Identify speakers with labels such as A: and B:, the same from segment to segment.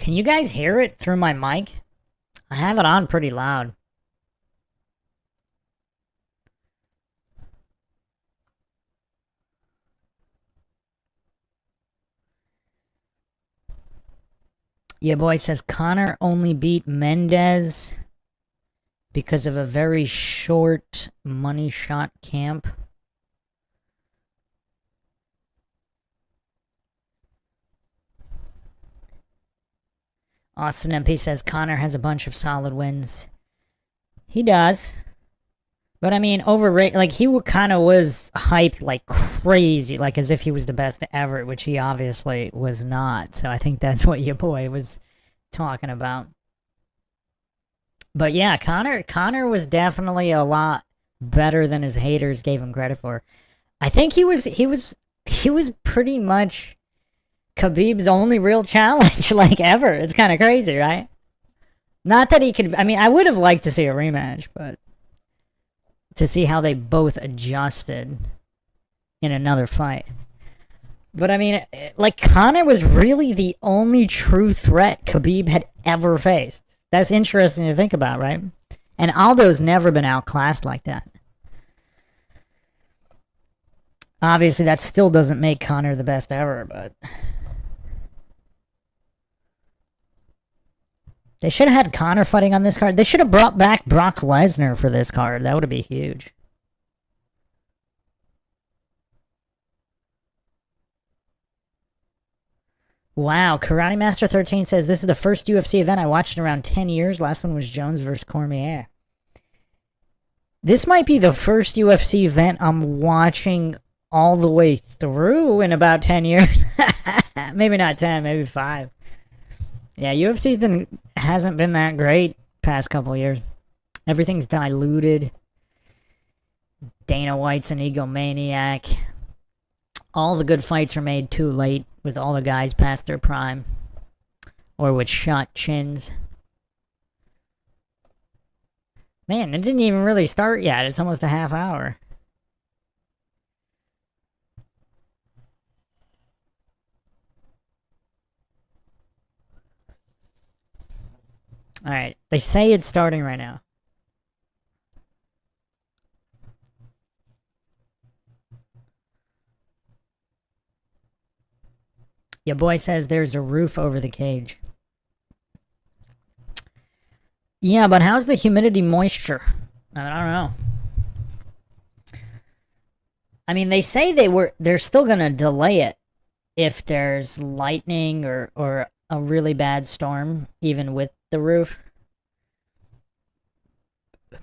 A: Can you guys hear it through my mic? I have it on pretty loud. Yeah, boy says Connor only beat Mendez because of a very short money shot camp. Austin MP says Connor has a bunch of solid wins. He does. But I mean, overrated. Like, he kind of was hyped like crazy, like as if he was the best ever, which he obviously was not. So I think that's what your boy was talking about. But yeah, Connor was definitely a lot better than his haters gave him credit for. I think he was pretty much Khabib's only real challenge, like, ever. It's kind of crazy, right? Not that he could. I mean, I would have liked to see a rematch, but to see how they both adjusted in another fight. But I mean, like, Connor was really the only true threat Khabib had ever faced. That's interesting to think about, right? And Aldo's never been outclassed like that. Obviously, that still doesn't make Connor the best ever, but they should have had Connor fighting on this card. They should have brought back Brock Lesnar for this card. That would have been huge. Wow, Karate Master 13 says, this is the first UFC event I watched in around 10 years. Last one was Jones versus Cormier. This might be the first UFC event I'm watching all the way through in about 10 years. Maybe not 10, maybe 5. Yeah, UFC hasn't been that great past couple years. Everything's diluted. Dana White's an egomaniac. All the good fights are made too late with all the guys past their prime. Or with shot chins. Man, it didn't even really start yet. It's almost a half hour. Alright, they say it's starting right now. Your boy says there's a roof over the cage. Yeah, but how's the humidity moisture? I don't know. I mean, they say they're still gonna delay it if there's lightning or a really bad storm, even with the roof.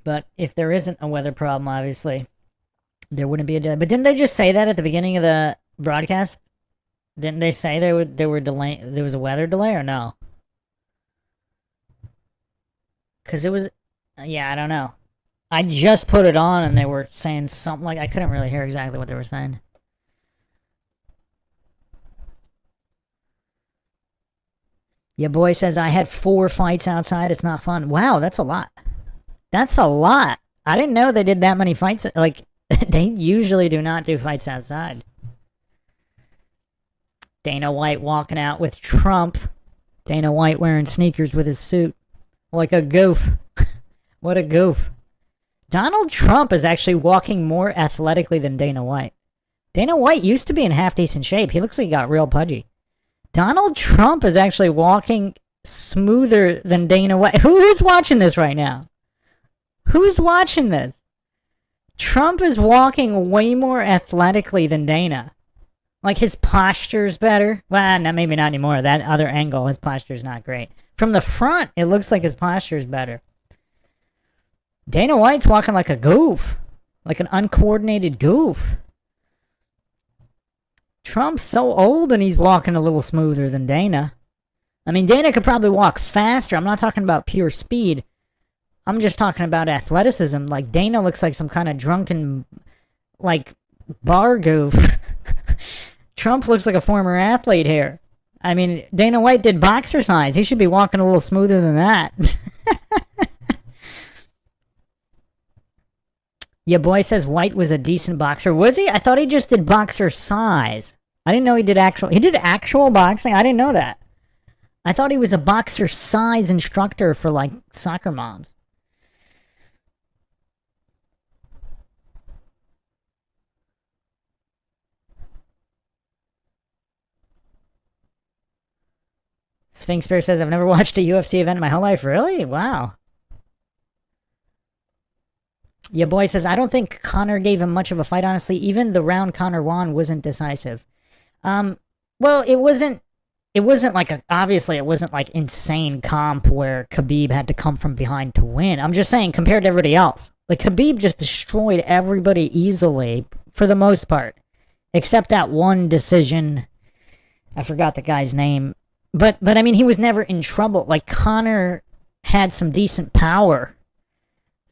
A: But if there isn't a weather problem, obviously, there wouldn't be a delay. But didn't they just say that at the beginning of the broadcast? Didn't they say there was a weather delay, or no? Because it was, yeah, I don't know. I just put it on and they were saying something like, I couldn't really hear exactly what they were saying. Your boy says, I had 4 fights outside. It's not fun. Wow, that's a lot. That's a lot. I didn't know they did that many fights. Like, they usually do not do fights outside. Dana White walking out with Trump. Dana White wearing sneakers with his suit. Like a goof. What a goof. Donald Trump is actually walking more athletically than Dana White. Dana White used to be in half-decent shape. He looks like he got real pudgy. Donald Trump is actually walking smoother than Dana White. Who's watching this right now? Who's watching this? Trump is walking way more athletically than Dana. Like, his posture's better. Well, maybe not anymore. That other angle, his posture's not great. From the front, it looks like his posture's better. Dana White's walking like a goof. Like an uncoordinated goof. Trump's so old and he's walking a little smoother than Dana. I mean, Dana could probably walk faster. I'm not talking about pure speed. I'm just talking about athleticism. Like, Dana looks like some kind of drunken, like, bar goof. Trump looks like a former athlete here. I mean, Dana White did boxercise. He should be walking a little smoother than that. Your boy says White was a decent boxer. Was he? I thought he just did boxer size. I didn't know he did actual boxing. I didn't know that. I thought he was a boxer size instructor for, like, soccer moms. Sphinx Bear says, I've never watched a UFC event in my whole life. Really? Wow. Your boy says, I don't think Conor gave him much of a fight, honestly. Even the round Conor won wasn't decisive. Well, it wasn't like obviously it wasn't like insane comp where Khabib had to come from behind to win. I'm just saying compared to everybody else. Like Khabib just destroyed everybody easily for the most part. Except that one decision. I forgot the guy's name. But I mean, he was never in trouble. Like Conor had some decent power.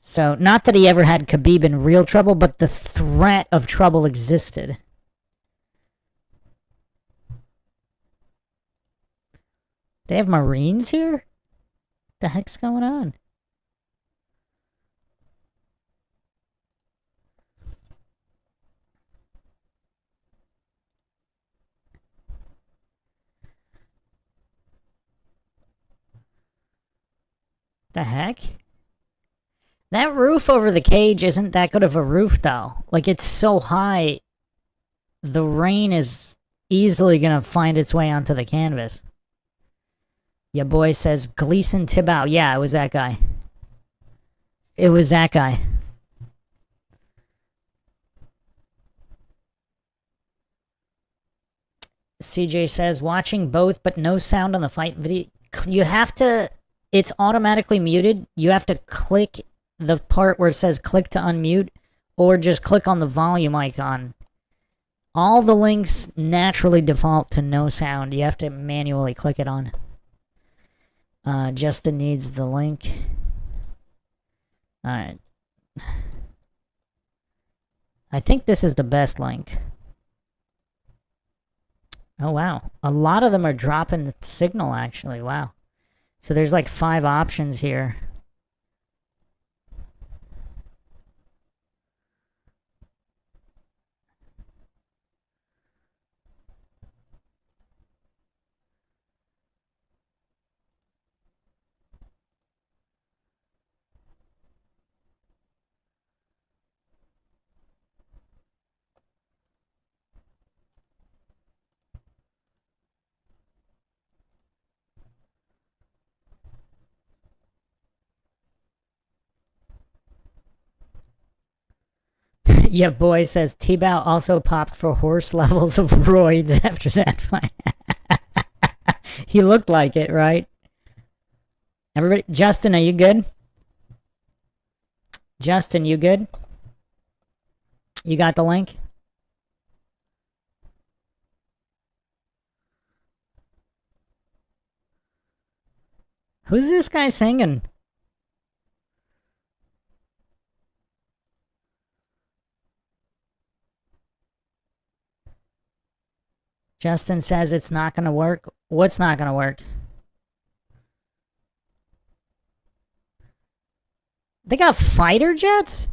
A: So, not that he ever had Khabib in real trouble, but the threat of trouble existed. They have Marines here? What the heck's going on? The heck? That roof over the cage isn't that good of a roof, though. Like, it's so high, the rain is easily gonna find its way onto the canvas. Your boy says Gleason Thibault. Yeah, it was that guy. It was that guy. CJ says, watching both but no sound on the fight video. You have to... It's automatically muted. You have to click the part where it says click to unmute, or just click on the volume icon. All the links naturally default to no sound. You have to manually click it on. Justin needs the link. Alright. I think this is the best link. Oh, wow. A lot of them are dropping the signal, actually. Wow. So there's like 5 options here. Yeah, boy says Thibault also popped for horse levels of roids after that fight. He looked like it, right? Everybody, Justin, are you good? Justin, you good? You got the link? Who's this guy singing? Justin says it's not gonna work. What's not gonna work? They got fighter jets?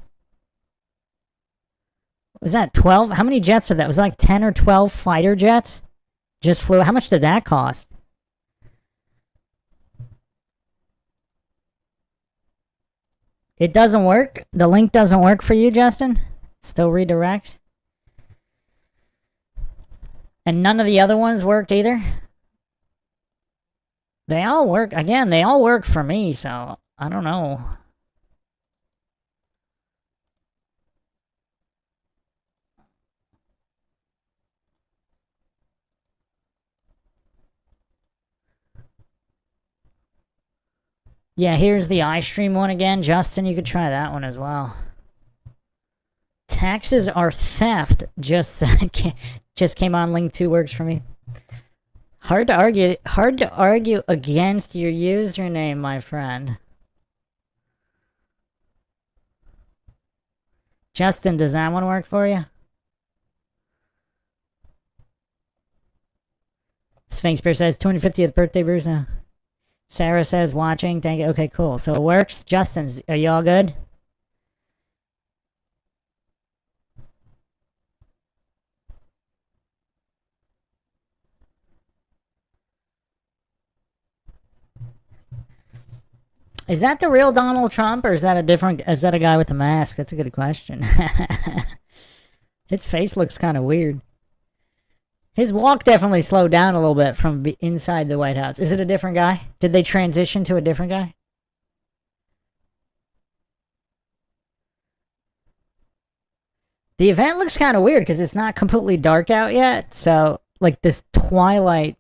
A: Was that 12? How many jets are that? Was it like 10 or 12 fighter jets? Just flew. How much did that cost? It doesn't work? The link doesn't work for you, Justin? Still redirects? And none of the other ones worked either? They all work. Again, they all work for me, so I don't know. Yeah, here's the iStream one again. Justin, you could try that one as well. Taxes are theft. Just came on. Link 2 works for me. Hard to argue against your username, my friend. Justin, does that one work for you? Sphinx Bear says 250th birthday, Bruce. Now. Sarah says watching. Thank you. Okay, cool. So it works. Justin, are you all good? Is that the real Donald Trump, or is that a guy with a mask? That's a good question. His face looks kind of weird. His walk definitely slowed down a little bit from inside the White House. Is it a different guy? Did they transition to a different guy? The event looks kind of weird because it's not completely dark out yet. So, like this twilight.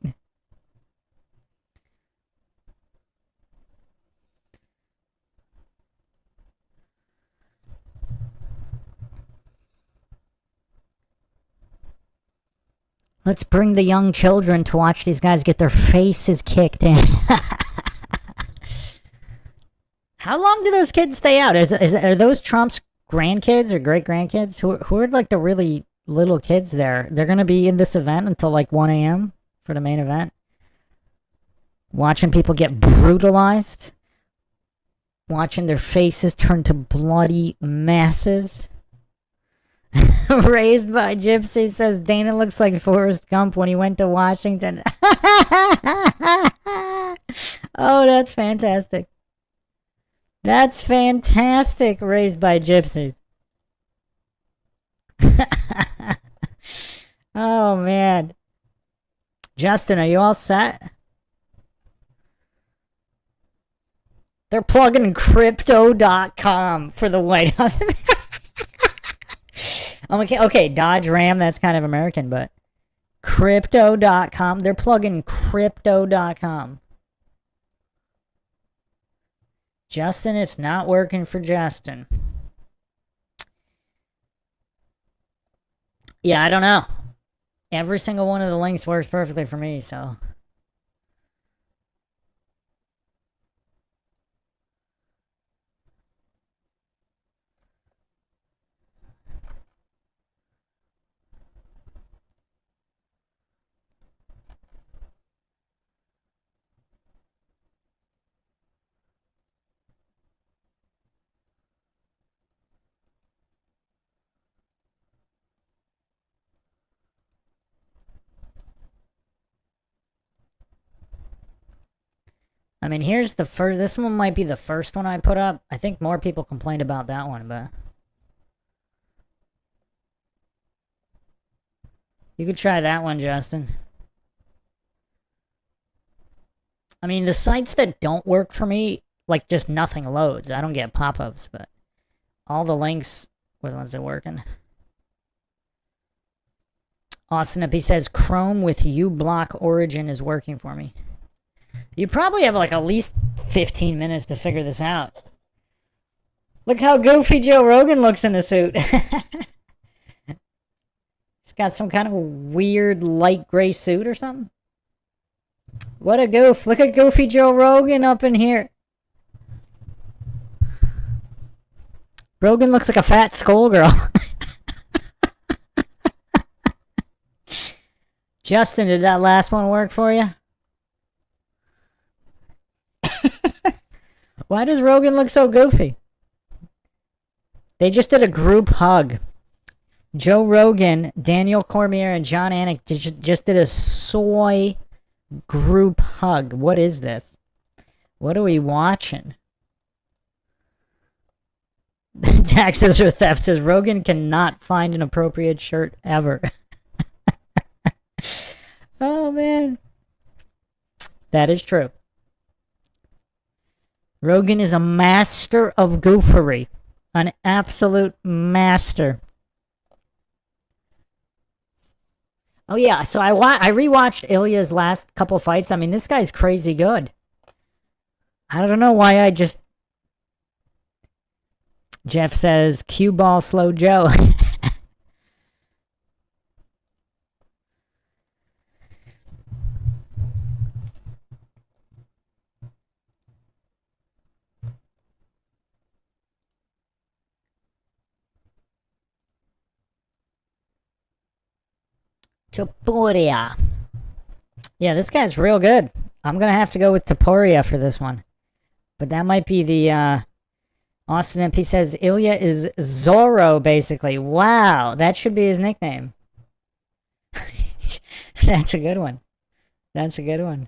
A: Let's bring the young children to watch these guys get their faces kicked in. How long do those kids stay out? Are those Trump's grandkids or great-grandkids? Who are like the really little kids there? They're going to be in this event until like 1 a.m. for the main event. Watching people get brutalized. Watching their faces turn to bloody masses. Raised by Gypsy says Dana looks like Forrest Gump when he went to Washington. Oh, that's fantastic. That's fantastic, Raised by Gypsies. Oh, man. Justin, are you all set? They're plugging Crypto.com for the White House. Okay, Dodge Ram, that's kind of American, but Crypto.com, they're plugging Crypto.com. Justin, it's not working for Justin. Yeah, I don't know. Every single one of the links works perfectly for me, so... I mean, here's the first... This one might be the first one I put up. I think more people complained about that one, but... You could try that one, Justin. I mean, the sites that don't work for me, like, just nothing loads. I don't get pop-ups, but... All the links were the ones that are working. Austin Uppy says, Chrome with uBlock Origin is working for me. You probably have like at least 15 minutes to figure this out. Look how goofy Joe Rogan looks in a suit. He's got some kind of weird light gray suit or something. What a goof. Look at goofy Joe Rogan up in here. Rogan looks like a fat skullgirl. Justin, did that last one work for you? Why does Rogan look so goofy? They just did a group hug. Joe Rogan, Daniel Cormier, and John Anik just did a soy group hug. What is this? What are we watching? Taxes or theft says Rogan cannot find an appropriate shirt ever. Oh, man. That is true. Rogan is a master of goofery. An absolute master. Oh, yeah. So I rewatched Ilya's last couple fights. I mean, this guy's crazy good. I don't know why I just... Jeff says, cue ball slow Joe. Topuria. Yeah, this guy's real good. I'm going to have to go with Topuria for this one. But that might be the... Austin MP says, Ilya is Zorro, basically. Wow, that should be his nickname. That's a good one. That's a good one.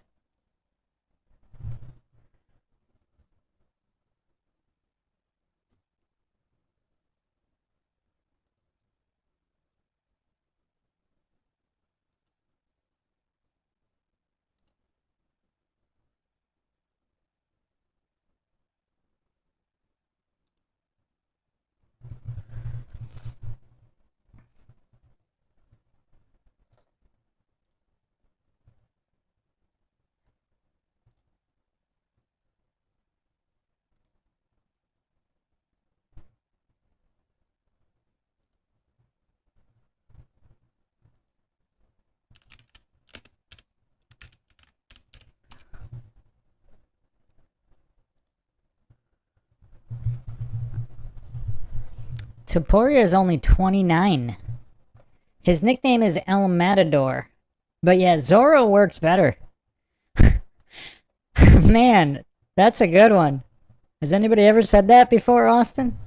A: Topuria is only 29. His nickname is El Matador. But yeah, Zorro works better. Man, that's a good one. Has anybody ever said that before, Austin?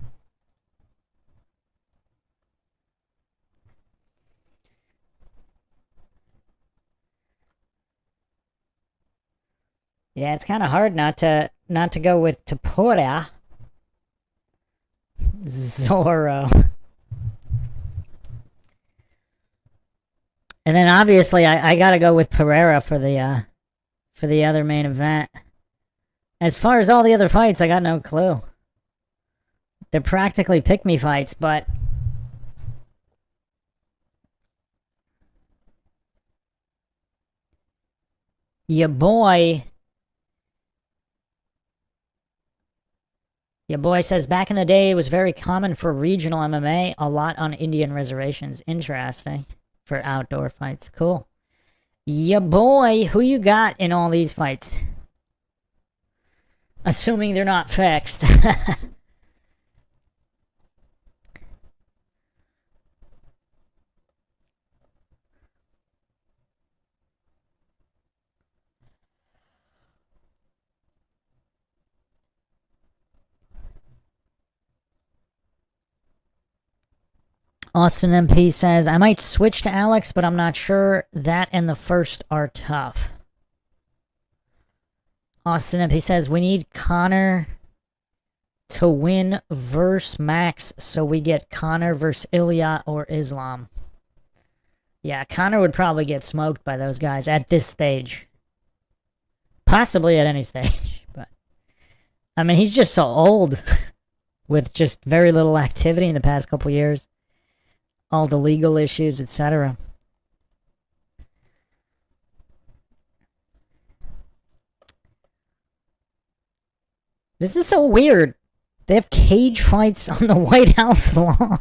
A: Yeah, it's kind of hard not to go with Topuria. Zorro. And then obviously I gotta go with Pereira for the other main event. As far as all the other fights, I got no clue. They're practically pick-me fights, but your boy says back in the day it was very common for regional MMA, a lot on Indian reservations. Interesting. For outdoor fights. Cool. Ya boy, who you got in all these fights? Assuming they're not fixed. Austin MP says, I might switch to Alex, but I'm not sure. That and the first are tough. Austin MP says, we need Connor to win versus Max, so we get Connor versus Ilya or Islam. Yeah, Connor would probably get smoked by those guys at this stage. Possibly at any stage, but... I mean, he's just so old. With just very little activity in the past couple years. All the legal issues, etc. This is so weird. They have cage fights on the White House lawn.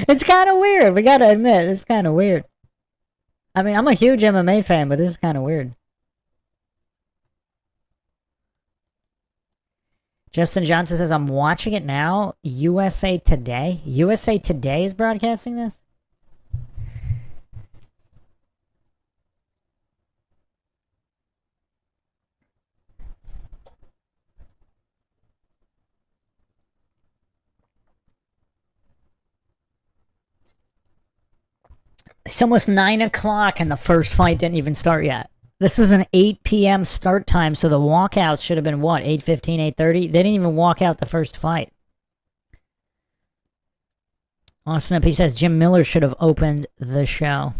A: It's kind of weird. We gotta admit, it's kind of weird. I mean, I'm a huge MMA fan, but this is kind of weird. Justin Johnson says, I'm watching it now. USA Today? USA Today is broadcasting this? It's almost 9 o'clock and the first fight didn't even start yet. This was an 8 p.m. start time, so the walkouts should have been what, 8:15, 8:30? They didn't even walk out the first fight. Austin Up, he says Jim Miller should have opened the show.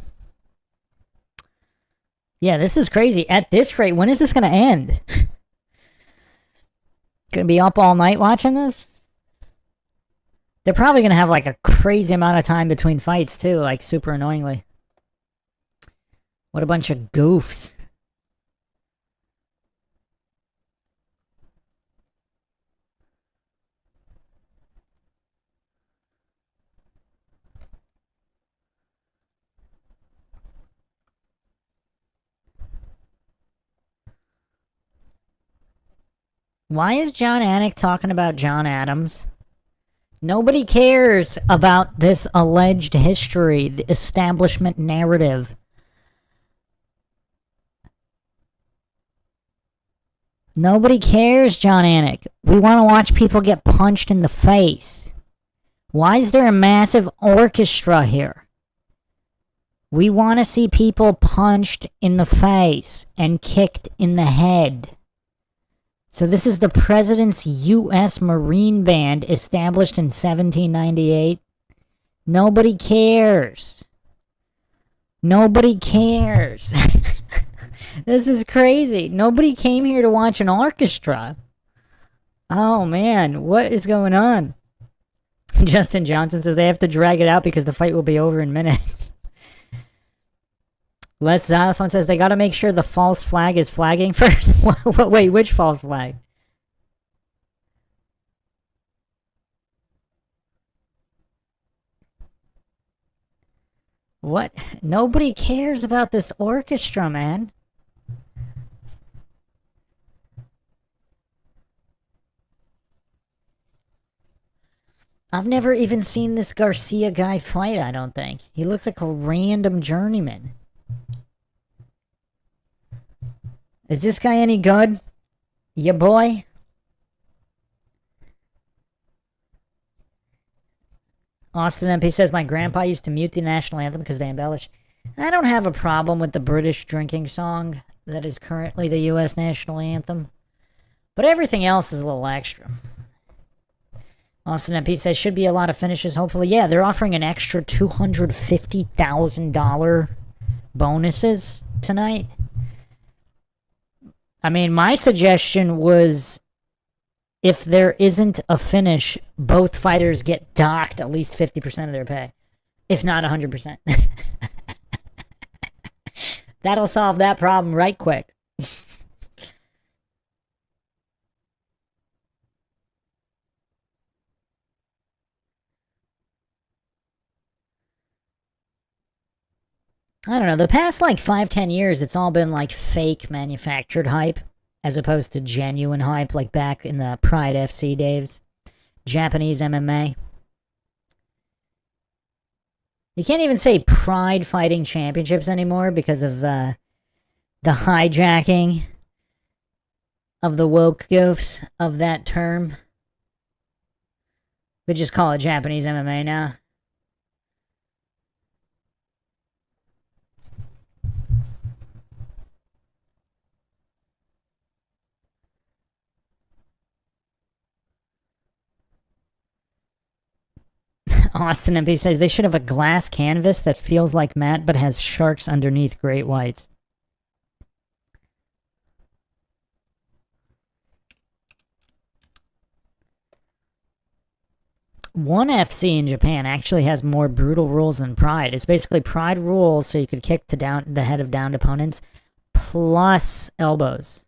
A: Yeah, this is crazy. At this rate, when is this going to end? Gonna be up all night watching this? They're probably going to have like a crazy amount of time between fights too, like super annoyingly. What a bunch of goofs. Why is John Anik talking about John Adams? Nobody cares about this alleged history, the establishment narrative. Nobody cares, John Anik. We want to watch people get punched in the face. Why is there a massive orchestra here? We want to see people punched in the face and kicked in the head. So this is the President's U.S. Marine Band, established in 1798. Nobody cares. Nobody cares. This is crazy. Nobody came here to watch an orchestra. Oh, man. What is going on? Justin Johnson says they have to drag it out because the fight will be over in minutes. Les Xylophone says they got to make sure the false flag is flagging first. Wait, which false flag? What? Nobody cares about this orchestra, man. I've never even seen this Garcia guy fight, I don't think. He looks like a random journeyman. Is this guy any good? Ya boy? Austin MP says, my grandpa used to mute the national anthem because they embellish. I don't have a problem with the British drinking song that is currently the U.S. national anthem. But everything else is a little extra. Austin MP says, should be a lot of finishes, hopefully. Yeah, they're offering an extra $250,000 bonuses tonight. I mean, my suggestion was, if there isn't a finish, both fighters get docked at least 50% of their pay. If not 100%. That'll solve that problem right quick. I don't know, the past like 5-10 years, it's all been like fake manufactured hype, as opposed to genuine hype, like back in the Pride FC days. Japanese MMA. You can't even say Pride Fighting Championships anymore because of the hijacking of the woke goofs of that term. We just call it Japanese MMA now. Austin MP says they should have a glass canvas that feels like matte but has sharks underneath great whites. ONE FC in Japan actually has more brutal rules than Pride. It's basically Pride rules so you could kick to down the head of downed opponents plus elbows.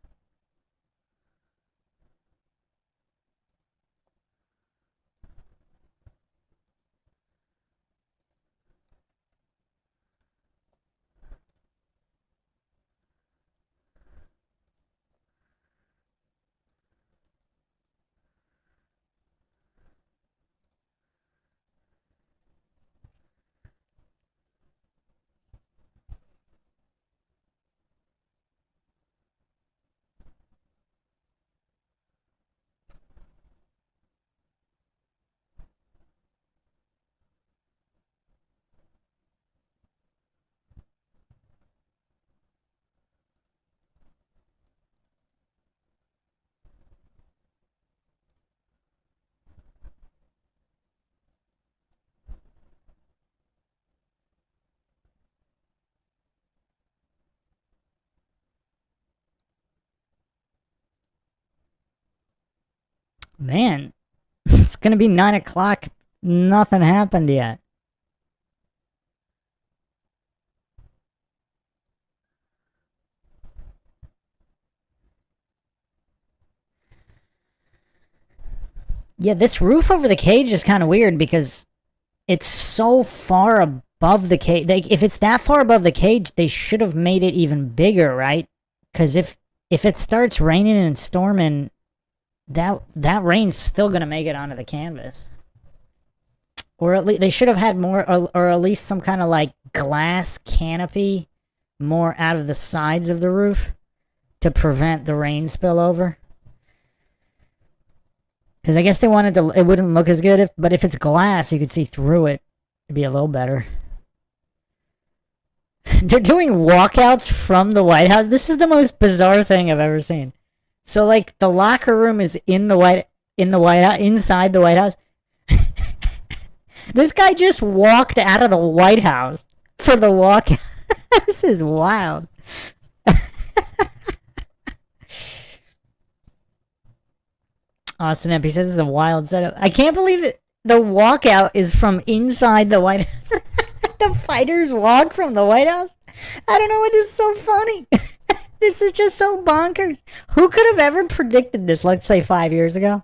A: Man, it's gonna be 9 o'clock. Nothing happened yet. Yeah, this roof over the cage is kind of weird because it's so far above the cage. If it's that far above the cage, they should have made it even bigger, right? Because if it starts raining and storming, that rain's still gonna make it onto the canvas. Or at least they should have had more, or at least some kind of like glass canopy more out of the sides of the roof to prevent the rain spillover. Because I guess they wanted to, it wouldn't look as good, but if it's glass, you could see through it. It'd be a little better. They're doing walkouts from the White House. This is the most bizarre thing I've ever seen. So, like, the locker room is in the White House, inside the White House. This guy just walked out of the White House for the walkout. This is wild. Austin MP says this is a wild setup. I can't believe it. The walkout is from inside the White House. The fighters walk from the White House? I don't know why this is so funny. This is just so bonkers. Who could have ever predicted this, let's say 5 years ago?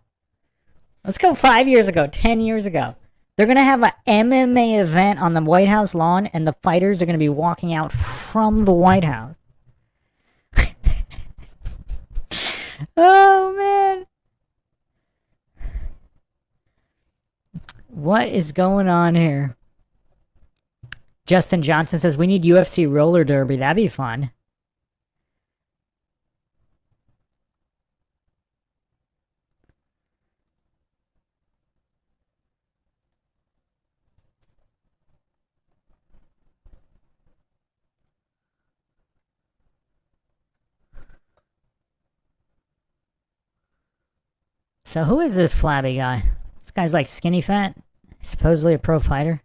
A: Let's go 5 years ago, 10 years ago. They're going to have an MMA event on the White House lawn, and the fighters are going to be walking out from the White House. Oh, man. What is going on here? Justin Johnson says, we need UFC roller derby. That'd be fun. So who is this flabby guy? This guy's like skinny fat? Supposedly a pro fighter?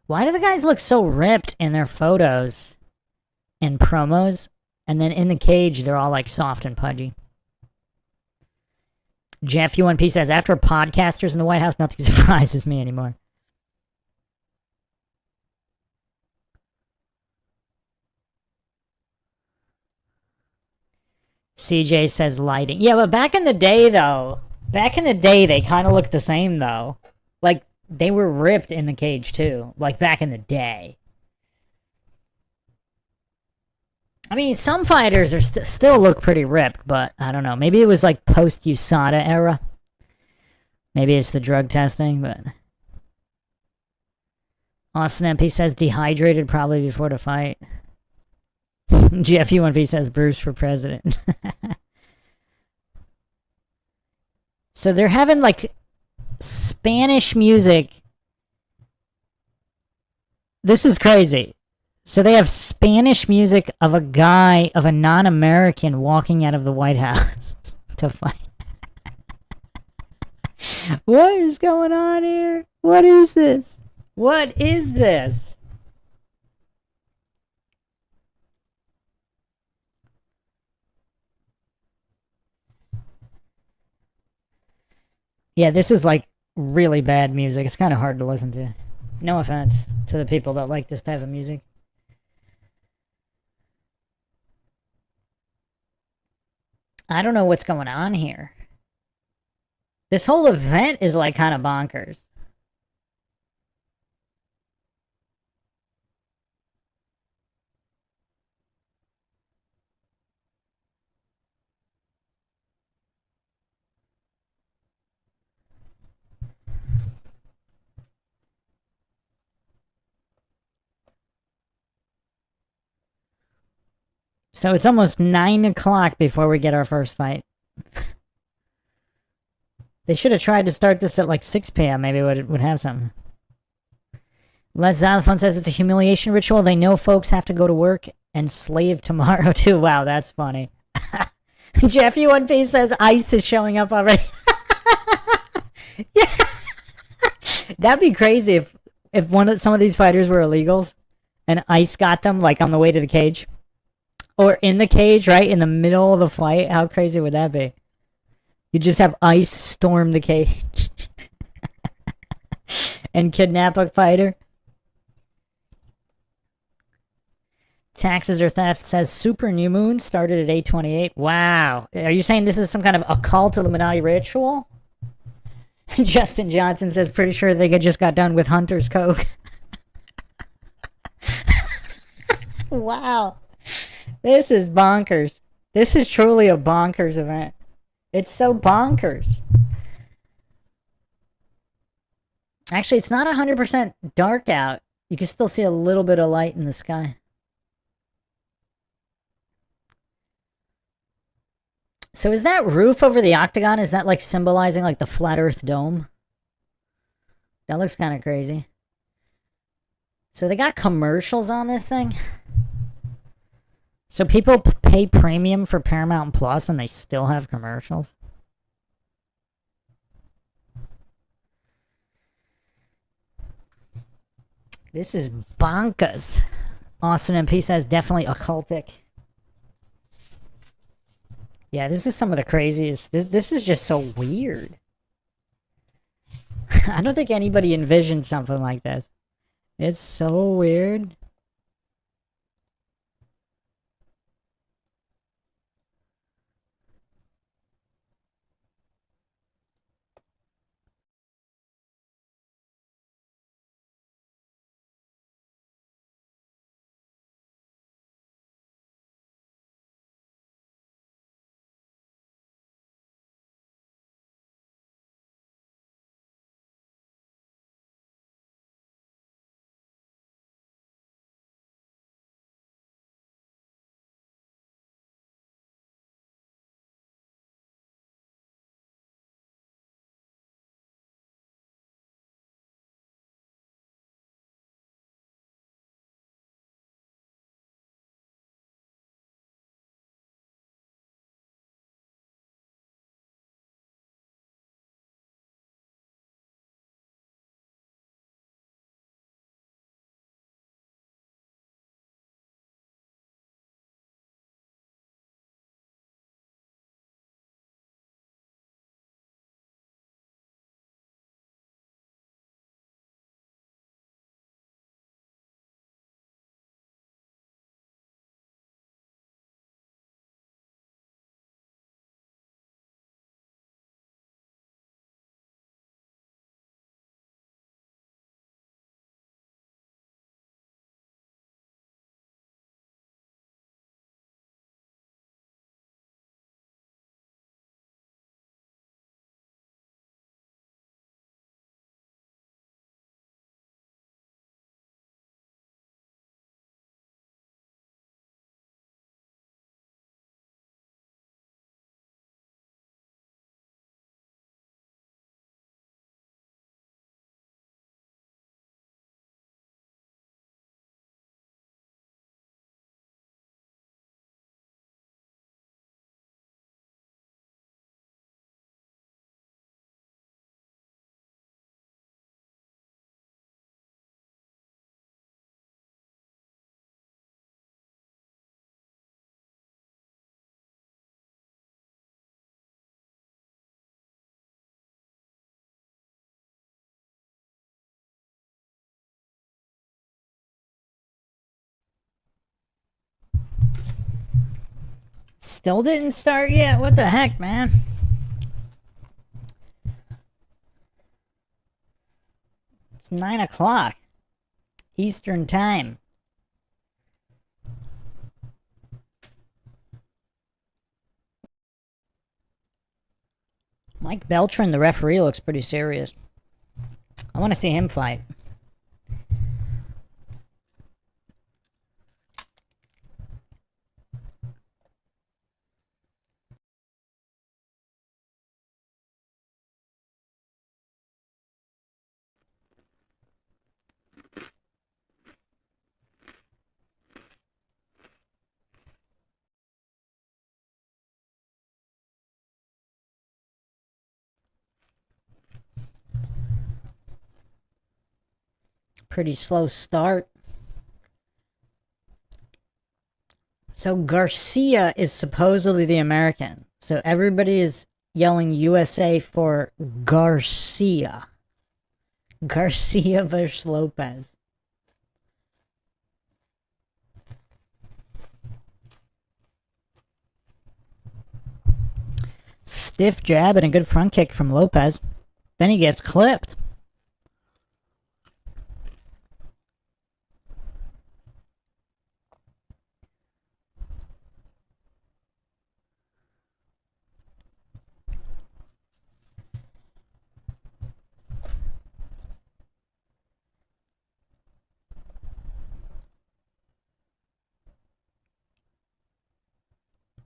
A: Why do the guys look so ripped in their photos and promos? And then in the cage, they're all like soft and pudgy. Jeff UNP says, after podcasters in the White House, nothing surprises me anymore. CJ says lighting. Yeah, but back in the day, though, they kind of looked the same, though. Like, they were ripped in the cage, too. Like, back in the day. I mean, some fighters are still look pretty ripped, but I don't know. Maybe it was, like, post-USADA era. Maybe it's the drug testing, but... Austin MP says dehydrated probably before the fight. Jeff UNP says Bruce for president. So they're having like Spanish music. This is crazy. So they have Spanish music of a guy, of a non-American walking out of the White House to fight. What is going on here? What is this? What is this? Yeah, this is like really bad music. It's kind of hard to listen to. No offense to the people that like this type of music. I don't know what's going on here. This whole event is like kind of bonkers. So it's almost 9 o'clock before we get our first fight. They should have tried to start this at like 6 p.m. Maybe it would have something. Les Xylophone says it's a humiliation ritual. They know folks have to go to work and slave tomorrow too. Wow, that's funny. Jeff U1P says ICE is showing up already. Yeah. That'd be crazy if some of these fighters were illegals and ICE got them like on the way to the cage. Or in the cage, right? In the middle of the fight. How crazy would that be? You just have ICE storm the cage. And kidnap a fighter. Taxes or theft says Super New Moon started at 8:28. Wow. Are you saying this is some kind of occult Illuminati ritual? Justin Johnson says pretty sure they just got done with Hunter's Coke. Wow. This is bonkers. This is truly a bonkers event. It's so bonkers. Actually, it's not 100% dark out. You can still see a little bit of light in the sky. So is that roof over the octagon, is that like symbolizing like the flat earth dome? That looks kind of crazy. So they got commercials on this thing? So people pay premium for Paramount Plus and they still have commercials? This is bonkers. Austin MP says definitely occultic. Yeah, this is some of the craziest. This is just so weird. I don't think anybody envisioned something like this. It's so weird. Still didn't start yet. What the heck, man? It's 9 o'clock Eastern Time. Mike Beltran, the referee, looks pretty serious. I want to see him fight. Pretty slow start. So Garcia is supposedly the American. So everybody is yelling USA for Garcia. Garcia versus Lopez. Stiff jab and a good front kick from Lopez. Then he gets clipped.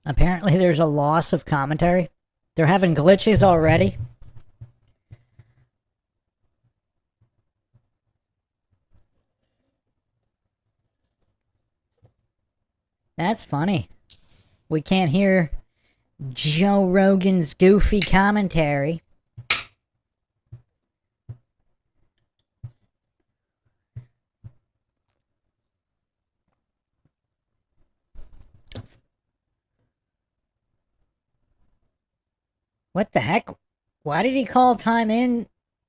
A: Apparently there's a loss of commentary. They're having glitches already. That's funny. We can't hear Joe Rogan's goofy commentary. What the heck? Why did he call time in,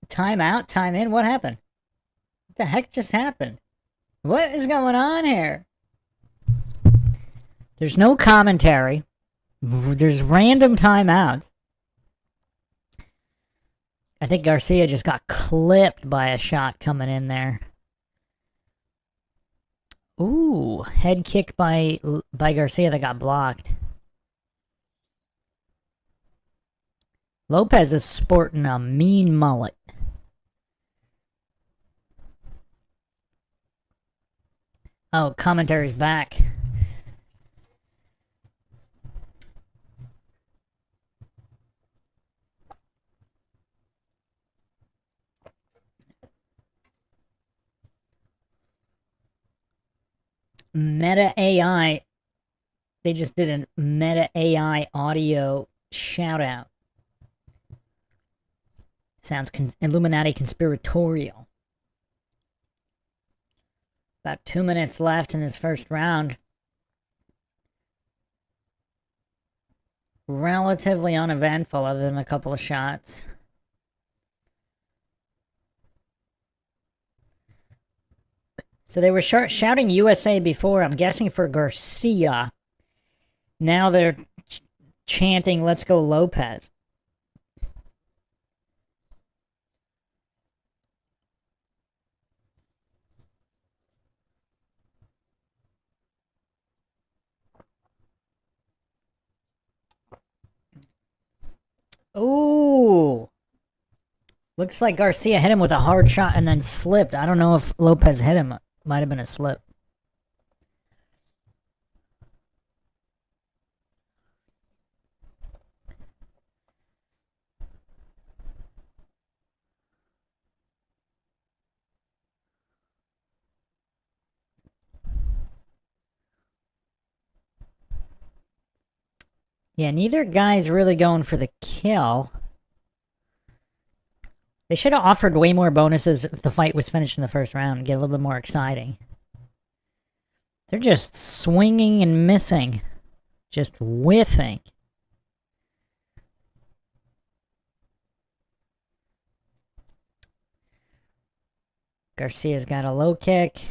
A: time out, time in? What happened? What the heck just happened? What is going on here? There's no commentary. There's random timeouts. I think Garcia just got clipped by a shot coming in there. Ooh, head kick by Garcia that got blocked. Lopez is sporting a mean mullet. Oh, commentary's back. Meta AI. They just did a Meta AI audio shout out. Sounds Illuminati conspiratorial. About 2 minutes left in this first round. Relatively uneventful other than a couple of shots. So they were shouting USA before, I'm guessing for Garcia. Now they're chanting, let's go Lopez. Ooh. Looks like Garcia hit him with a hard shot and then slipped. I don't know if Lopez hit him. Might have been a slip. Yeah, neither guy's really going for the kill. They should have offered way more bonuses if the fight was finished in the first round and get a little bit more exciting. They're just swinging and missing. Just whiffing. Garcia's got a low kick.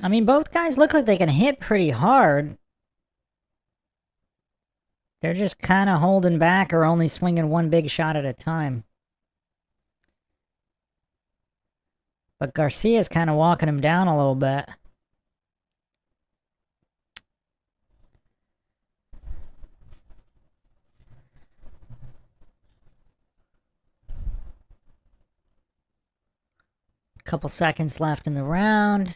A: I mean, both guys look like they can hit pretty hard. They're just kind of holding back or only swinging one big shot at a time. But Garcia's kind of walking him down a little bit. Couple seconds left in the round.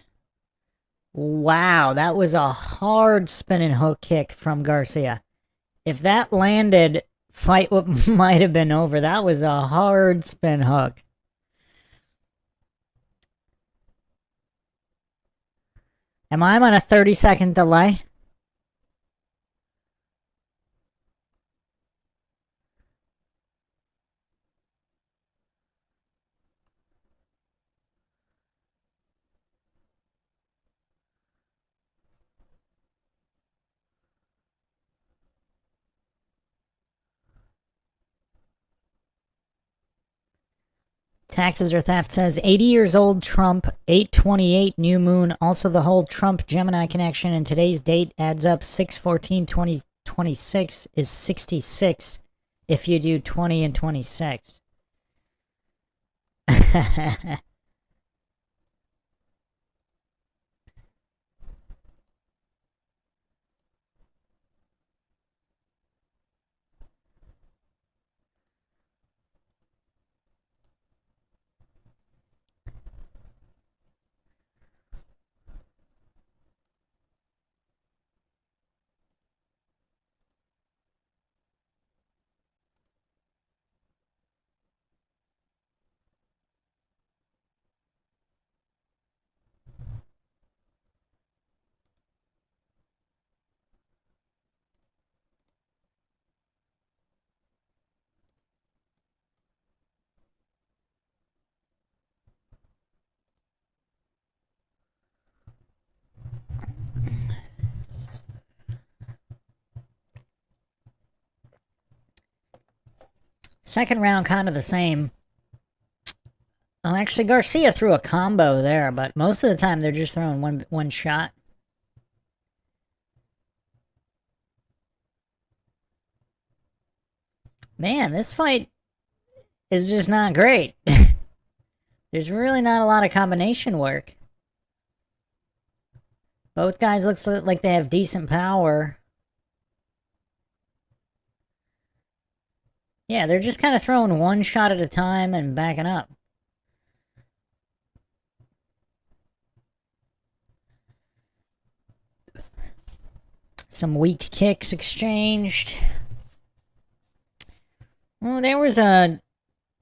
A: Wow, that was a hard spinning hook kick from Garcia. If that landed, fight might have been over. That was a hard spin hook. Am I on a 30-second delay? Taxes or Theft says 80 years old Trump, 828 new moon. Also the whole Trump Gemini connection and today's date adds up 6/14/2026 is 66 if you do 20 and 26. Second round, kind of the same. Oh, actually, Garcia threw a combo there, but most of the time they're just throwing one shot. Man, this fight is just not great. There's really not a lot of combination work. Both guys looks like they have decent power. Yeah, they're just kind of throwing one shot at a time and backing up. Some weak kicks exchanged. Well, there was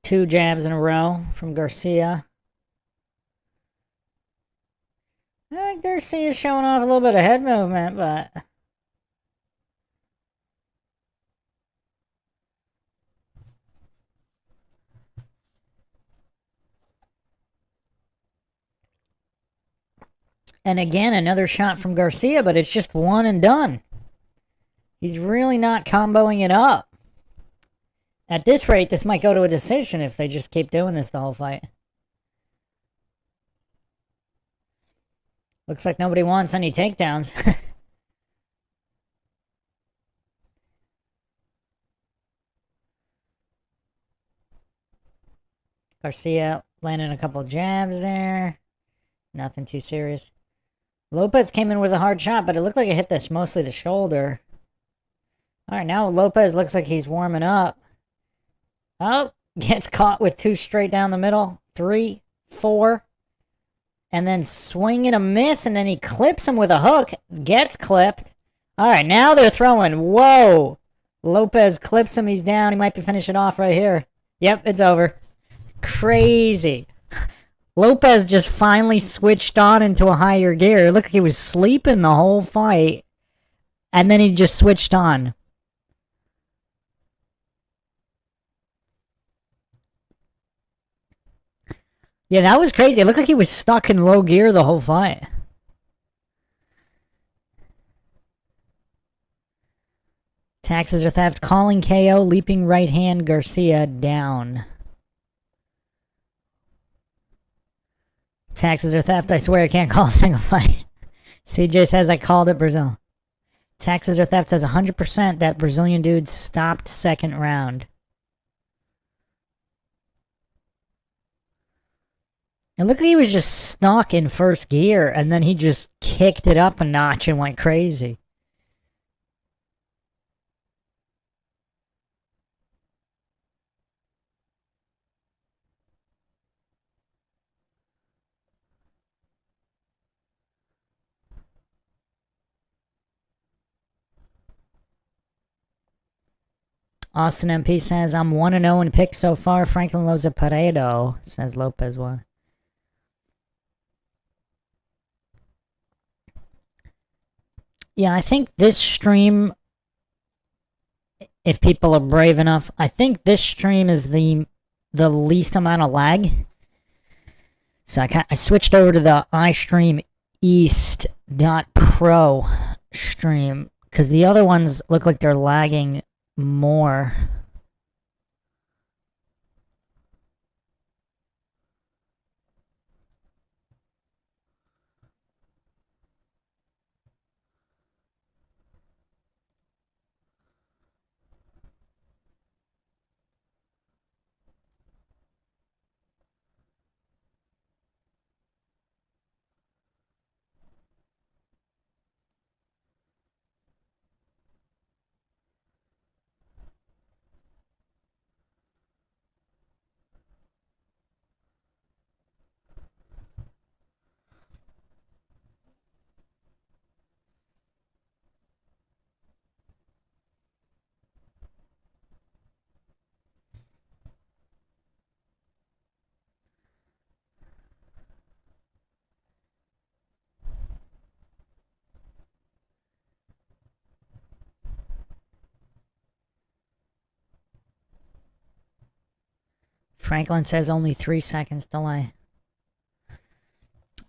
A: 2 jabs in a row from Garcia. Garcia's showing off a little bit of head movement, but... And again, another shot from Garcia, but it's just one and done. He's really not comboing it up. At this rate, this might go to a decision if they just keep doing this the whole fight. Looks like nobody wants any takedowns. Garcia landing a couple jabs there. Nothing too serious. Lopez came in with a hard shot, but it looked like it hit mostly the shoulder. Alright, now Lopez looks like he's warming up. Oh, gets caught with 2 straight down the middle. 3, 4. And then swing and a miss, and then he clips him with a hook. Gets clipped. Alright, now they're throwing. Whoa! Lopez clips him, he's down. He might be finishing off right here. Yep, it's over. Crazy. Lopez just finally switched on into a higher gear. It looked like he was sleeping the whole fight. And then he just switched on. Yeah, that was crazy. It looked like he was stuck in low gear the whole fight. Taxes or Theft, calling KO, leaping right hand, Garcia down. Taxes or Theft, I swear I can't call a single fight. CJ says I called it Brazil. Taxes or theft says 100% that Brazilian dude stopped second round. It looked like he was just stuck in first gear, and then he just kicked it up a notch and went crazy. Austin MP says, I'm 1-0 in picks so far. Franklin loves a Paredo, says Lopez. What? Yeah, I think this stream, if people are brave enough, I think this stream is the least amount of lag. So I switched over to the iStream East.Pro stream because the other ones look like they're lagging more. Franklin says only 3 seconds delay.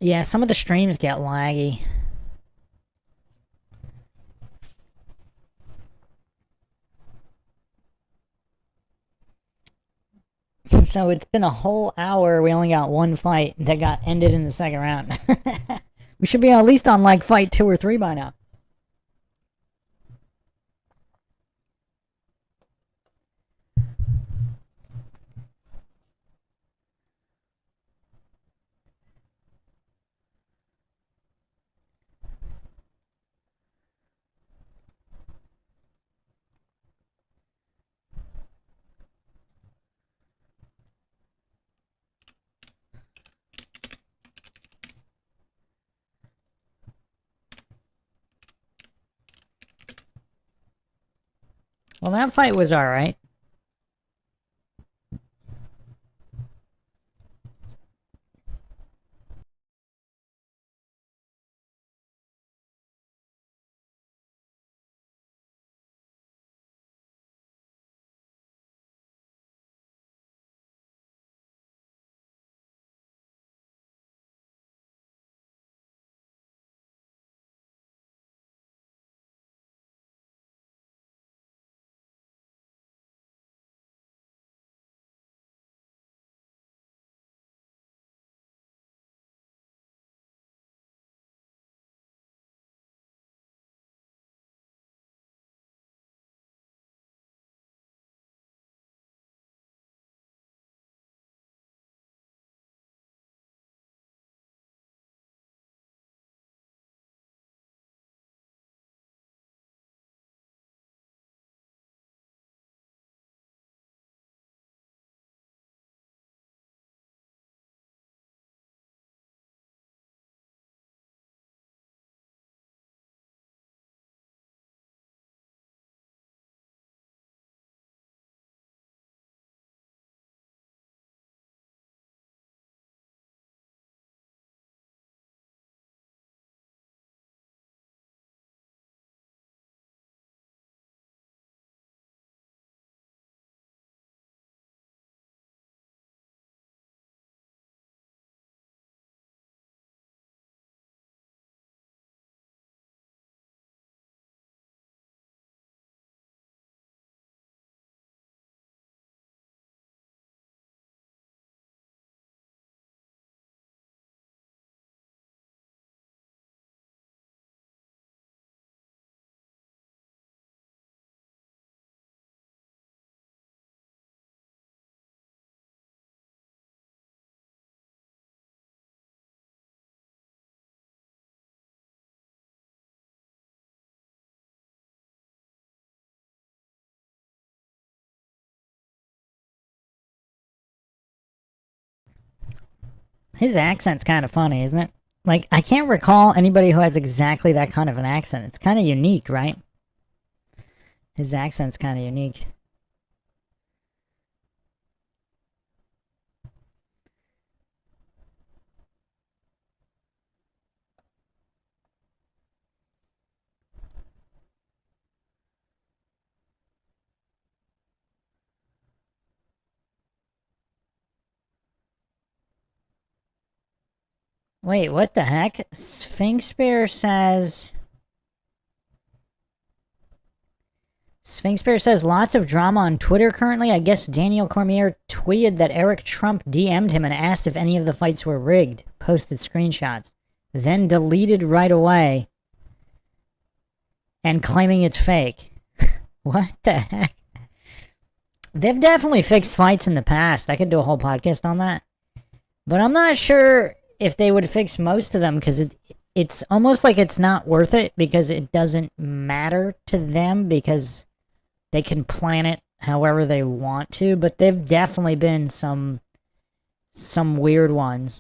A: Yeah, some of the streams get laggy. So it's been a whole hour. We only got one fight that got ended in the second round. We should be at least on like fight 2 or 3 by now. Well, that fight was alright. His accent's kind of funny, isn't it? Like, I can't recall anybody who has exactly that kind of an accent. It's kind of unique, right? His accent's kind of unique. Wait, what the heck? Sphinx Bear says... Sphinx Bear says lots of drama on Twitter currently. I guess Daniel Cormier tweeted that Eric Trump DM'd him and asked if any of the fights were rigged. Posted screenshots. Then deleted right away. And claiming it's fake. What the heck? They've definitely fixed fights in the past. I could do a whole podcast on that. But I'm not sure if they would fix most of them, because it's almost like it's not worth it, because it doesn't matter to them, because they can plan it however they want to. But they've definitely been some weird ones.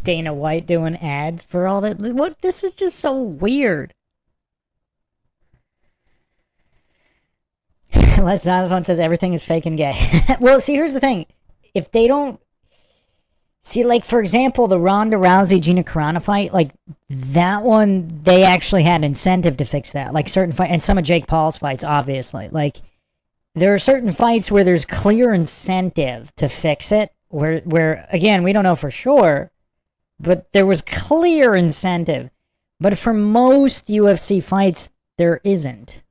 A: Dana White doing ads for all that. What? This is just so weird. Les Jonathan says everything is fake and gay. Well, see, here's the thing. If they don't... See, like, for example, the Ronda Rousey Gina Carano fight, like, that one, they actually had incentive to fix that. Like, certain fights, and some of Jake Paul's fights, obviously. Like, there are certain fights where there's clear incentive to fix it, where again, we don't know for sure, but there was clear incentive. But for most UFC fights, there isn't.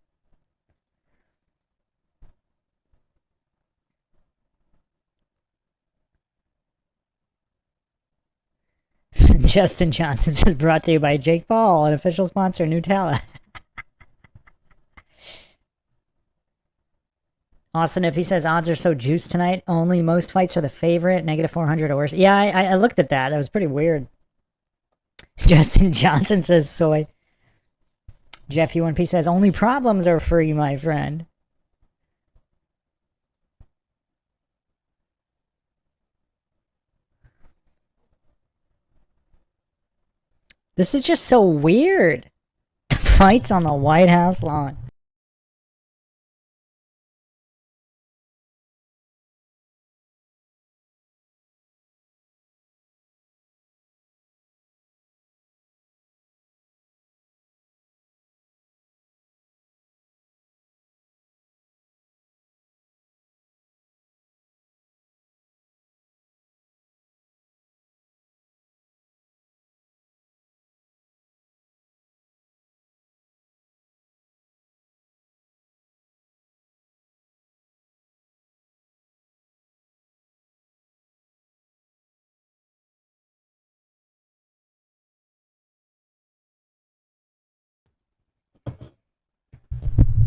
A: Justin Johnson says brought to you by Jake Paul, an official sponsor, Nutella. Austin, if he says odds are so juiced tonight, only most fights are the favorite, -400 or worse. Yeah, I looked at that. That was pretty weird. Justin Johnson says soy. Jeff UNP says only problems are free, my friend. This is just so weird. Fights on the White House lawn.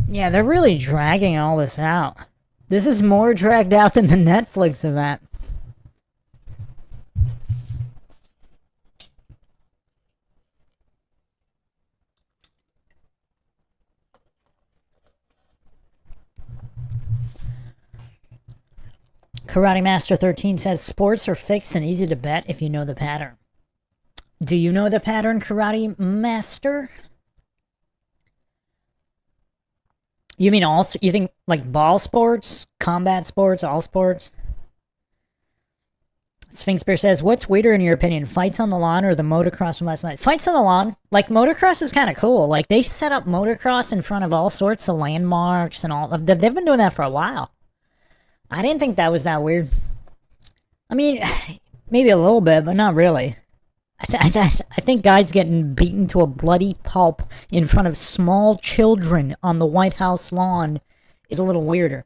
A: Yeah, they're really dragging all this out. This is more dragged out than the Netflix event. Karate Master 13 says sports are fixed and easy to bet if you know the pattern. Do you know the pattern, Karate Master? You mean all? You think like ball sports, combat sports, all sports? Sphinx Bear says, what's weirder in your opinion, fights on the lawn or the motocross from last night? Fights on the lawn. Like, motocross is kind of cool. Like, they set up motocross in front of all sorts of landmarks and all. They've been doing that for a while. I didn't think that was that weird. I mean, maybe a little bit, but not really. I think guys getting beaten to a bloody pulp in front of small children on the White House lawn is a little weirder.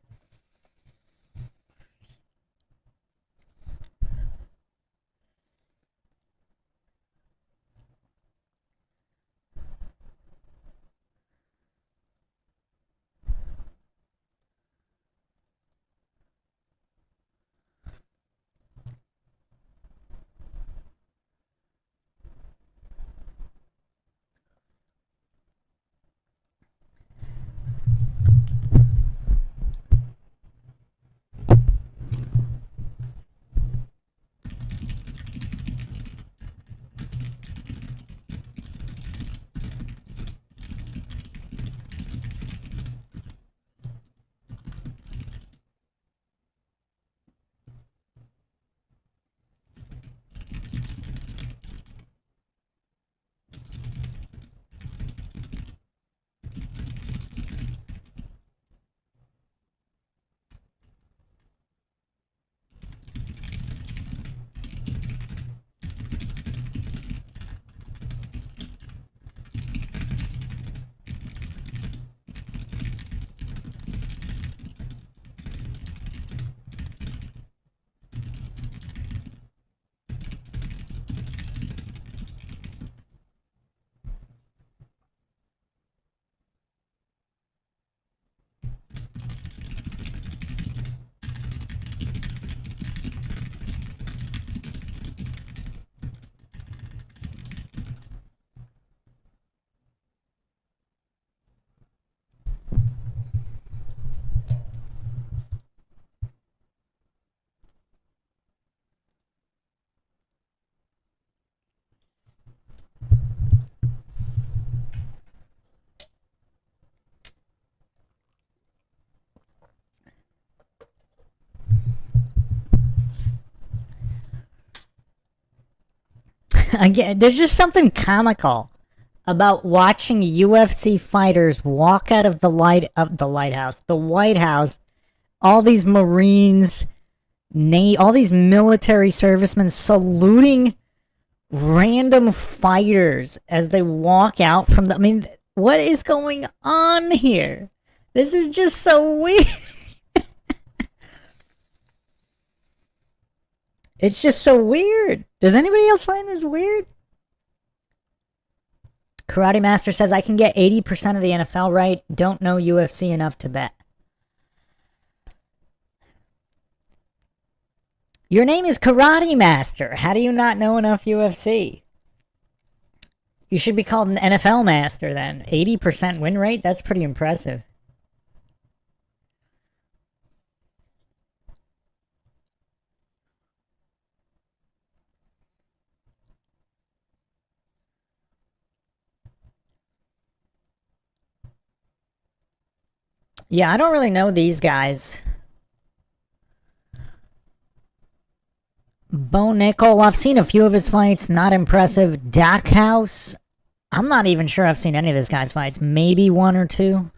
A: Again, there's just something comical about watching UFC fighters walk out of the White House, all these Marines, all these military servicemen saluting random fighters as they walk out from the. I mean, what is going on here? This is just so weird. It's just so weird. Does anybody else find this weird? Karate Master says, I can get 80% of the NFL right. Don't know UFC enough to bet. Your name is Karate Master. How do you not know enough UFC? You should be called an NFL Master then. 80% win rate? That's pretty impressive. Yeah, I don't really know these guys. Bo Nickel, I've seen a few of his fights. Not impressive. Dackhouse, I'm not even sure I've seen any of this guy's fights. Maybe one or two.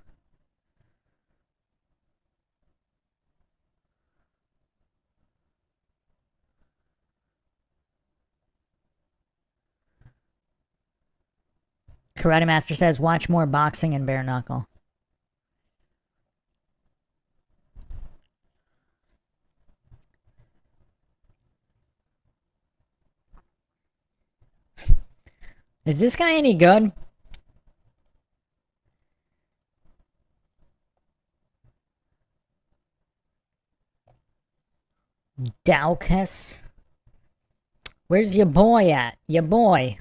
A: Karate Master says, watch more boxing and bare knuckle. Is this guy any good? Daukus? Where's your boy at? Your boy.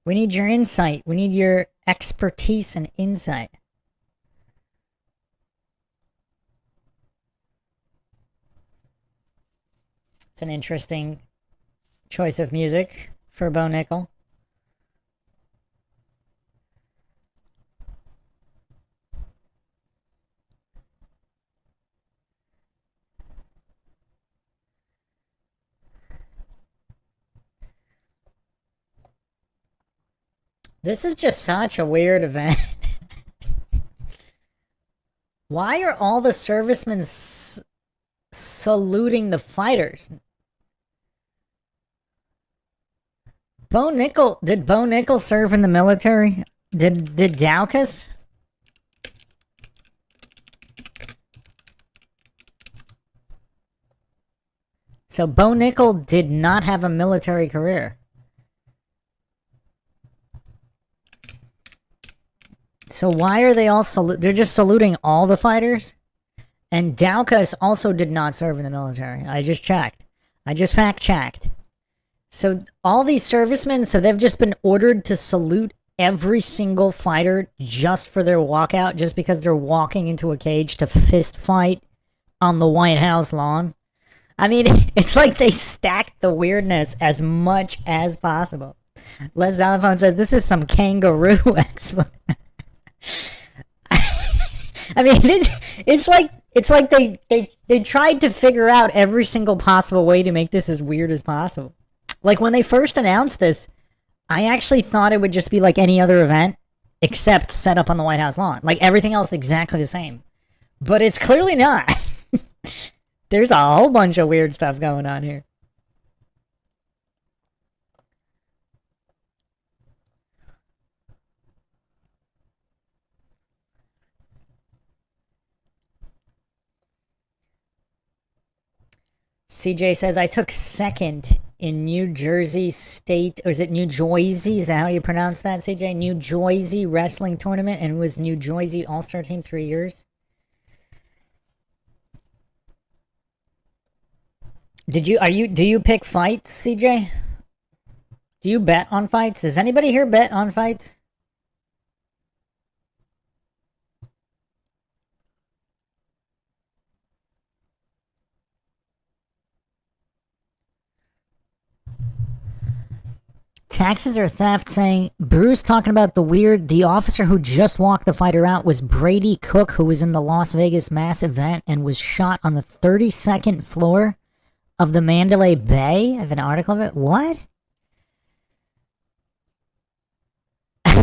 A: We need your insight. We need your expertise and insight. It's an interesting choice of music for Bo Nickel. This is just such a weird event. Why are all the servicemen saluting the fighters? Did Bo Nickel serve in the military? Did Daukus? So Bo Nickel did not have a military career. So why are they all they're just saluting all the fighters? And Daukus also did not serve in the military. I just checked. I just fact-checked. So all these servicemen, so they've just been ordered to salute every single fighter just for their walkout, just because they're walking into a cage to fist fight on the White House lawn. I mean, it's like they stacked the weirdness as much as possible. Les Xylophone says, this is some kangaroo explanation. I mean, it's like they tried to figure out every single possible way to make this as weird as possible. Like, when they first announced this, I actually thought it would just be like any other event, except set up on the White House lawn. Like, everything else exactly the same. But it's clearly not. There's a whole bunch of weird stuff going on here. CJ says, I took second in New Jersey State, or is it New Jersey? Is that how you pronounce that, CJ? New Jersey Wrestling Tournament, and was New Jersey All-Star Team 3 years. Do you pick fights, CJ? Do you bet on fights? Does anybody here bet on fights? Taxes or theft, saying Bruce talking about the officer who just walked the fighter out was Brady Cook, who was in the Las Vegas mass event and was shot on the 32nd floor of the Mandalay Bay. I have an article of it. What?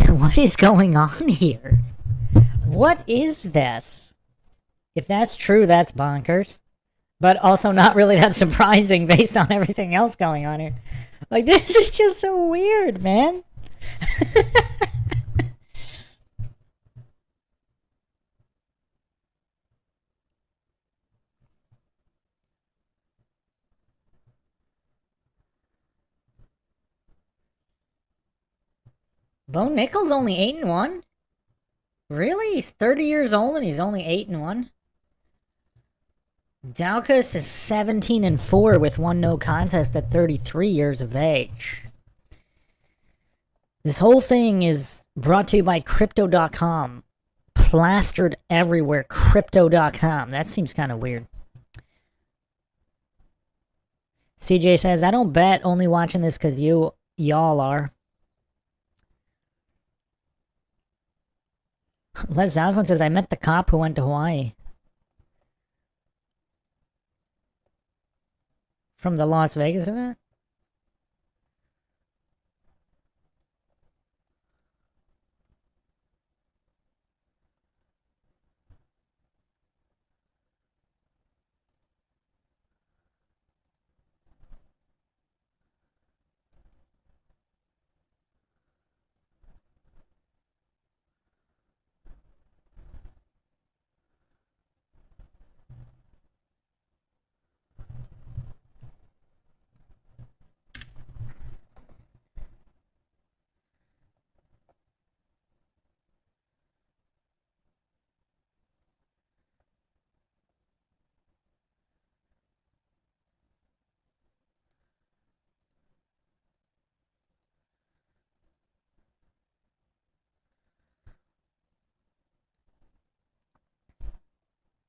A: What is going on here? What is this? If that's true, that's bonkers. But also not really that surprising based on everything else going on here. Like, this is just so weird, man. Bo Nickel's only 8-1? Really? He's 30 years old and he's only 8-1? Daukus is 17-4 with one no contest at 33 years of age. This whole thing is brought to you by Crypto.com. Plastered everywhere, Crypto.com. That seems kind of weird. CJ says, I don't bet, only watching this because y'all are. Les Alphonse says, I met the cop who went to Hawaii. From the Las Vegas event?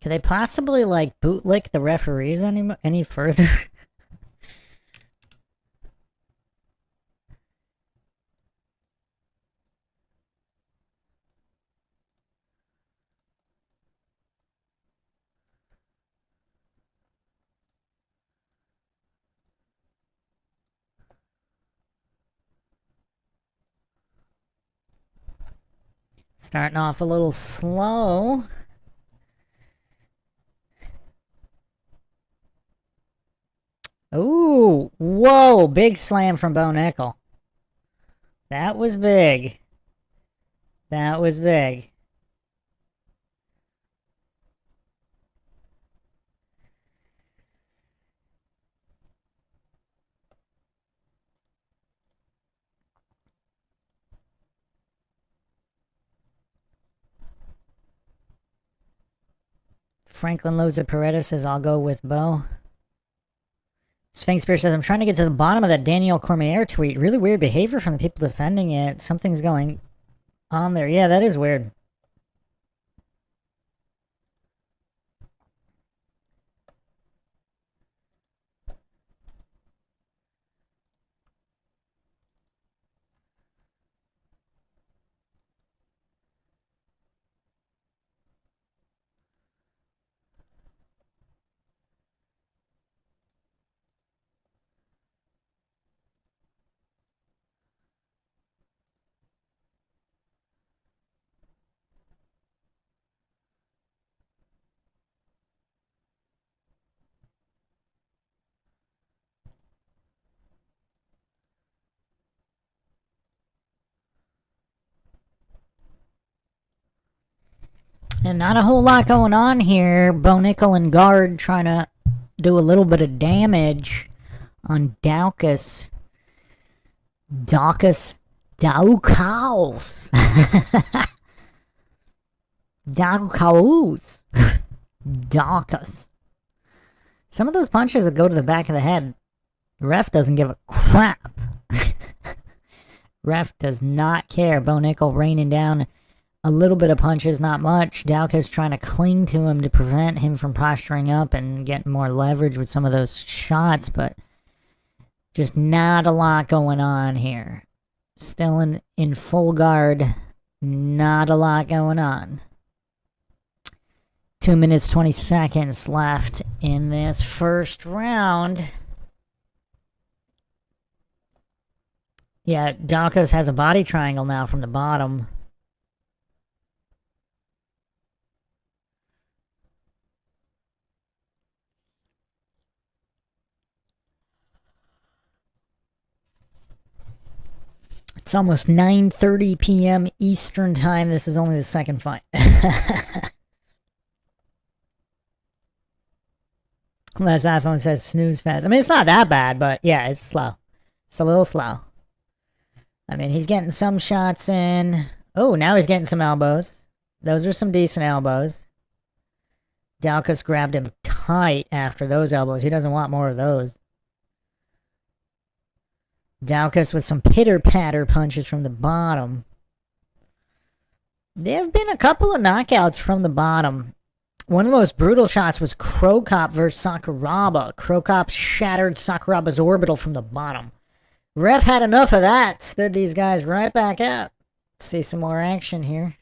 A: Could they possibly, like, bootlick the referees any further? Starting off a little slow. Ooh, whoa, big slam from Bo Nickel. That was big. That was big. Franklin Loza Paredes says, I'll go with Bo. Sphinx Bear says, I'm trying to get to the bottom of that Daniel Cormier tweet. Really weird behavior from the people defending it. Something's going on there. Yeah, that is weird. And not a whole lot going on here. Bo Nickel and guard trying to do a little bit of damage on Daukaus. Daukaus. Daukaus. Daukaus. Daukaus. Some of those punches would go to the back of the head. The ref doesn't give a crap. Ref does not care. Bo Nickel raining down a little bit of punches, not much. Daukaus trying to cling to him to prevent him from posturing up and getting more leverage with some of those shots, but just not a lot going on here. Still in full guard, not a lot going on. 2 minutes, 20 seconds left in this first round. Yeah, Daukaus has a body triangle now from the bottom. It's almost 9:30 p.m. Eastern time. This is only the second fight. Last iPhone says snooze fast. I mean, it's not that bad, but yeah, it's slow. It's a little slow. I mean, he's getting some shots in. Oh, now he's getting some elbows. Those are some decent elbows. Daukaus grabbed him tight after those elbows. He doesn't want more of those. Daukaus with some pitter-patter punches from the bottom. There have been a couple of knockouts from the bottom. One of the most brutal shots was Krokop versus Sakuraba. Krokop shattered Sakuraba's orbital from the bottom. Ref had enough of that. Stood these guys right back up. Let's see some more action here.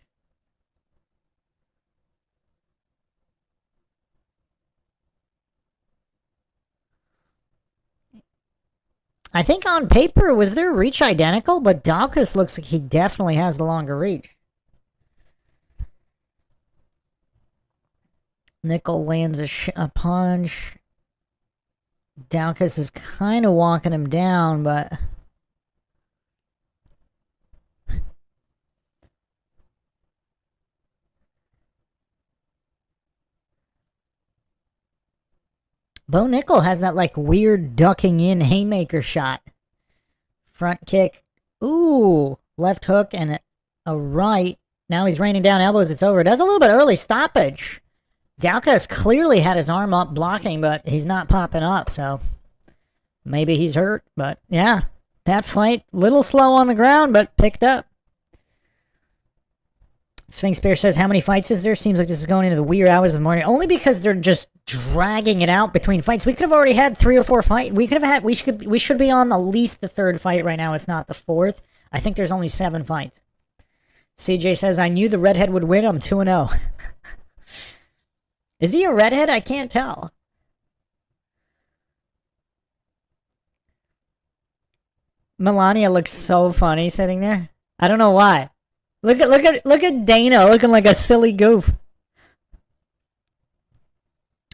A: I think on paper, was their reach identical? But Daukaus looks like he definitely has the longer reach. Nickel lands a punch. Daukaus is kind of walking him down, but... Bo Nickel has that, like, weird ducking in haymaker shot. Front kick. Ooh. Left hook and a right. Now he's raining down elbows. It's over. Does a little bit early stoppage. Daukaus clearly had his arm up blocking, but he's not popping up, so maybe he's hurt. But, yeah. That fight, little slow on the ground, but picked up. Sphinx Bear says, how many fights is there? Seems like this is going into the weird hours of the morning. Only because they're just dragging it out between fights. We could have already had 3 or 4 fights. We should be on at least the 3rd fight right now, if not the 4th. I think there's only 7 fights. CJ says, I knew the redhead would win. I'm 2-0. Is he a redhead? I can't tell. Melania looks so funny sitting there. I don't know why. Look at Dana looking like a silly goof.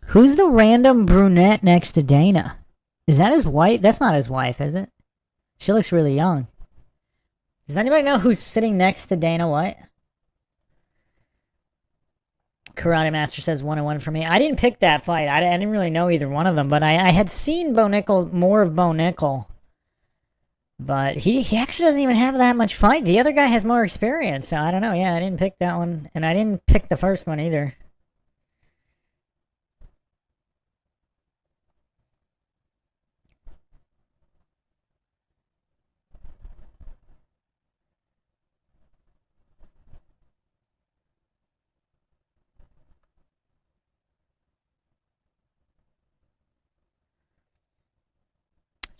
A: Who's the random brunette next to Dana? Is that his wife? That's not his wife, is it? She looks really young. Does anybody know who's sitting next to Dana White? Karate Master says 1-1 for me. I didn't pick that fight. I didn't really know either one of them, but I had seen more of Bo Nickel. But he actually doesn't even have that much fight. The other guy has more experience, so I don't know. Yeah, I didn't pick that one, and I didn't pick the first one either.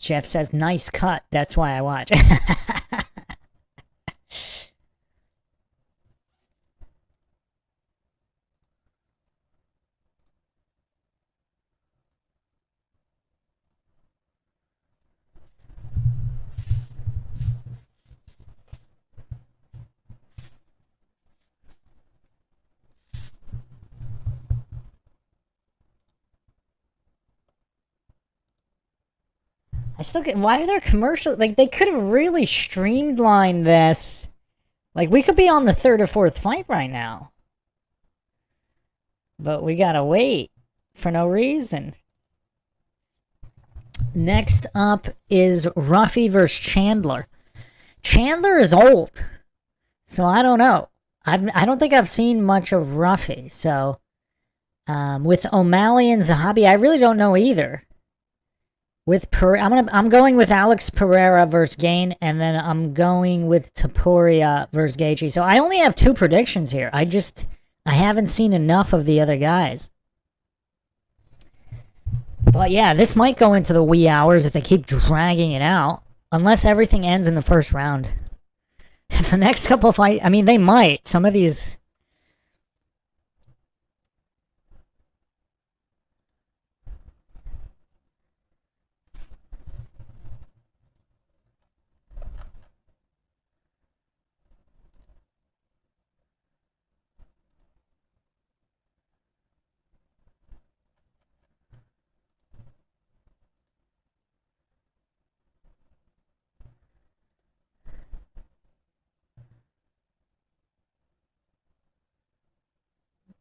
A: Jeff says, nice cut. That's why I watch. I still get, why are there commercials? Like, they could have really streamlined this. Like, we could be on the third or fourth fight right now. But we gotta wait for no reason. Next up is Ruffy versus Chandler. Chandler is old, so I don't know. I don't think I've seen much of Ruffy, so with O'Malley and Zahabi, I really don't know either. With I'm going with Alex Pereira versus Gain, and then I'm going with Taporia versus Gaethje. So I only have 2 predictions here. I haven't seen enough of the other guys. But yeah, this might go into the wee hours if they keep dragging it out. Unless everything ends in the first round. If the next couple fights... I mean, they might. Some of these...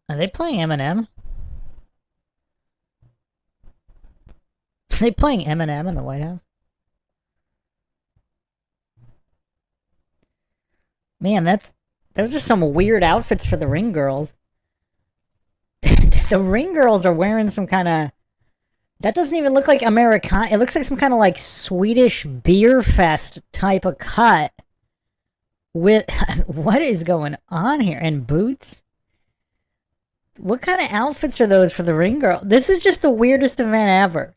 A: Are they playing Eminem? Are they playing Eminem in the White House? Man, those are some weird outfits for the ring girls. The ring girls are wearing some kind of... That doesn't even look like American. It looks like some kind of like Swedish beer fest type of cut. With what is going on here? And boots? What kind of outfits are those for the ring girl? This is just the weirdest event ever.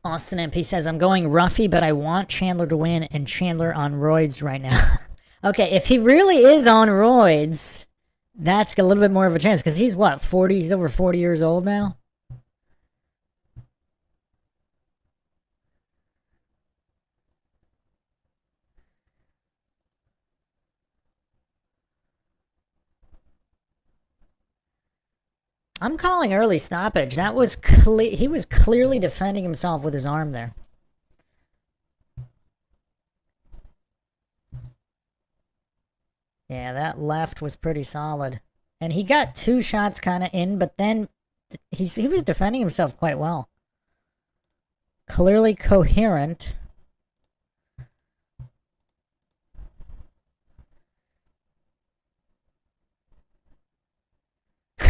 A: Austin MP says, I'm going Ruffy, but I want Chandler to win, and Chandler on roids right now. Okay, if he really is on roids, that's a little bit more of a chance, because he's what, 40? He's over 40 years old now? I'm calling early stoppage. That was he was clearly defending himself with his arm there. Yeah, that left was pretty solid. And he got 2 shots kind of in, but then he was defending himself quite well. Clearly coherent.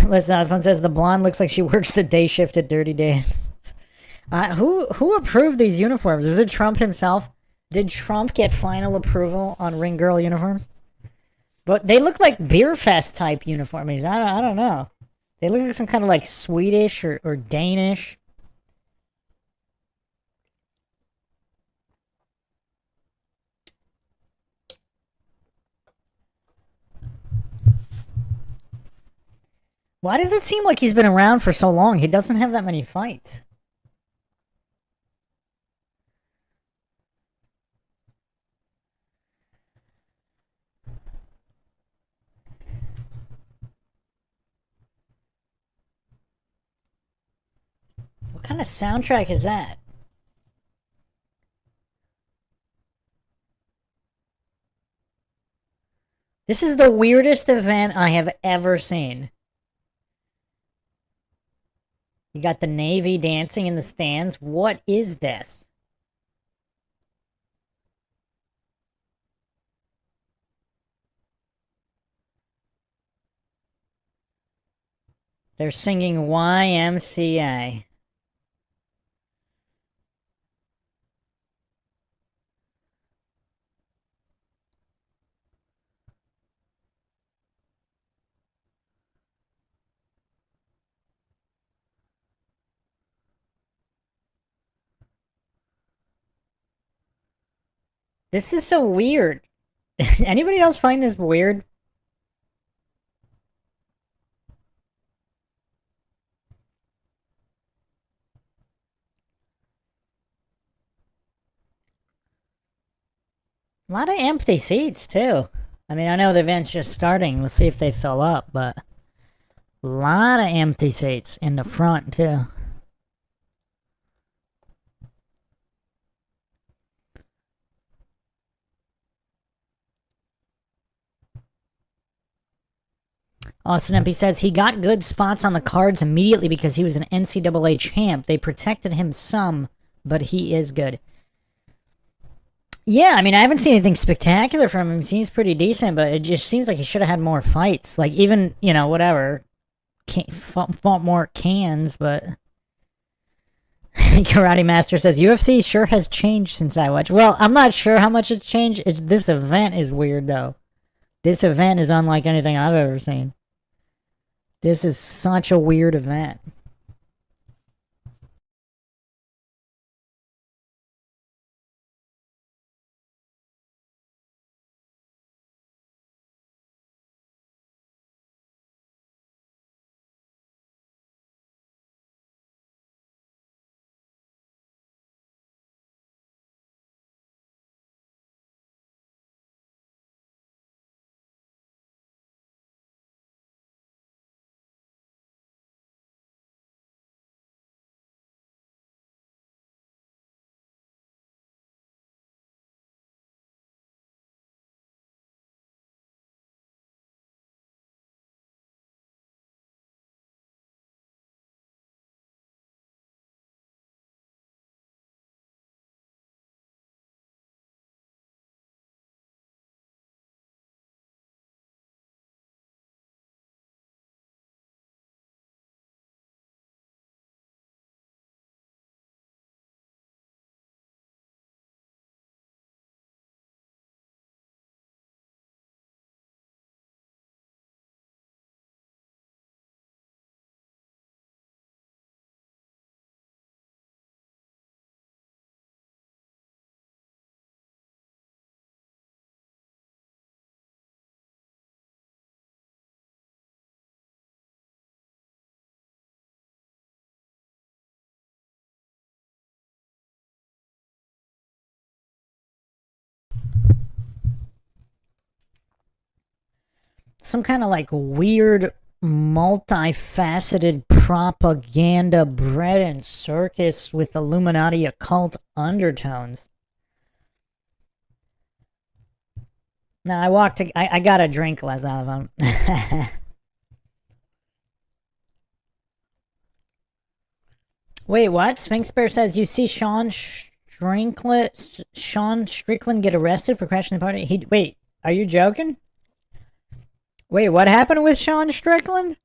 A: Listen, iPhone says the blonde looks like she works the day shift at Dirty Dance. Who approved these uniforms? Is it Trump himself? Did Trump get final approval on ring girl uniforms? But they look like Beer Fest type uniforms. I don't know. They look like some kind of like Swedish or Danish. Why does it seem like he's been around for so long? He doesn't have that many fights. What kind of soundtrack is that? This is the weirdest event I have ever seen. You got the Navy dancing in the stands. What is this? They're singing YMCA. This is so weird. Anybody else find this weird? A lot of empty seats, too. I mean, I know the event's just starting. We'll see if they fill up, but... a lot of empty seats in the front, too. Austin MP says he got good spots on the cards immediately because he was an NCAA champ. They protected him some, but he is good. Yeah, I mean, I haven't seen anything spectacular from him. He seems pretty decent, but it just seems like he should have had more fights. Like, even, you know, whatever. Fought more cans, but... Karate Master says, UFC sure has changed since I watched. Well, I'm not sure how much it's changed. This event is weird, though. This event is unlike anything I've ever seen. This is such a weird event. Some kind of like weird, multifaceted propaganda bread and circus with Illuminati occult undertones. No, I got a drink last out of them. Wait, what? Sphinx Bear says you see Sean Strickland get arrested for crashing the party. Wait, are you joking? Wait, what happened with Sean Strickland?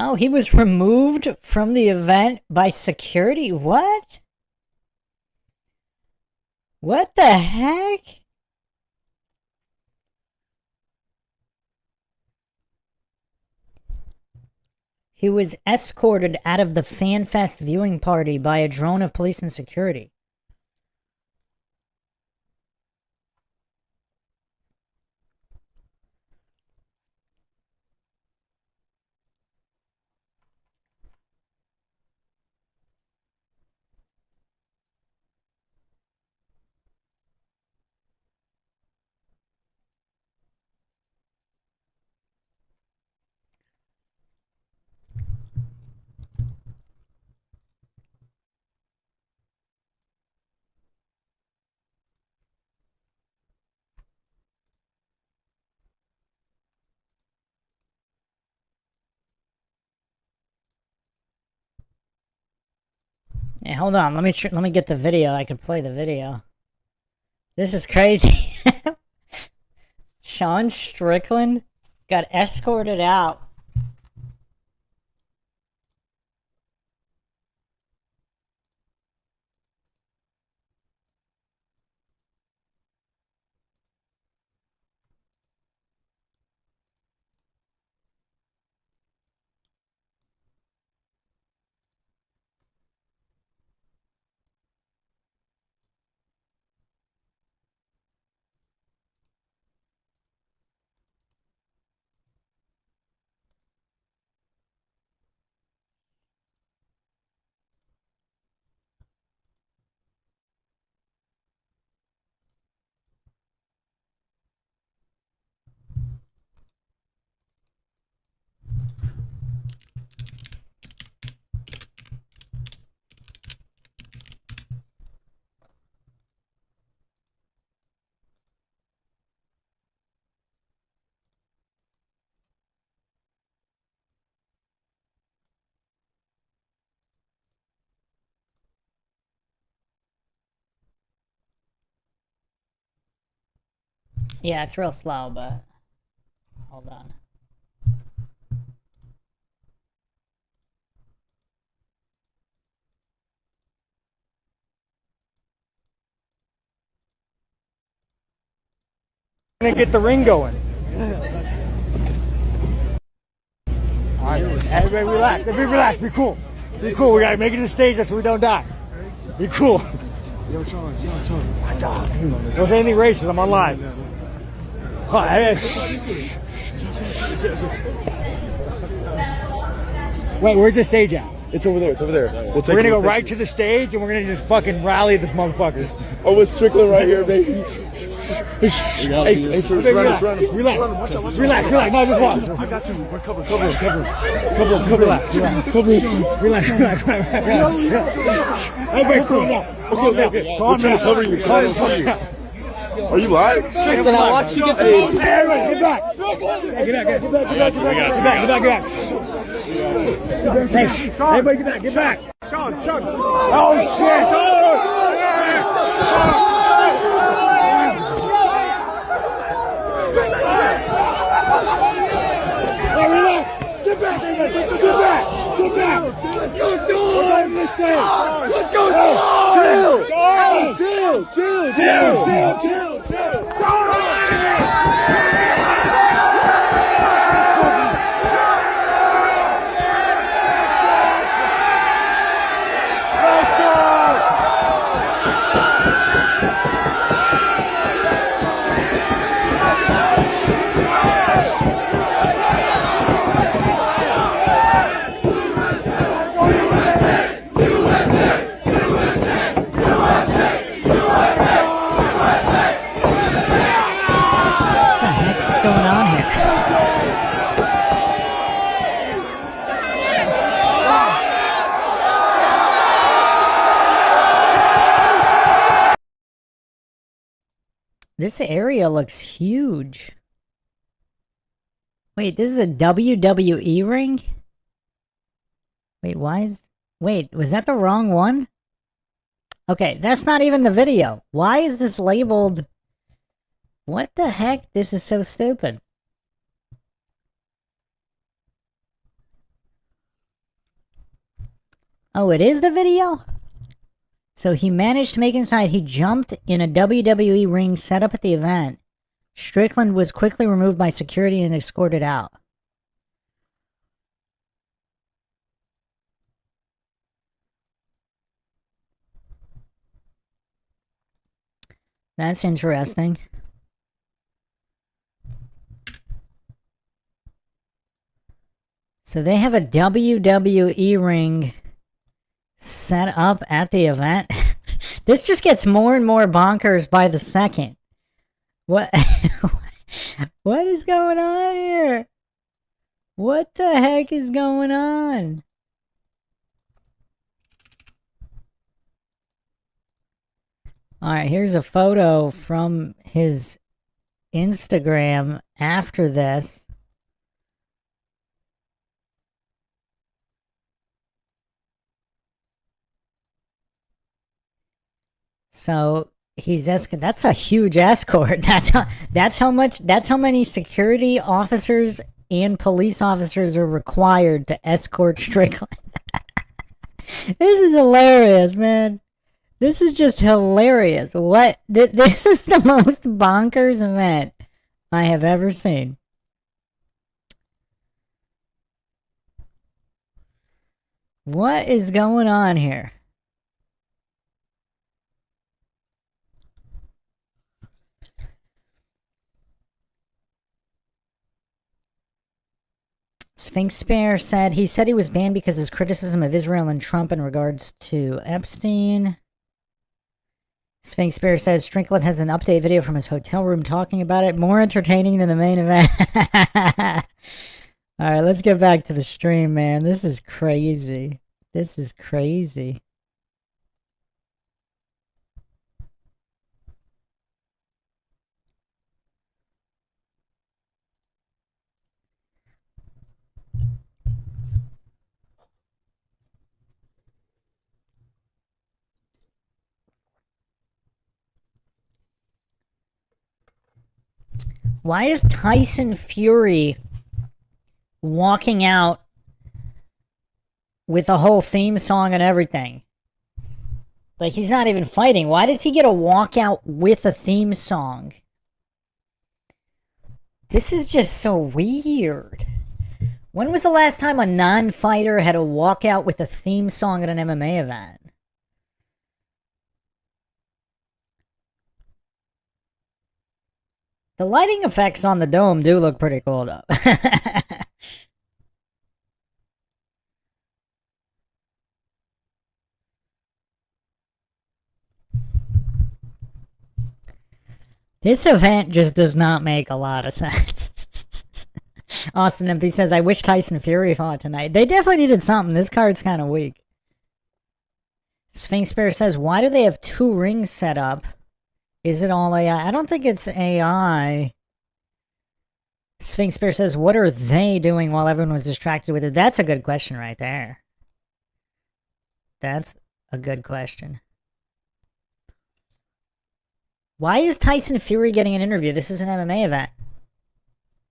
A: Oh, he was removed from the event by security? What? What the heck? He was escorted out of the FanFest viewing party by a drone of police and security. Hey, hold on. Let me get the video. I can play the video. This is crazy. Sean Strickland got escorted out. Yeah, it's real slow, but hold on.
B: Gonna get the ring going. All right, everybody relax. Everybody relax. Be cool. Be cool. We gotta make it to the stage so we don't die. Be cool. Yo, Sean. My dog. Don't say anything racist. I'm on live. Wait, where's the stage at?
C: It's over there. It's over there.
B: We're gonna go right to the stage and we're gonna just fucking rally this motherfucker.
C: Oh, it's Strickland right here, baby. Hey, sir,
B: relax. Relax. No, just walk.
C: I got you. We're covered.
B: Relax. Everybody cool now.
C: Okay. Calm down. Cover you. Are you live?
D: Strickland, I watched you get the
B: Hey, everybody, get back. Hey, everybody get back. Sean. Oh, shit. Get back. Let's go. Let's go. Chill.
A: This area looks huge. Wait, this is a WWE ring? Wait, wait, was that the wrong one? Okay, that's not even the video. Why is this labeled... What the heck? This is so stupid. Oh, it is the video? So he managed to make inside. He jumped in a WWE ring set up at the event. Strickland was quickly removed by security and escorted out. That's interesting. So they have a WWE ring set up at the event. This just gets more and more bonkers by the second. What? What is going on here? What the heck is going on? Alright, here's a photo from his Instagram after this. So he's that's a huge escort. That's how many security officers and police officers are required to escort Strickland. This is hilarious, man. This is just hilarious. What? This is the most bonkers event I have ever seen. What is going on here? Sphinx Bear said he was banned because of his criticism of Israel and Trump in regards to Epstein. Sphinx Bear says Strickland has an update video from his hotel room talking about it. More entertaining than the main event. Alright, let's get back to the stream, man. This is crazy. This is crazy. Why is Tyson Fury walking out with a whole theme song and everything? Like, he's not even fighting. Why does he get a walkout with a theme song? This is just so weird. When was the last time a non-fighter had a walkout with a theme song at an MMA event? The lighting effects on the dome do look pretty cool, though. This event just does not make a lot of sense. Austin MP says, I wish Tyson Fury fought tonight. They definitely needed something. This card's kind of weak. Sphinx Bear says, why do they have 2 rings set up? Is it all AI? I don't think it's AI. Sphinx Bear says, what are they doing while everyone was distracted with it? That's a good question right there. That's a good question. Why is Tyson Fury getting an interview? This is an MMA event.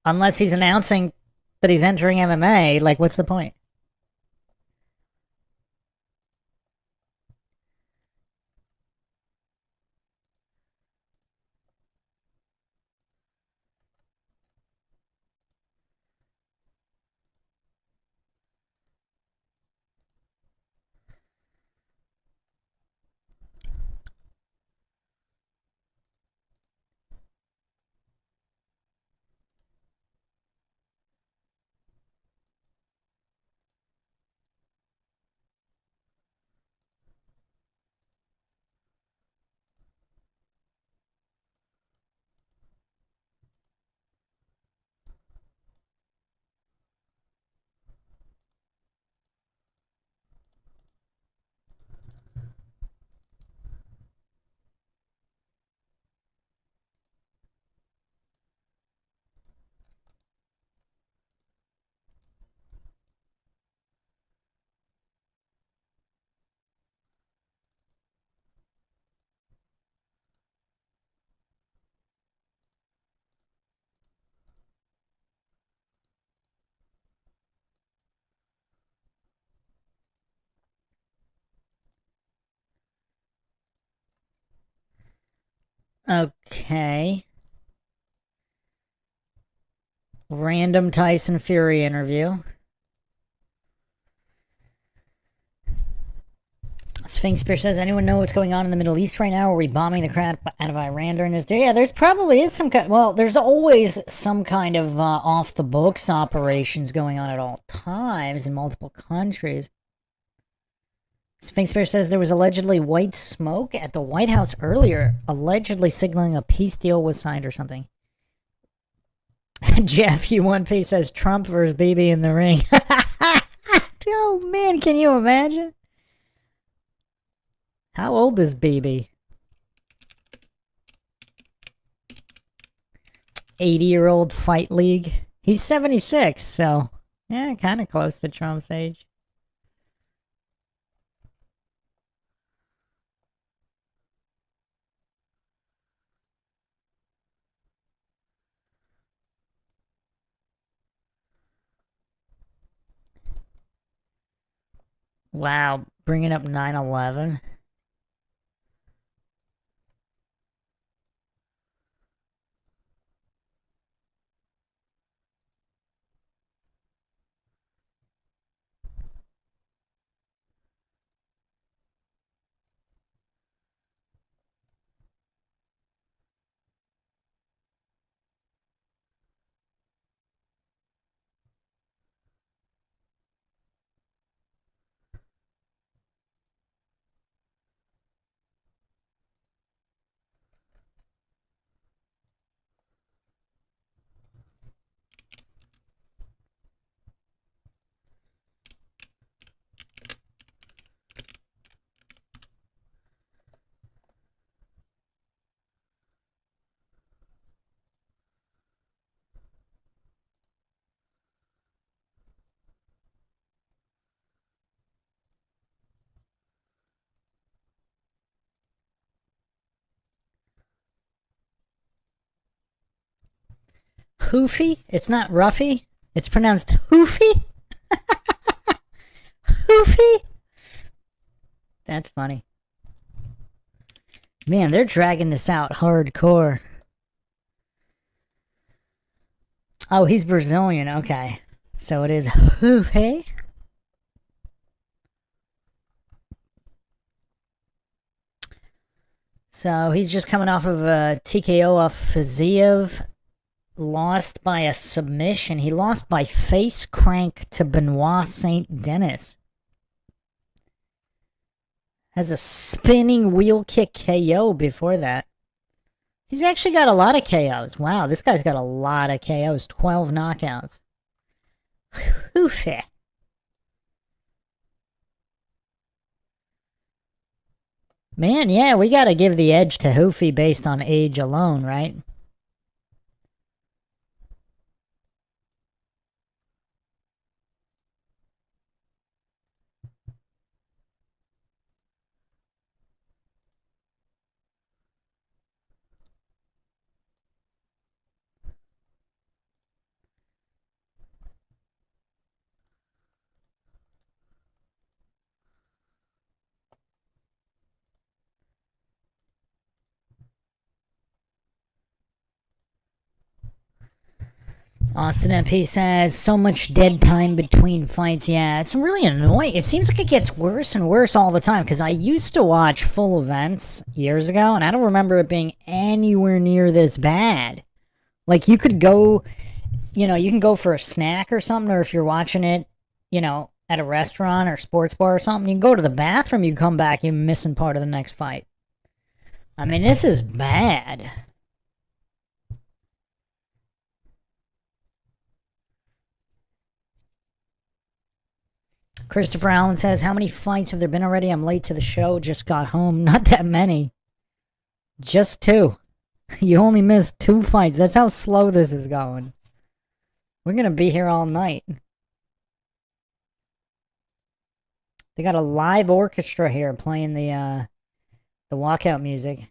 A: Unless he's announcing that he's entering MMA, like, what's the point? Okay. Random Tyson Fury interview. Sphinx Spear says, anyone know what's going on in the Middle East right now? Are we bombing the crap out of Iran during this day? Yeah, there's probably is some kind... Well, there's always some kind of off-the-books operations going on at all times in multiple countries. Sphinx Spear says there was allegedly white smoke at the White House earlier, allegedly signaling a peace deal was signed or something. Jeff U1P says Trump versus BB in the ring. Oh man, can you imagine? How old is BB? 80-year-old fight league. He's 76, so yeah, kind of close to Trump's age. Wow, bringing up 9/11. Hoofy? It's not Ruffy? It's pronounced Hoofy? Hoofy? That's funny. Man, they're dragging this out hardcore. Oh, he's Brazilian. Okay. So it is Hoofy. So he's just coming off of a TKO off Fiziev. Lost by a submission. He lost by face crank to Benoit St. Denis. Has a spinning wheel kick KO before that. He's actually got a lot of KOs. Wow, this guy's got a lot of KOs. 12 knockouts. Hoofy. Man, yeah, we gotta give the edge to Hoofy based on age alone, right? Austin MP says, so much dead time between fights. Yeah, it's really annoying. It seems like it gets worse and worse all the time, because I used to watch full events years ago, and I don't remember it being anywhere near this bad. Like, you could go, you can go for a snack or something, or if you're watching it, at a restaurant or sports bar or something, you can go to the bathroom, you come back, you're missing part of the next fight. I mean, this is bad. Christopher Allen says, how many fights have there been already? I'm late to the show, just got home. Not that many. Just 2. You only missed 2 fights. That's how slow this is going. We're gonna be here all night. They got a live orchestra here playing the walkout music.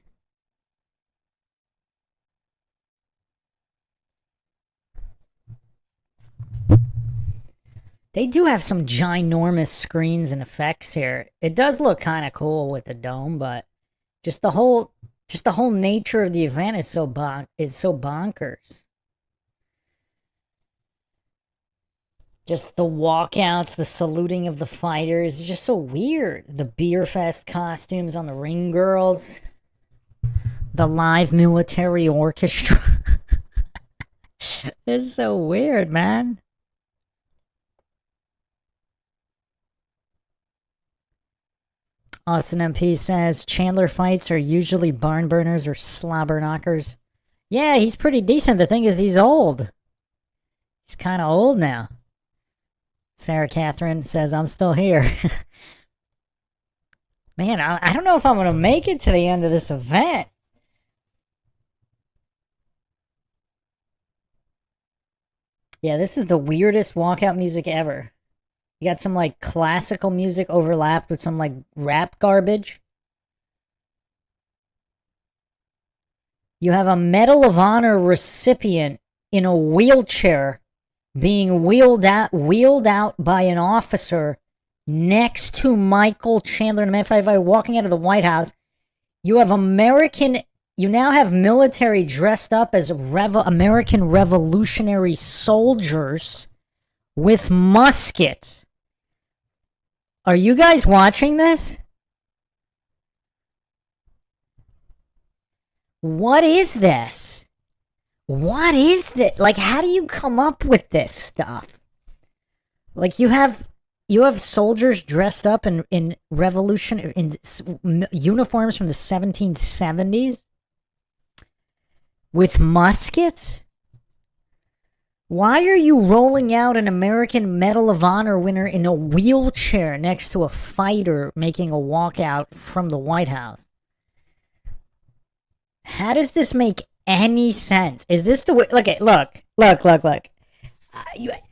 A: They do have some ginormous screens and effects here. It does look kind of cool with the dome, but just the whole Just the whole nature of the event is so bonkers. Just the walkouts, the saluting of the fighters, it's just so weird. The beer fest costumes on the ring girls. The live military orchestra. It's so weird, man. Austin MP says Chandler fights are usually barn burners or slobber knockers. Yeah, he's pretty decent. The thing is, he's old. He's kind of old now. Sarah Catherine says, I'm still here. Man, I don't know if I'm going to make it to the end of this event. Yeah, this is the weirdest walkout music ever. You got some, like, classical music overlapped with some, like, rap garbage. You have a Medal of Honor recipient in a wheelchair being wheeled out by an officer next to Michael Chandler and MFI walking out of the White House. You have you now have military dressed up as American Revolutionary soldiers with muskets. Are you guys watching this? What is this? What is this? Like, how do you come up with this stuff? Like, you have soldiers dressed up in uniforms from the 1770s with muskets? Why are you rolling out an American Medal of Honor winner in a wheelchair next to a fighter making a walkout from the White House? How does this make any sense? Is this the way? Look.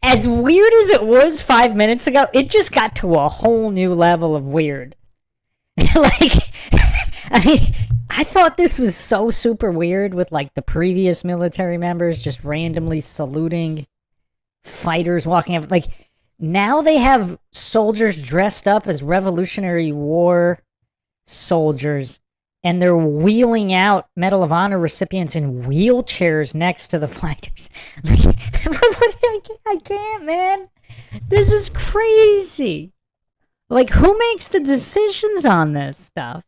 A: As weird as it was 5 minutes ago, it just got to a whole new level of weird. Like, I mean, I thought this was so super weird with, like, the previous military members just randomly saluting fighters walking up. Like, now they have soldiers dressed up as Revolutionary War soldiers, and they're wheeling out Medal of Honor recipients in wheelchairs next to the fighters. I can't, man. This is crazy. Like, who makes the decisions on this stuff?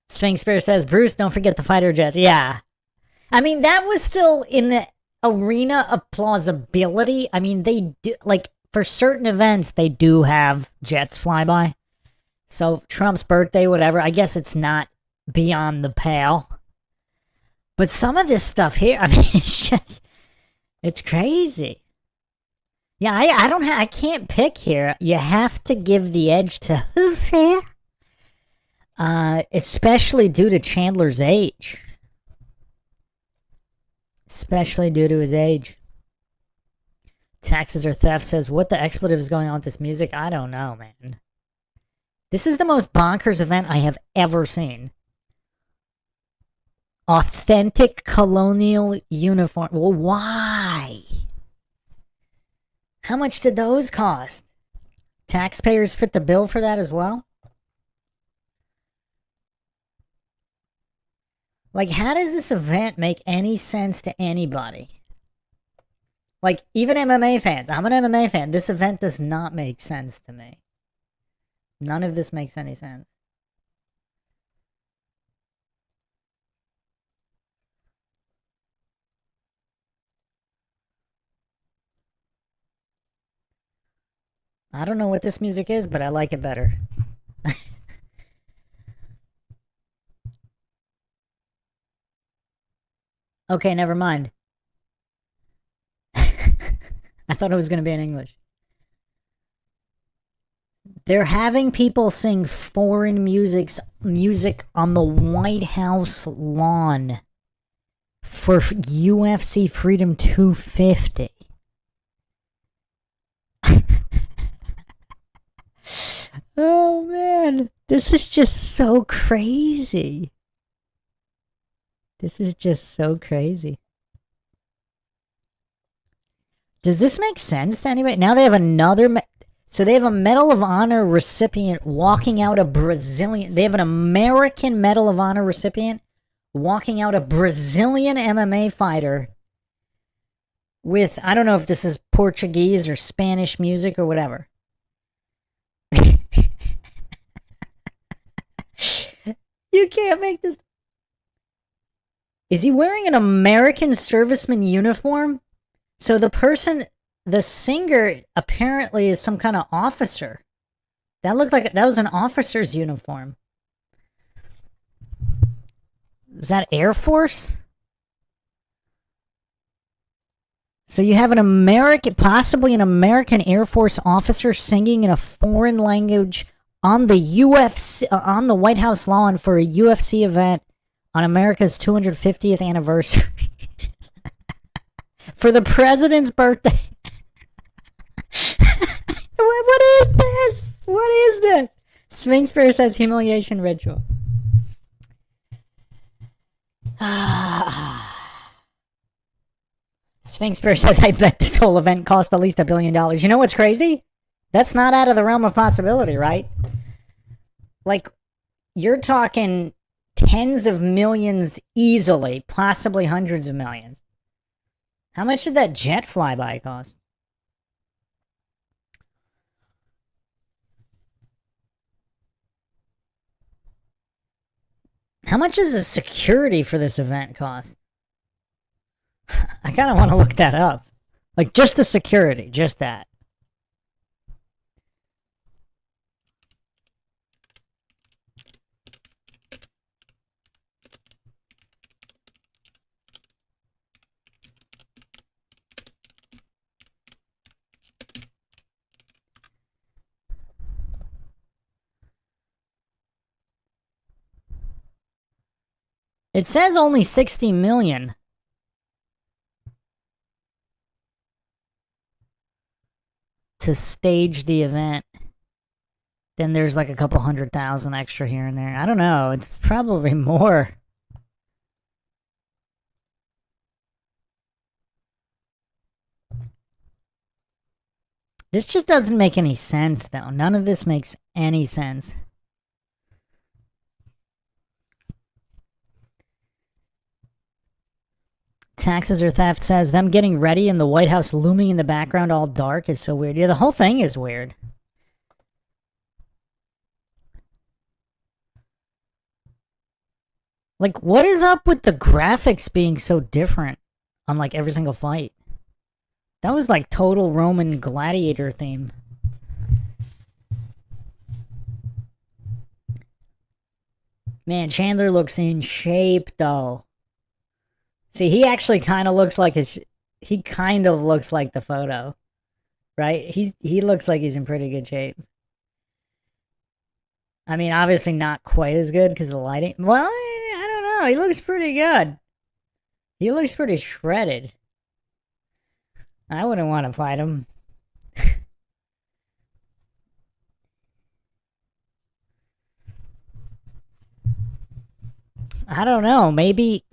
A: Sphinx Bear says, Bruce, don't forget the fighter jets. Yeah. I mean, that was still in the arena of plausibility. I mean, they do, like, for certain events, they do have jets fly by. So, Trump's birthday, whatever, I guess it's not beyond the pale. But some of this stuff here, I mean, it's crazy. Yeah, I can't pick here. You have to give the edge to Hoover. Especially due to Chandler's age. Especially due to his age. Taxes or theft says, what the expletive is going on with this music? I don't know, man. This is the most bonkers event I have ever seen. Authentic colonial uniform. Well, why? How much did those cost? Taxpayers fit the bill for that as well? Like, how does this event make any sense to anybody? Like, even MMA fans. I'm an MMA fan. This event does not make sense to me. None of this makes any sense. I don't know what this music is, but I like it better. Okay, never mind. I thought it was going to be in English. They're having people sing foreign music on the White House lawn for UFC Freedom 250. Oh, man. This is just so crazy. This is just so crazy. Does this make sense to anybody? Now they have another... So they have a Medal of Honor recipient walking out a Brazilian... They have an American Medal of Honor recipient walking out a Brazilian MMA fighter with... I don't know if this is Portuguese or Spanish music or whatever. You can't make this... Is he wearing an American serviceman uniform? So the person... The singer apparently is some kind of officer. That looked like that was an officer's uniform. Is that Air Force? So you have an American, possibly an American Air Force officer singing in a foreign language on the UFC, on the White House lawn for a UFC event on America's 250th anniversary. For the president's birthday. What is this? What is this? Sphinx Bear says humiliation ritual. Sphinx Bear says, I bet this whole event cost at least $1 billion. You know what's crazy? That's not out of the realm of possibility, right? Like, you're talking tens of millions easily, possibly hundreds of millions. How much did that jet flyby cost? How much does the security for this event cost? I kind of want to look that up. Like, just the security, just that. It says only 60 million. To stage the event. Then there's like a couple 100,000 extra here and there. I don't know. It's probably more. This just doesn't make any sense, though. None of this makes any sense. Taxes or Theft says, them getting ready and the White House looming in the background all dark is so weird. Yeah, the whole thing is weird. Like, what is up with the graphics being so different on, like, every single fight? That was, like, total Roman gladiator theme. Man, Chandler looks in shape, though. See, he actually kind of looks like his... He kind of looks like the photo. Right? He looks like he's in pretty good shape. I mean, obviously not quite as good because of the lighting. Well, I don't know. He looks pretty good. He looks pretty shredded. I wouldn't want to fight him. I don't know. Maybe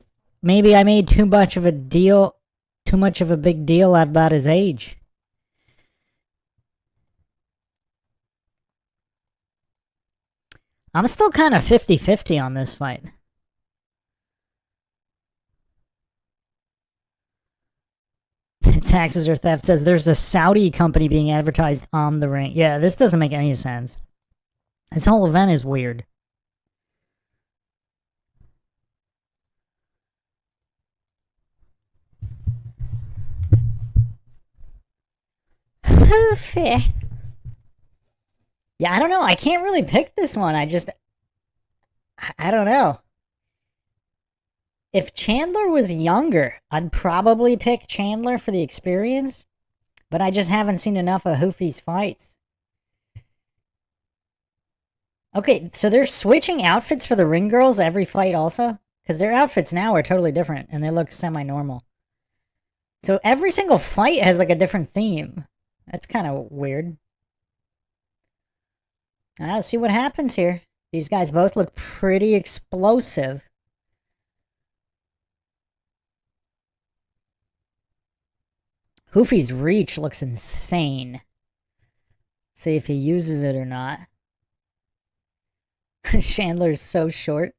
A: I made too much of a big deal about his age. I'm still kind of 50-50 on this fight. Taxes or Theft says there's a Saudi company being advertised on the ring. Yeah, this doesn't make any sense. This whole event is weird. Yeah, I don't know. I can't really pick this one. I don't know. If Chandler was younger, I'd probably pick Chandler for the experience. But I just haven't seen enough of Hoofy's fights. Okay, so they're switching outfits for the ring girls every fight also? Because their outfits now are totally different, and they look semi-normal. So every single fight has like a different theme. That's kind of weird. Let's see what happens here. These guys both look pretty explosive. Hoofy's reach looks insane. See if he uses it or not. Chandler's so short.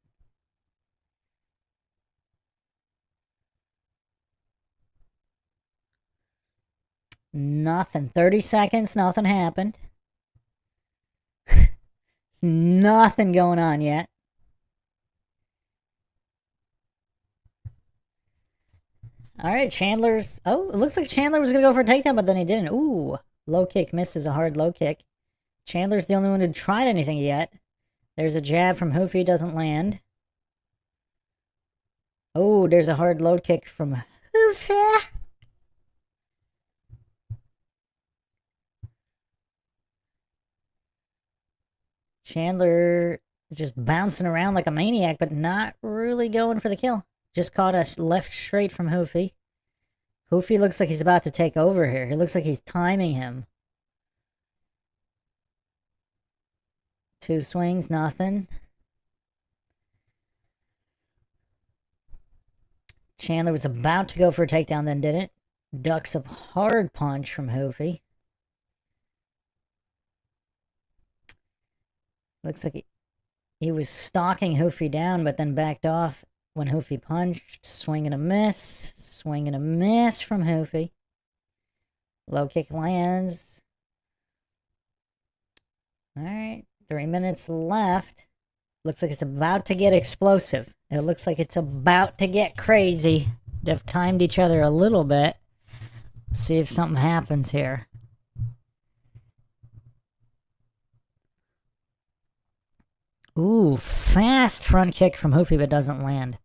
A: Nothing. 30 seconds, nothing happened. Nothing going on yet. Alright, Chandler's... Oh, it looks like Chandler was going to go for a takedown, but then he didn't. Ooh, low kick misses, a hard low kick. Chandler's the only one who tried anything yet. There's a jab from Hoofy, doesn't land. Oh, there's a hard low kick from Hoofy. Chandler just bouncing around like a maniac, but not really going for the kill. Just caught a left straight from Hoofy. Hoofy looks like he's about to take over here. He looks like he's timing him. 2 swings, nothing. Chandler was about to go for a takedown, then didn't. Ducks a hard punch from Hoofy. Looks like he was stalking Hoofy down, but then backed off when Hoofy punched. Swing and a miss. Swing and a miss from Hoofy. Low kick lands. Alright, 3 minutes left. Looks like it's about to get explosive. It looks like it's about to get crazy. They've timed each other a little bit. Let's see if something happens here. Ooh, fast front kick from Hoofy, but doesn't land.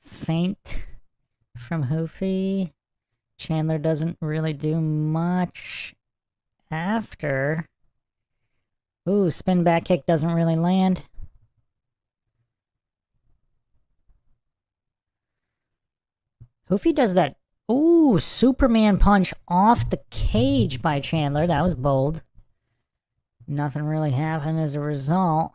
A: Feint from Hoofy. Chandler doesn't really do much after. Ooh, spin back kick doesn't really land. Hoofy does that. Ooh, Superman punch off the cage by Chandler. That was bold. Nothing really happened as a result.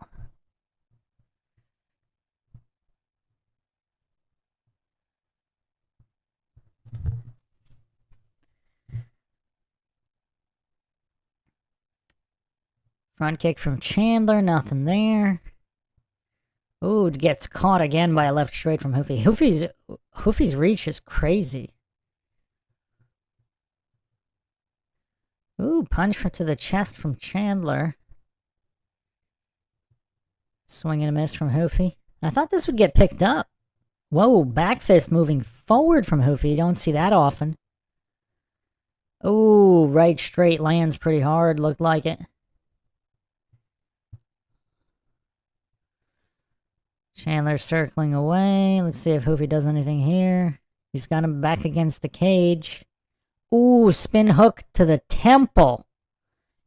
A: Front kick from Chandler, nothing there. Ooh, gets caught again by a left straight from Hoofy. Hoofy's reach is crazy. Ooh, punch to the chest from Chandler. Swing and a miss from Hoofy. I thought this would get picked up. Whoa, back fist moving forward from Hoofy. You don't see that often. Ooh, right straight lands pretty hard. Looked like it. Chandler circling away. Let's see if Hoofy does anything here. He's got him back against the cage. Ooh, spin hook to the temple.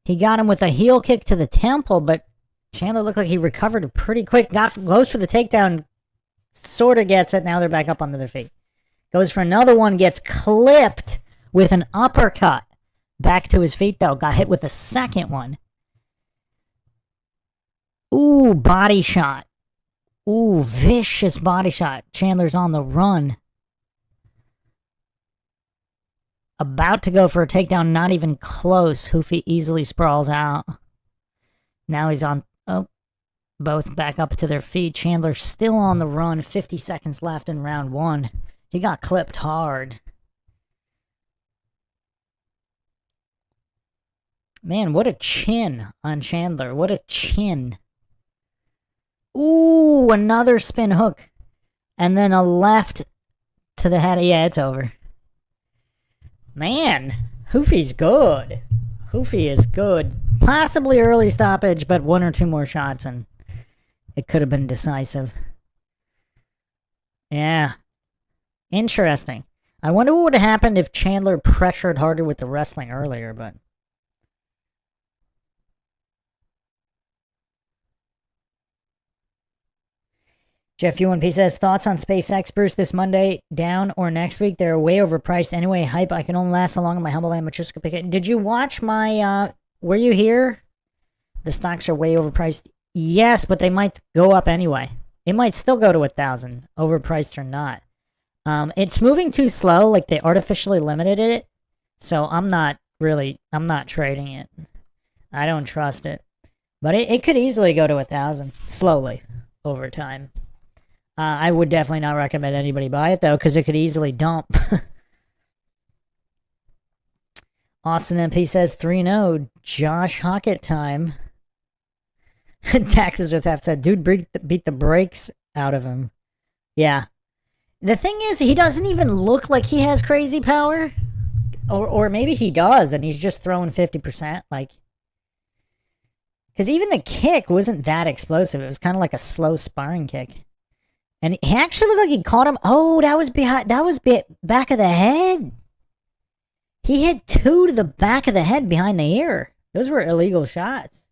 A: He got him with a heel kick to the temple, but Chandler looked like he recovered pretty quick. Goes for the takedown. Sort of gets it. Now they're back up onto their feet. Goes for another one. Gets clipped with an uppercut. Back to his feet, though. Got hit with a second one. Ooh, body shot. Ooh, vicious body shot. Chandler's on the run. About to go for a takedown, not even close. Hoofy easily sprawls out. Now he's on... Oh, both back up to their feet. Chandler still on the run. 50 seconds left in round 1. He got clipped hard. Man, what a chin on Chandler. What a chin. Ooh, another spin hook. And then a left to the head. Yeah, it's over. Man, Hoofy's good. Hoofy is good. Possibly early stoppage, but 1 or 2 more shots and it could have been decisive. Yeah. Interesting. I wonder what would have happened if Chandler pressured harder with the wrestling earlier, but... Jeff U1P says, thoughts on SpaceX Bruce this Monday, down or next week? They're way overpriced anyway. Hype, I can only last so long in my humble amateur pick. Did you watch my, were you here? The stocks are way overpriced. Yes, but they might go up anyway. It might still go to 1,000, overpriced or not. It's moving too slow, like they artificially limited it. So I'm not really, I'm not trading it. I don't trust it. But it could easily go to 1,000 slowly over time. I would definitely not recommend anybody buy it though, because it could easily dump. Austin MP says 3-0. Josh Hockett time. Taxes or Theft said, dude, beat the brakes out of him. Yeah. The thing is, he doesn't even look like he has crazy power. Or maybe he does, and he's just throwing 50%. Like, because even the kick wasn't that explosive. It was kind of like a slow sparring kick. And he actually looked like he caught him. Oh, that was back of the head. He hit 2 to the back of the head behind the ear. Those were illegal shots.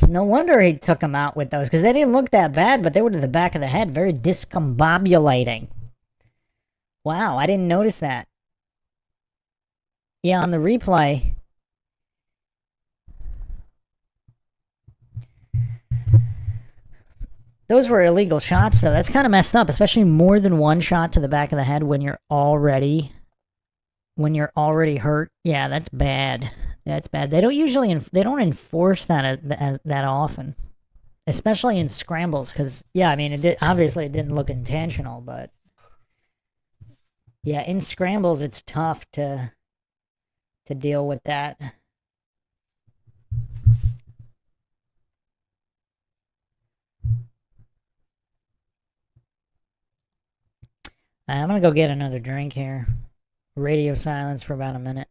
A: No wonder he took him out with those, because they didn't look that bad, but they were to the back of the head. Very discombobulating. Wow, I didn't notice that. Yeah, on the replay. Those were illegal shots, though. That's kind of messed up, especially more than one shot to the back of the head when you're already hurt. Yeah, that's bad. That's bad. They don't usually they don't enforce that that often, especially in scrambles. Because yeah, I mean, obviously it didn't look intentional, but yeah, in scrambles it's tough to deal with that. I'm gonna go get another drink here. Radio silence for about a minute.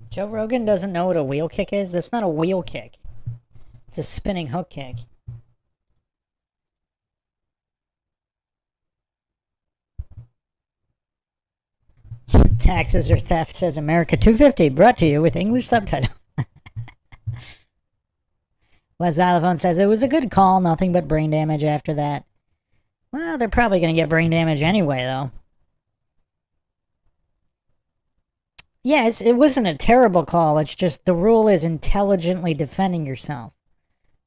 A: Joe Rogan doesn't know what a wheel kick is? That's not a wheel kick. It's a spinning hook kick. Taxes or theft says America 250, brought to you with English subtitle. Les Xylophone says it was a good call, nothing but brain damage after that. Well, they're probably going to get brain damage anyway, though. Yeah, it wasn't a terrible call. It's just the rule is intelligently defending yourself.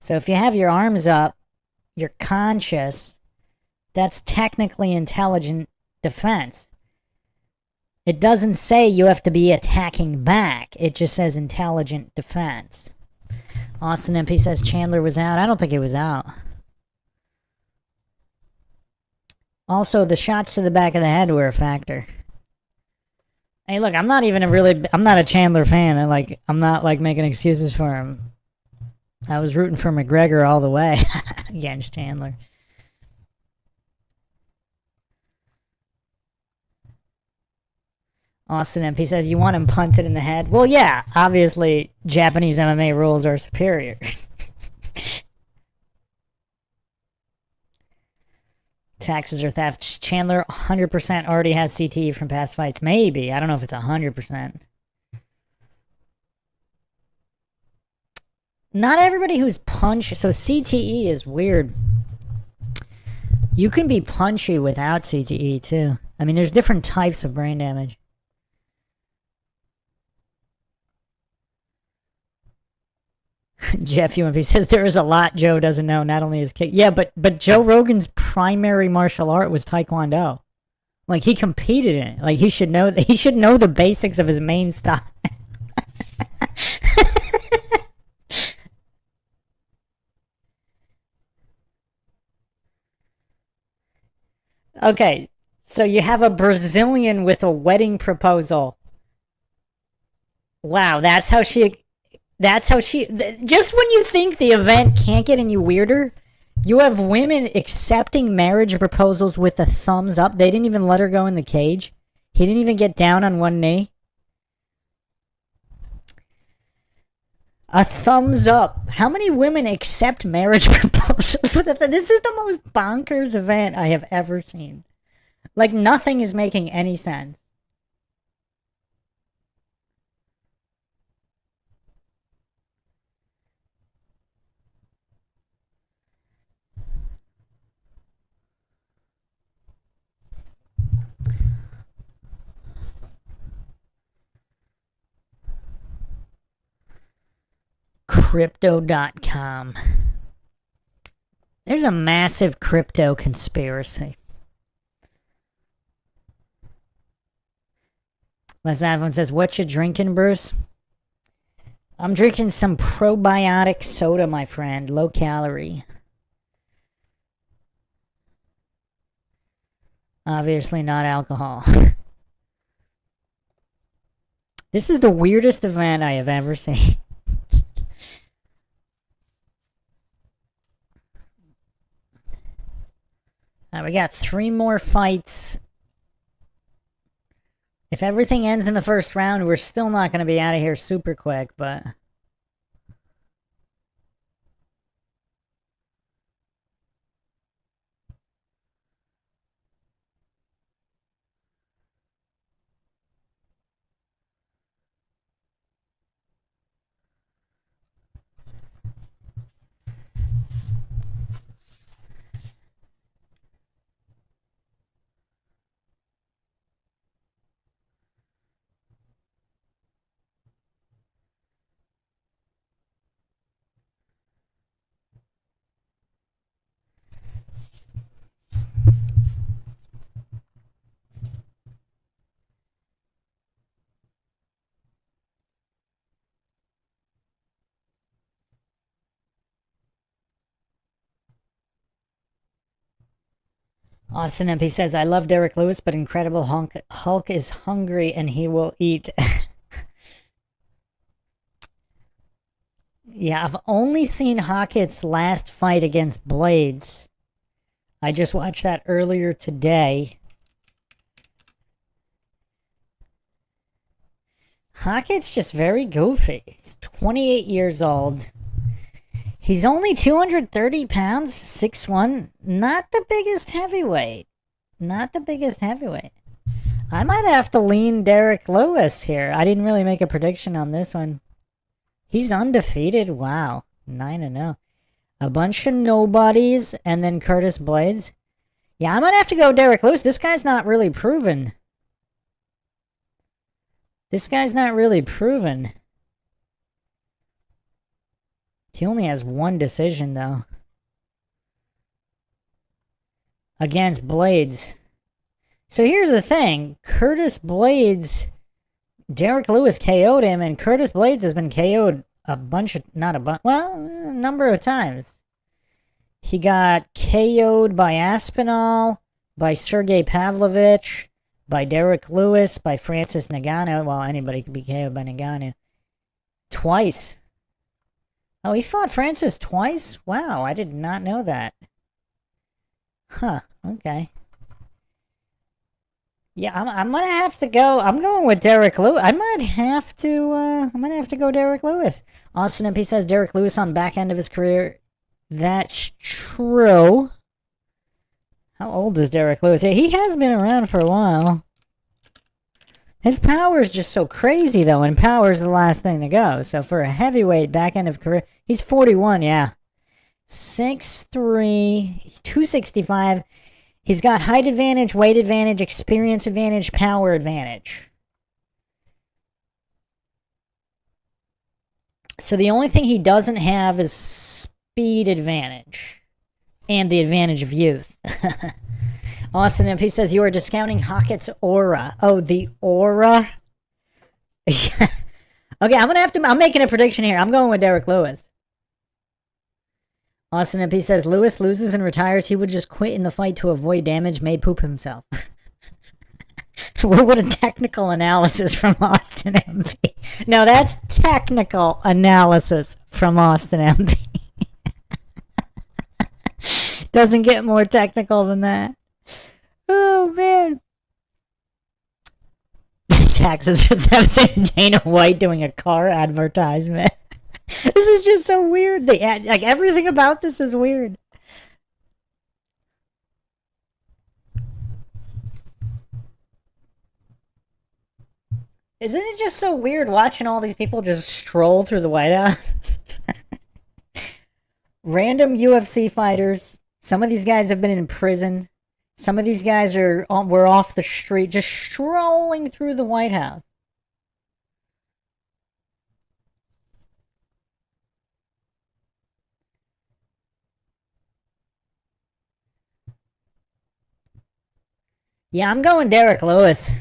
A: So if you have your arms up, you're conscious, that's technically intelligent defense. It doesn't say you have to be attacking back. It just says intelligent defense. Austin MP says Chandler was out. I don't think he was out. Also, the shots to the back of the head were a factor. Hey, look, I'm not a Chandler fan. I'm not like making excuses for him. I was rooting for McGregor all the way against Chandler. Austin MP says, you want him punted in the head? Well, yeah, obviously, Japanese MMA rules are superior. Taxes or theft. Chandler 100% already has CTE from past fights. Maybe. I don't know if it's 100%. Not everybody who's punched... So CTE is weird. You can be punchy without CTE, too. I mean, there's different types of brain damage. Jeff UMP says there is a lot Joe doesn't know, not only his kick. Yeah, but Joe Rogan's primary martial art was Taekwondo. Like, he competed in it. Like, he should know the basics of his main style. Okay, so you have a Brazilian with a wedding proposal. Wow, that's how she... Just when you think the event can't get any weirder, you have women accepting marriage proposals with a thumbs up. They didn't even let her go in the cage. He didn't even get down on one knee. A thumbs up. How many women accept marriage proposals with a This is the most bonkers event I have ever seen. Like, nothing is making any sense. Crypto.com. There's a massive crypto conspiracy. Les Avon says, what you drinking, Bruce? I'm drinking some probiotic soda, my friend. Low calorie. Obviously not alcohol. This is the weirdest event I have ever seen. We got 3 more fights. If everything ends in the first round, we're still not going to be out of here super quick, but... Austin MP says, I love Derek Lewis, but Incredible Hulk is hungry and he will eat. Yeah, I've only seen Hackett's last fight against Blades. I just watched that earlier today. Hackett's just very goofy. He's 28 years old. He's only 230 pounds, 6'1". Not the biggest heavyweight. Not the biggest heavyweight. I might have to lean Derek Lewis here. I didn't really make a prediction on this one. He's undefeated. Wow. 9-0. A bunch of nobodies and then Curtis Blades. Yeah, I might have to go Derek Lewis. This guy's not really proven. This guy's not really proven. He only has one decision, though. Against Blades. So here's the thing. Curtis Blades... Derek Lewis KO'd him, and Curtis Blades has been KO'd a bunch of... Not a bunch... Well, a number of times. He got KO'd by Aspinall, by Sergey Pavlovich, by Derek Lewis, by Francis Ngannou. Well, anybody could be KO'd by Ngannou. Twice. Oh, he fought Francis twice? Wow, I did not know that. Huh, okay. Yeah, I'm gonna have to go. I'm going with Derek Lewis. I might have to go Derek Lewis. Austin MP says Derek Lewis on back end of his career. That's true. How old is Derek Lewis? Yeah, he has been around for a while. His power is just so crazy, though, and power is the last thing to go. So for a heavyweight back end of career, he's 41, yeah. 6'3", 265. He's got height advantage, weight advantage, experience advantage, power advantage. So the only thing he doesn't have is speed advantage. And the advantage of youth. Austin MP says, you are discounting Hackett's aura. Oh, the aura? Okay, I'm making a prediction here. I'm going with Derek Lewis. Austin MP says, Lewis loses and retires. He would just quit in the fight to avoid damage, may poop himself. What a technical analysis from Austin MP. No, that's technical analysis from Austin MP. Doesn't get more technical than that. Oh, man. Taxes for theft and Dana White doing a car advertisement. This is just so weird. Like, everything about this is weird. Isn't it just so weird watching all these people just stroll through the White House? Random UFC fighters. Some of these guys have been in prison. Some of these guys were off the street, just strolling through the White House. Yeah, I'm going Derek Lewis.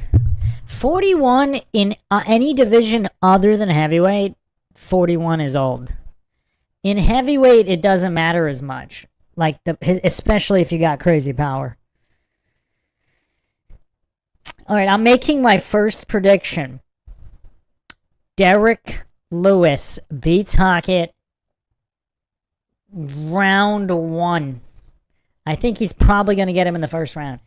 A: 41 in any division other than heavyweight, 41 is old. In heavyweight, it doesn't matter as much. Like, especially if you got crazy power. Alright, I'm making my first prediction. Derek Lewis beats Hackett round 1. I think he's probably going to get him in the first round.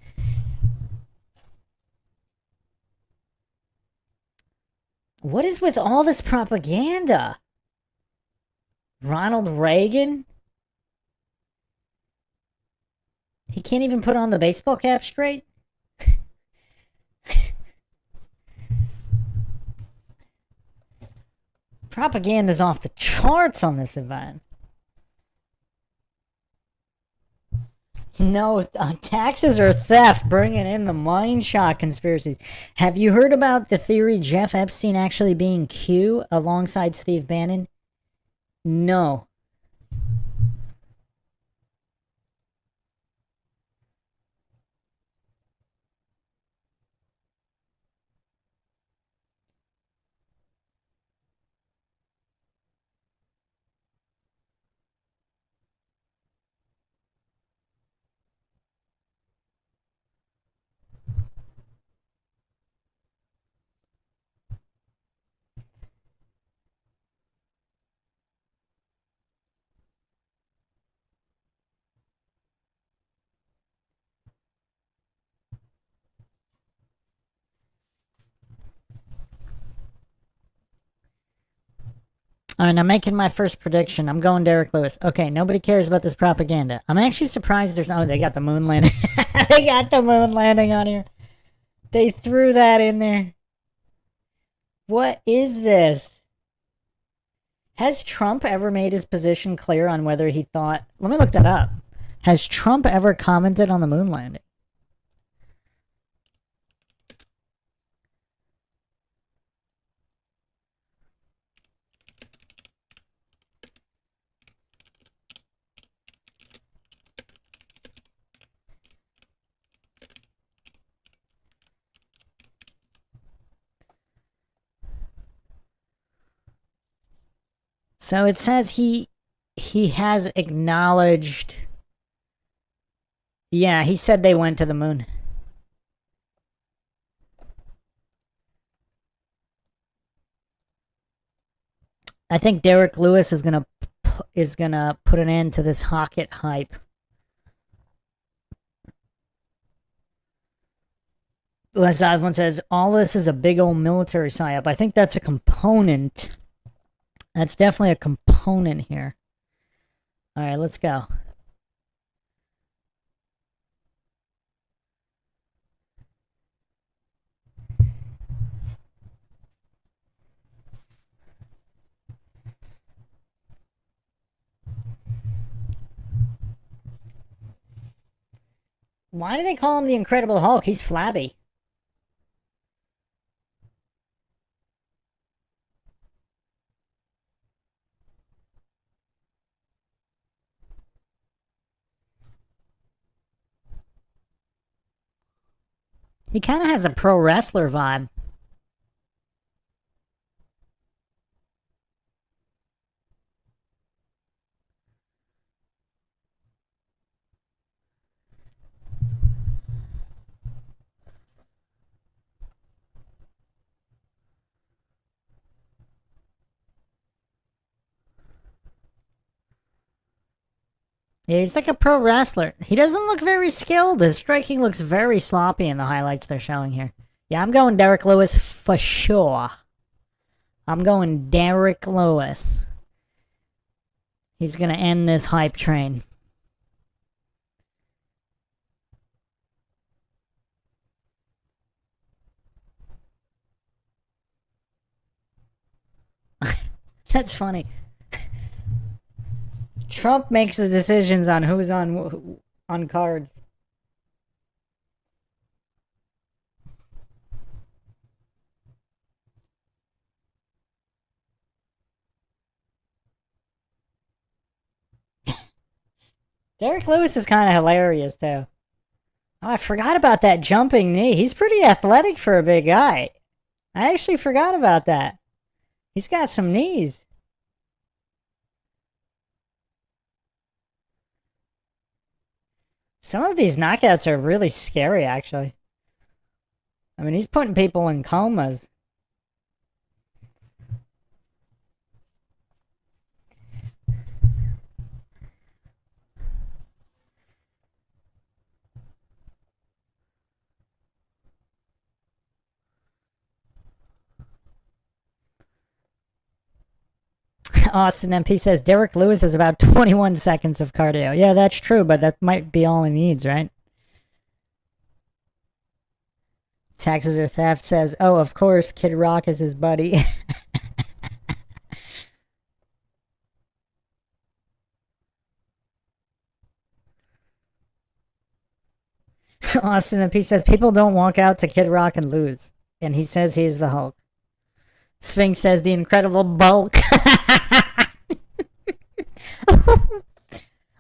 A: What is with all this propaganda? Ronald Reagan? He can't even put on the baseball cap straight? Propaganda's off the charts on this event. No, taxes are theft, bringing in the MINDSHOCK conspiracies. Have you heard about the theory Jeff Epstein actually being Q alongside Steve Bannon? No. Alright, I'm making my first prediction. I'm going Derek Lewis. Okay, nobody cares about this propaganda. I'm actually surprised there's... Oh, they got the moon landing. They got the moon landing on here. They threw that in there. What is this? Has Trump ever made his position clear on whether he thought... Let me look that up. Has Trump ever commented on the moon landing? So it says he has acknowledged. Yeah, he said they went to the moon. I think Derek Lewis is gonna put an end to this Hockett hype. Les Osmond says all this is a big old military psyop. I think that's a component. That's definitely a component here. All right, let's go. Why do they call him the Incredible Hulk? He's flabby. He kind of has a pro wrestler vibe. Yeah, he's like a pro wrestler. He doesn't look very skilled. His striking looks very sloppy in the highlights they're showing here. Yeah, I'm going Derek Lewis for sure. I'm going Derek Lewis. He's going to end this hype train. That's funny. Trump makes the decisions on who's on cards. Derek Lewis is kind of hilarious, too. Oh, I forgot about that jumping knee. He's pretty athletic for a big guy. I actually forgot about that. He's got some knees. Some of these knockouts are really scary, actually. I mean, he's putting people in comas. Austin MP says Derek Lewis has about 21 seconds of cardio. Yeah, that's true, but that might be all he needs, right? Taxes or theft says, oh, of course, Kid Rock is his buddy. Austin MP says people don't walk out to Kid Rock and lose. And he says he's the Hulk. Sphinx says the Incredible Bulk.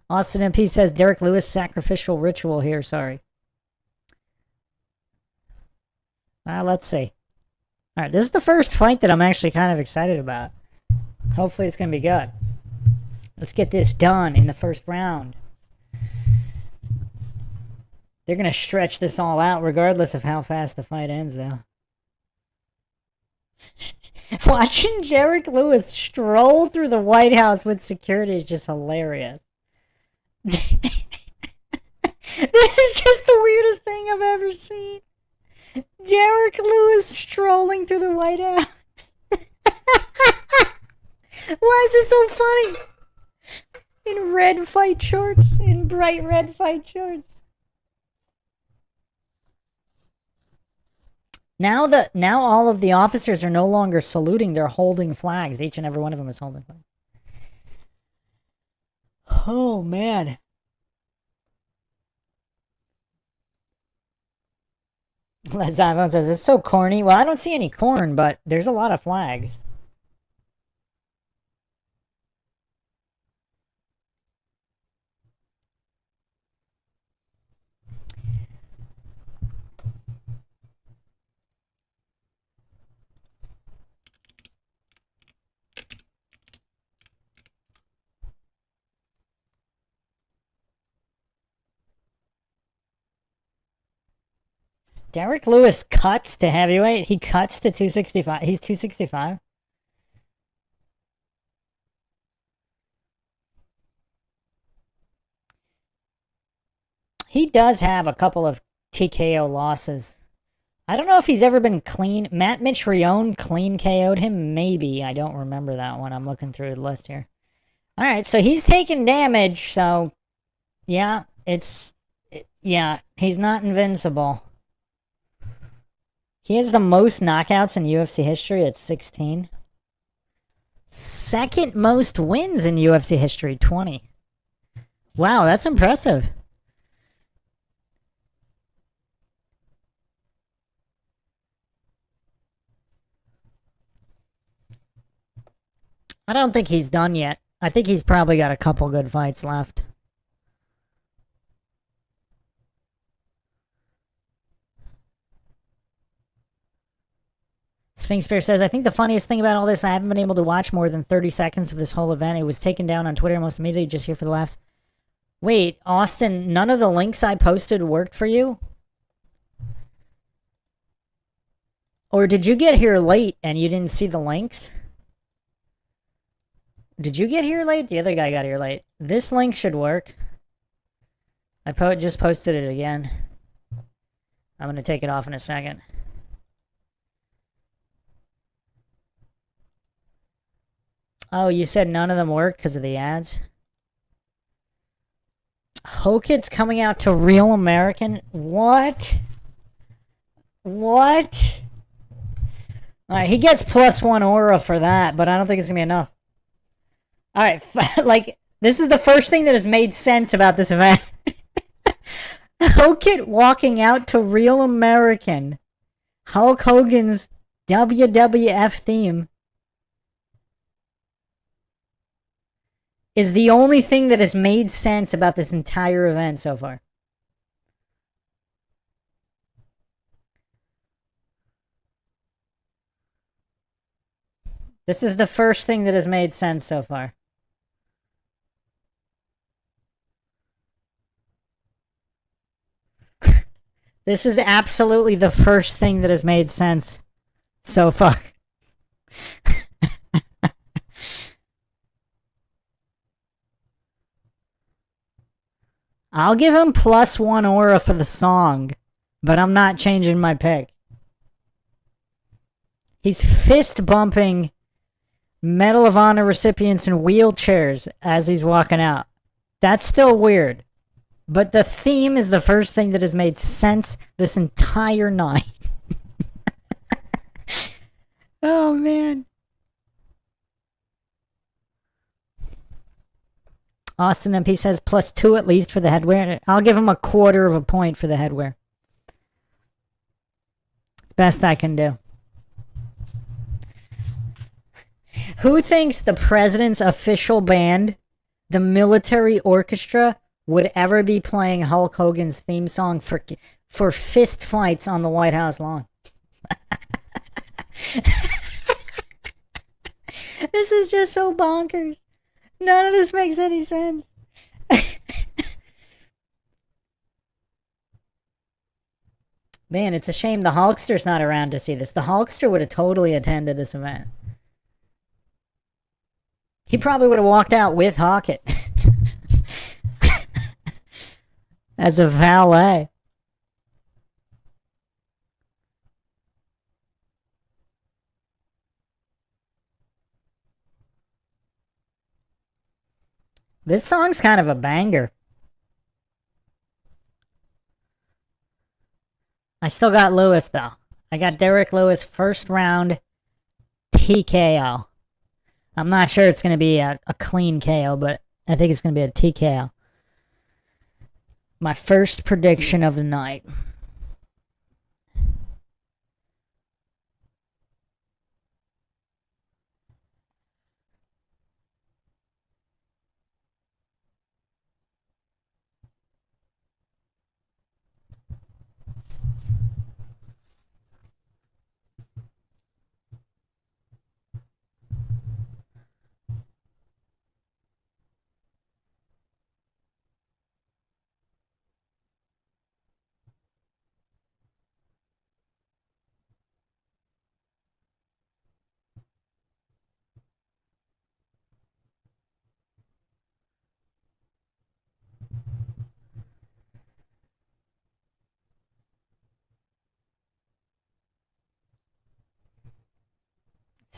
A: Austin MP says Derek Lewis sacrificial ritual here, sorry. Let's see. Alright, this is the first fight that I'm actually kind of excited about. Hopefully it's going to be good. Let's get this done in the first round. They're going to stretch this all out regardless of how fast the fight ends, though. Watching Derek Lewis stroll through the White House with security is just hilarious. This is just the weirdest thing I've ever seen. Derek Lewis strolling through the White House. Why is it so funny? In red fight shorts. In bright red fight shorts. Now all of the officers are no longer saluting, they're holding flags. Each and every one of them is holding flags. Oh, man. Les Ivan says, it's so corny. Well, I don't see any corn, but there's a lot of flags. Derek Lewis cuts to heavyweight. He cuts to 265. He's 265. He does have a couple of TKO losses. I don't know if he's ever been clean. Matt Mitrione clean KO'd him? Maybe. I don't remember that one. I'm looking through the list here. Alright, so he's taking damage, so... Yeah, yeah, he's not invincible. He has the most knockouts in UFC history at 16. Second most wins in UFC history, 20. Wow, that's impressive. I don't think he's done yet. I think he's probably got a couple good fights left. Sphinx Bear says, I think the funniest thing about all this, I haven't been able to watch more than 30 seconds of this whole event. It was taken down on Twitter almost immediately, just here for the laughs. Wait, Austin, none of the links I posted worked for you? Or did you get here late and you didn't see the links? Did you get here late? The other guy got here late. This link should work. I just posted it again. I'm going to take it off in a second. Oh, you said none of them work because of the ads? Hokit's coming out to Real American? What? What? Alright, he gets +1 aura for that, but I don't think it's going to be enough. Alright, like, this is the first thing that has made sense about this event. Hokit walking out to Real American. Hulk Hogan's WWF theme. Is the only thing that has made sense about this entire event so far. This is the first thing that has made sense so far. This is absolutely the first thing that has made sense so far. I'll give him +1 aura for the song, but I'm not changing my pick. He's fist bumping Medal of Honor recipients in wheelchairs as he's walking out. That's still weird. But the theme is the first thing that has made sense this entire night. Oh, man. Austin MP says +2 at least for the headwear. I'll give him 1/4 of a point for the headwear. It's best I can do. Who thinks the president's official band, the military orchestra, would ever be playing Hulk Hogan's theme song for fist fights on the White House lawn? This is just so bonkers. None of this makes any sense. Man, it's a shame the Hulkster's not around to see this. The Hulkster would have totally attended this event. He probably would have walked out with Hawkett. As a valet. This song's kind of a banger. I still got Lewis, though. I got Derek Lewis first round TKO. I'm not sure it's going to be a clean KO, but I think it's going to be a TKO. My first prediction of the night.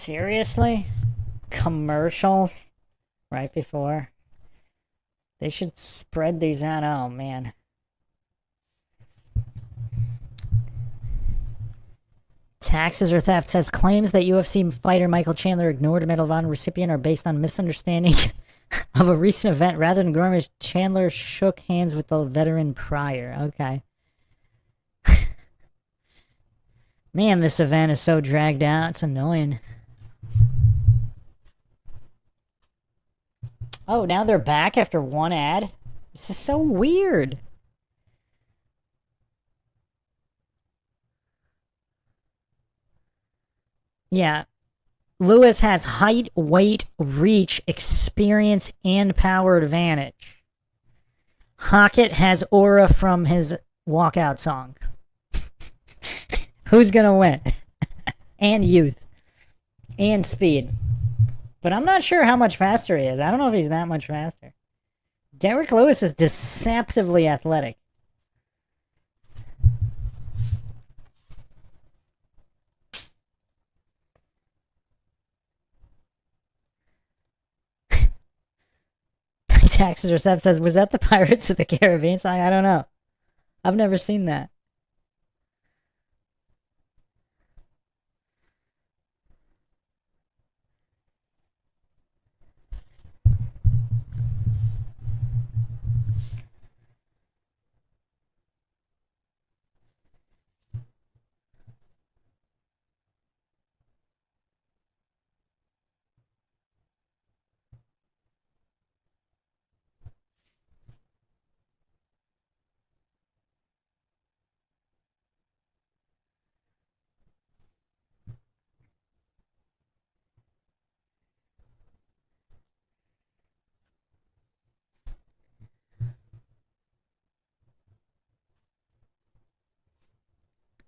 A: Seriously? Commercials? Right before? They should spread these out. Oh, man. Taxes or theft says claims that UFC fighter Michael Chandler ignored a Medal of Honor recipient are based on misunderstanding of a recent event. Rather than ignoring, Chandler shook hands with the veteran prior. Okay. Man, this event is so dragged out. It's annoying. Oh, now they're back after one ad? This is so weird. Yeah. Lewis has height, weight, reach, experience, and power advantage. Hockett has aura from his walkout song. Who's gonna win? And youth. And speed. But I'm not sure how much faster he is. I don't know if he's that much faster. Derek Lewis is deceptively athletic. Taxes or theft says, was that the Pirates of the Caribbean song? I don't know. I've never seen that.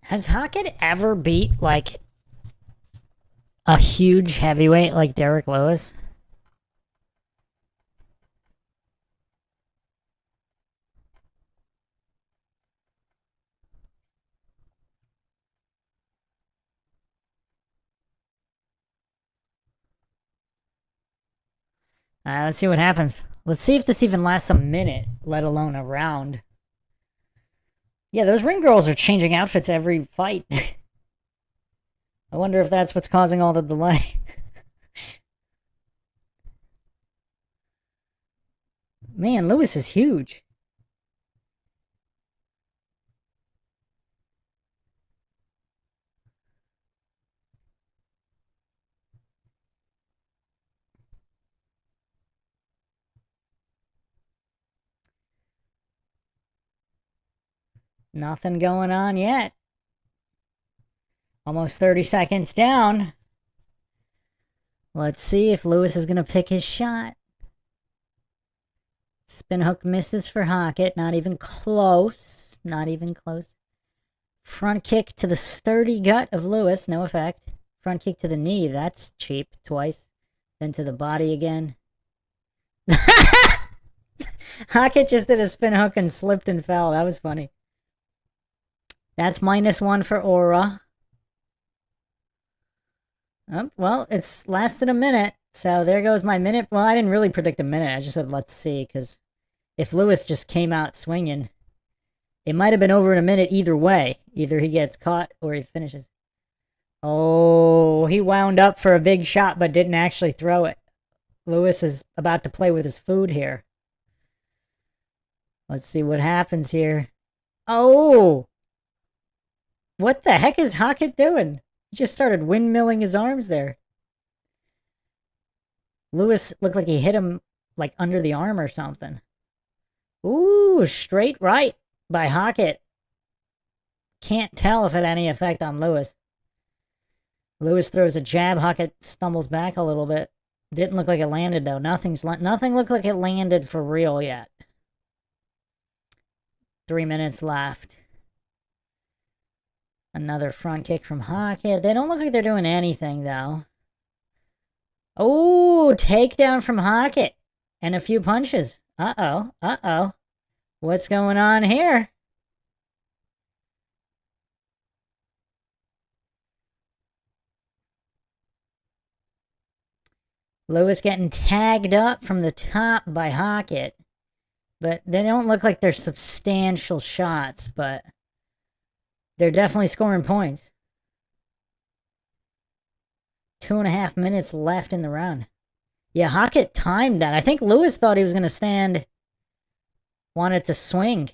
A: Has Hockett ever beat, like, a huge heavyweight like Derek Lewis? Let's see what happens. Let's see if this even lasts a minute, let alone a round. Yeah, those ring girls are changing outfits every fight. I wonder if that's what's causing all the delay. Man, Lewis is huge. Nothing going on yet. Almost 30 seconds down. Let's see if Lewis is going to pick his shot. Spin hook misses for Hockett. Not even close. Not even close. Front kick to the sturdy gut of Lewis. No effect. Front kick to the knee. That's cheap. Twice. Then to the body again. Hockett just did a spin hook and slipped and fell. That was funny. That's -1 for aura. Oh, well, it's lasted a minute. So there goes my minute. Well, I didn't really predict a minute. I just said, let's see. Because if Lewis just came out swinging, it might have been over in a minute either way. Either he gets caught or he finishes. Oh, he wound up for a big shot but didn't actually throw it. Lewis is about to play with his food here. Let's see what happens here. Oh! What the heck is Hockett doing? He just started windmilling his arms there. Lewis looked like he hit him like under the arm or something. Ooh, straight right by Hockett. Can't tell if it had any effect on Lewis. Lewis throws a jab. Hockett stumbles back a little bit. Didn't look like it landed though. Nothing looked like it landed for real yet. 3 minutes left. Another front kick from Hockett. They don't look like they're doing anything, though. Oh, takedown from Hockett. And a few punches. Uh-oh. Uh-oh. What's going on here? Lewis getting tagged up from the top by Hockett. But they don't look like they're substantial shots, but they're definitely scoring points. 2.5 minutes left in the round. Yeah, Hockett timed that. I think Lewis thought he was going to stand, wanted to swing.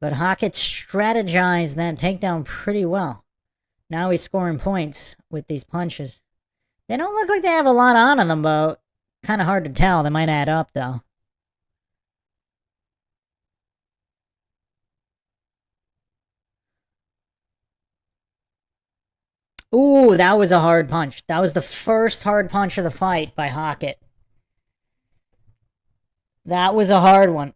A: But Hockett strategized that takedown pretty well. Now he's scoring points with these punches. They don't look like they have a lot on them, but kind of hard to tell. They might add up, though. Ooh, that was a hard punch. That was the first hard punch of the fight by Hockett. That was a hard one.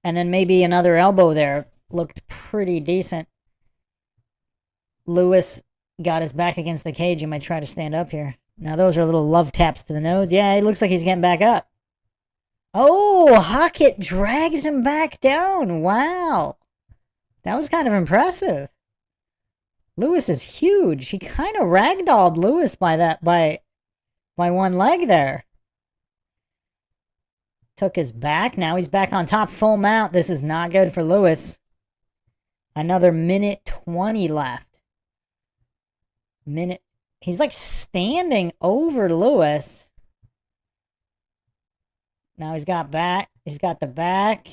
A: And then maybe another elbow there. Looked pretty decent. Lewis got his back against the cage. He might try to stand up here. Now those are little love taps to the nose. Yeah, it looks like he's getting back up. Oh, Hockett drags him back down. Wow. That was kind of impressive. Lewis is huge. He kind of ragdolled Lewis by one leg there. Took his back. Now he's back on top, full mount. This is not good for Lewis. Another minute 20 left. He's like standing over Lewis. Now he's got back. He's got the back.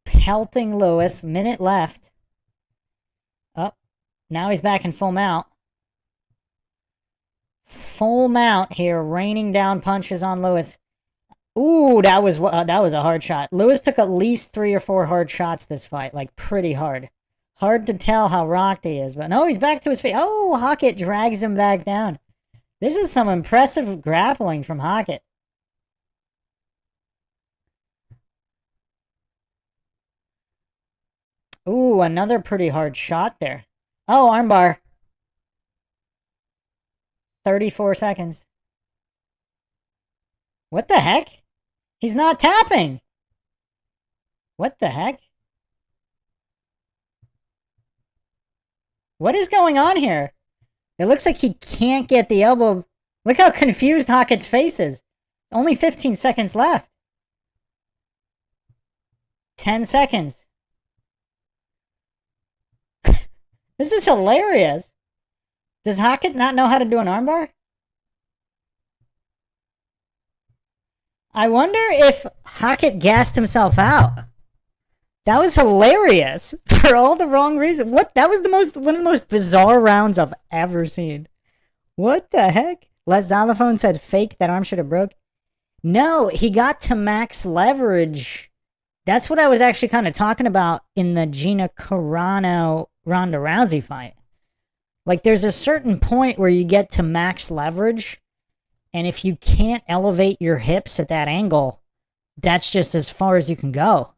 A: Pelting Lewis. Minute left. Up. Now he's back in full mount. Full mount here, raining down punches on Lewis. Ooh, that was a hard shot. Lewis took at least 3 or 4 hard shots this fight, like pretty hard. Hard to tell how rocked he is, but no, he's back to his feet. Oh, Hockett drags him back down. This is some impressive grappling from Hockett. Ooh, another pretty hard shot there. Oh, armbar. 34 seconds. What the heck? He's not tapping. What the heck? What is going on here? It looks like he can't get the elbow. Look how confused Hockett's face is. Only 15 seconds left. 10 seconds. This is hilarious. Does Hockett not know how to do an armbar? I wonder if Hockett gassed himself out. That was hilarious for all the wrong reasons. What? That was one of the most bizarre rounds I've ever seen. What the heck? Les Xylophone said fake, that arm should have broke. No, he got to max leverage. That's what I was actually kind of talking about in the Gina Carano Ronda Rousey fight. Like, there's a certain point where you get to max leverage, and if you can't elevate your hips at that angle, that's just as far as you can go.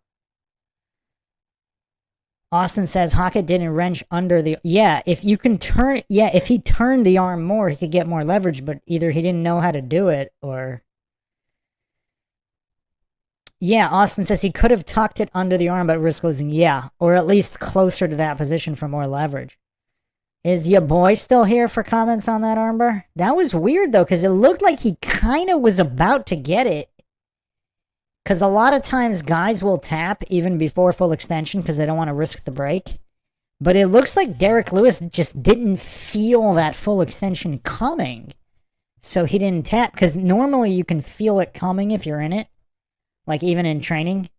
A: Austin says Hockett didn't wrench under the... Yeah, if you can turn... Yeah, if he turned the arm more, he could get more leverage, but either he didn't know how to do it, or... Yeah, Austin says he could have tucked it under the arm, but risk losing. Yeah, or at least closer to that position for more leverage. Is your boy still here for comments on that armbar? That was weird, though, because it looked like he kind of was about to get it. Because a lot of times guys will tap even before full extension because they don't want to risk the break. But it looks like Derek Lewis just didn't feel that full extension coming. So he didn't tap, because normally you can feel it coming if you're in it. Like even in training.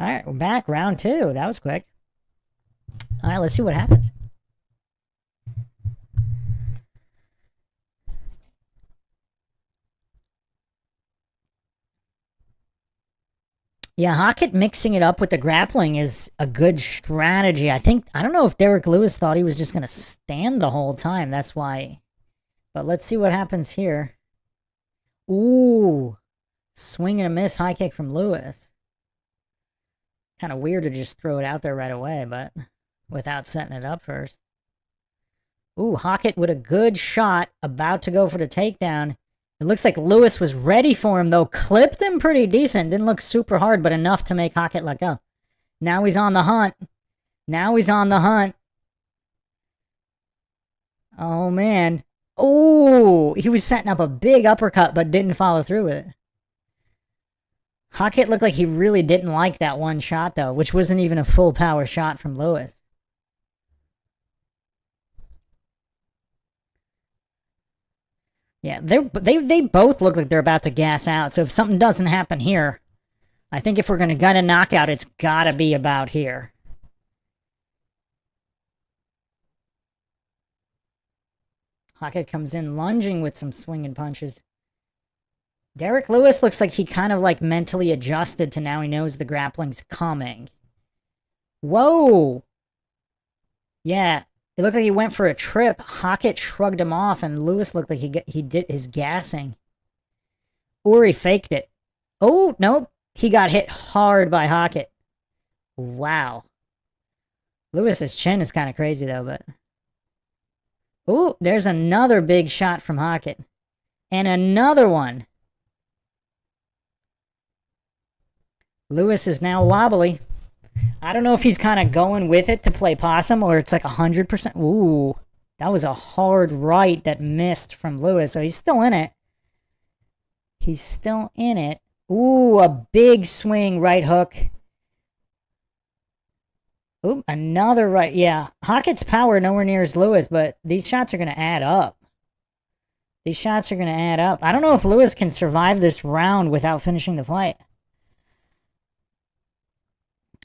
A: Alright, we're back. Round 2. That was quick. Alright, let's see what happens. Yeah, Hockett mixing it up with the grappling is a good strategy. I don't know if Derek Lewis thought he was just going to stand the whole time. That's why. But let's see what happens here. Ooh. Swing and a miss high kick from Lewis. Kind of weird to just throw it out there right away, but without setting it up first. Ooh, Hockett with a good shot, about to go for the takedown. It looks like Lewis was ready for him, though. Clipped him pretty decent. Didn't look super hard, but enough to make Hockett let go. Now he's on the hunt. Now he's on the hunt. Oh, man. Oh, he was setting up a big uppercut, but didn't follow through with it. Hockett looked like he really didn't like that one shot, though, which wasn't even a full power shot from Lewis. Yeah, they both look like they're about to gas out. So if something doesn't happen here, I think if we're going to get a knockout, it's got to be about here. Hockett comes in lunging with some swinging punches. Derek Lewis looks like he kind of like mentally adjusted to now he knows the grappling's coming. Whoa! Yeah, it looked like he went for a trip. Hockett shrugged him off, and Lewis looked like he did his gassing. Or he faked it. Oh, nope. He got hit hard by Hockett. Wow. Lewis's chin is kind of crazy, though, but... Ooh, there's another big shot from Hockett. And another one. Lewis is now wobbly. I don't know if he's kind of going with it to play possum or it's like 100%. Ooh, that was a hard right that missed from Lewis, so he's still in it. He's still in it. Ooh, a big swing right hook. Ooh, another right. Yeah, Hockett's power nowhere near as Lewis, but these shots are going to add up. These shots are going to add up. I don't know if Lewis can survive this round without finishing the fight.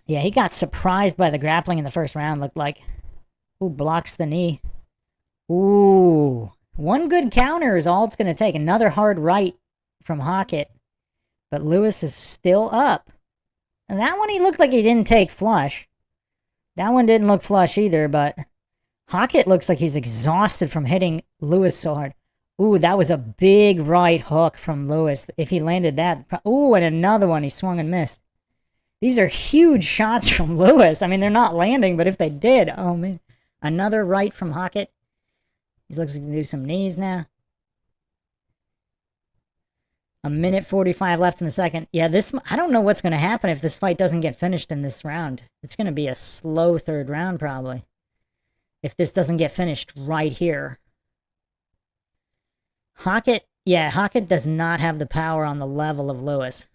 A: Yeah, he got surprised by the grappling in the first round, looked like. Ooh, blocks the knee. Ooh. One good counter is all it's going to take. Another hard right from Hockett. But Lewis is still up. And that one he looked like he didn't take flush. That one didn't look flush either, but Hockett looks like he's exhausted from hitting Lewis so hard. Ooh, that was a big right hook from Lewis. If he landed that... Ooh, and another one he swung and missed. These are huge shots from Lewis. I mean, they're not landing, but if they did, oh man. Another right from Hockett. He looks like he can do some knees now. 1:45 left in the second. Yeah, I don't know what's going to happen if this fight doesn't get finished in this round. It's going to be a slow third round, probably. If this doesn't get finished right here. Hockett does not have the power on the level of Lewis.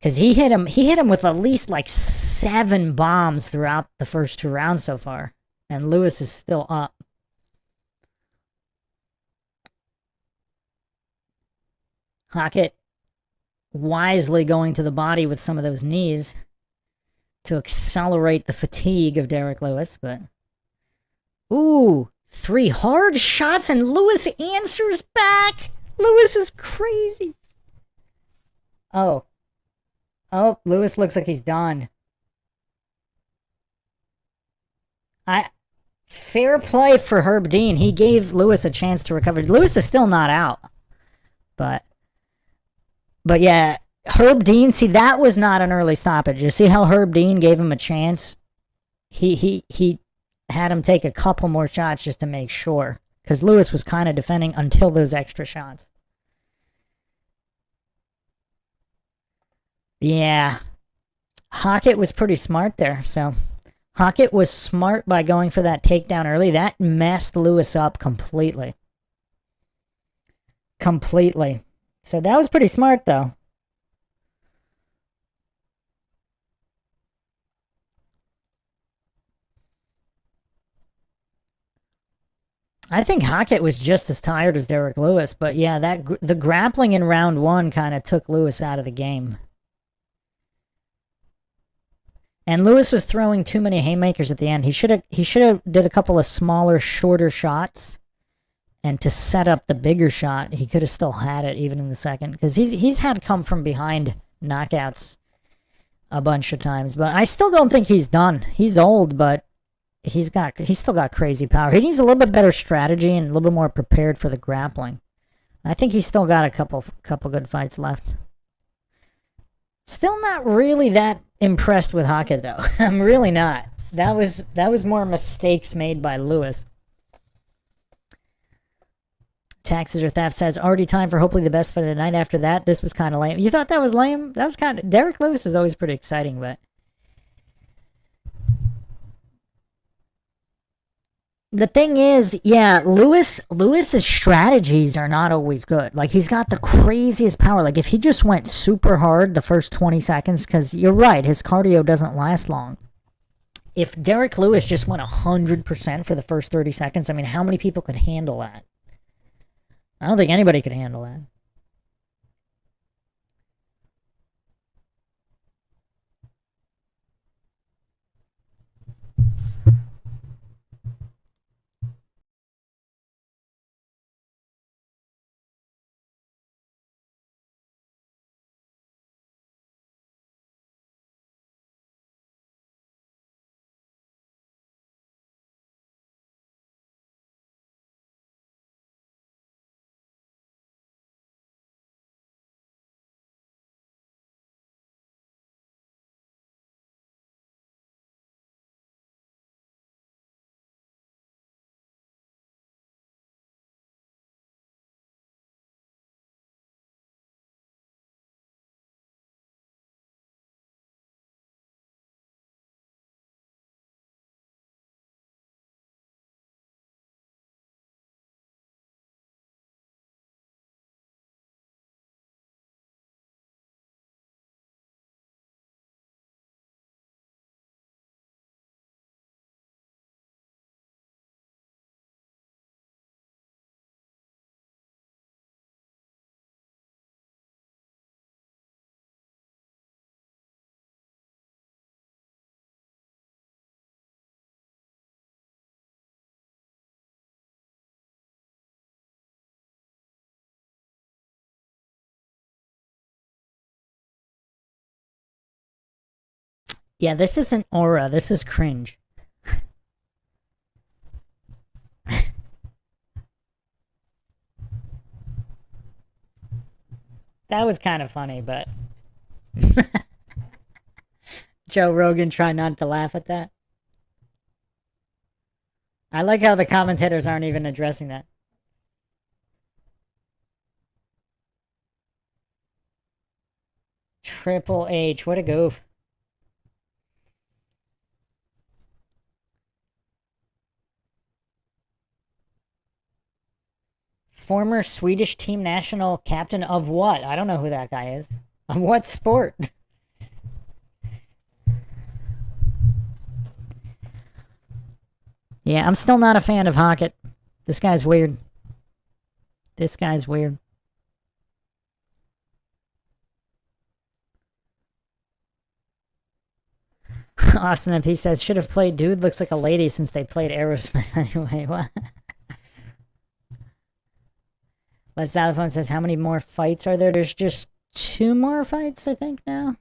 A: Because he hit him with at least like 7 bombs throughout the first 2 rounds so far. And Lewis is still up. Hockett wisely going to the body with some of those knees to accelerate the fatigue of Derek Lewis, but... Ooh, 3 hard shots and Lewis answers back! Lewis is crazy! Oh, Lewis looks like he's done. Fair play for Herb Dean. He gave Lewis a chance to recover. Lewis is still not out. But yeah, Herb Dean, see, that was not an early stoppage. You see how Herb Dean gave him a chance? He had him take a couple more shots just to make sure. Because Lewis was kind of defending until those extra shots. Yeah. Hockett was pretty smart there, so... Hockett was smart by going for that takedown early. That messed Lewis up completely. Completely. So that was pretty smart, though. I think Hockett was just as tired as Derek Lewis, but yeah, the grappling in round 1 kind of took Lewis out of the game. And Lewis was throwing too many haymakers at the end. He should have did a couple of smaller, shorter shots, and to set up the bigger shot, he could have still had it even in the second, because he's had come from behind knockouts a bunch of times. But I still don't think he's done. He's old, but he's still got crazy power. He needs a little bit better strategy and a little bit more prepared for the grappling. I think he's still got a couple good fights left. Still not really that impressed with Hockett, though. I'm really not. That was more mistakes made by Lewis. Taxes or Theft says, already time for hopefully the best fight of the night. After that, this was kind of lame. You thought that was lame? That was kind of... Derek Lewis is always pretty exciting, but... The thing is, yeah, Lewis's strategies are not always good. Like, he's got the craziest power. Like, if he just went super hard the first 20 seconds, because you're right, his cardio doesn't last long. If Derek Lewis just went 100% for the first 30 seconds, I mean, how many people could handle that? I don't think anybody could handle that. Yeah, this isn't aura, this is cringe. That was kind of funny, but... Joe Rogan trying not to laugh at that. I like how the commentators aren't even addressing that. Triple H, what a goof. Former Swedish team national captain of what? I don't know who that guy is. Of what sport? Yeah, I'm still not a fan of Hockett. This guy's weird. This guy's weird. Austin MP says, should have played Dude Looks Like a Lady since they played Aerosmith anyway. What? Les Xylophone says, how many more fights are there? There's just 2 more fights, I think, now.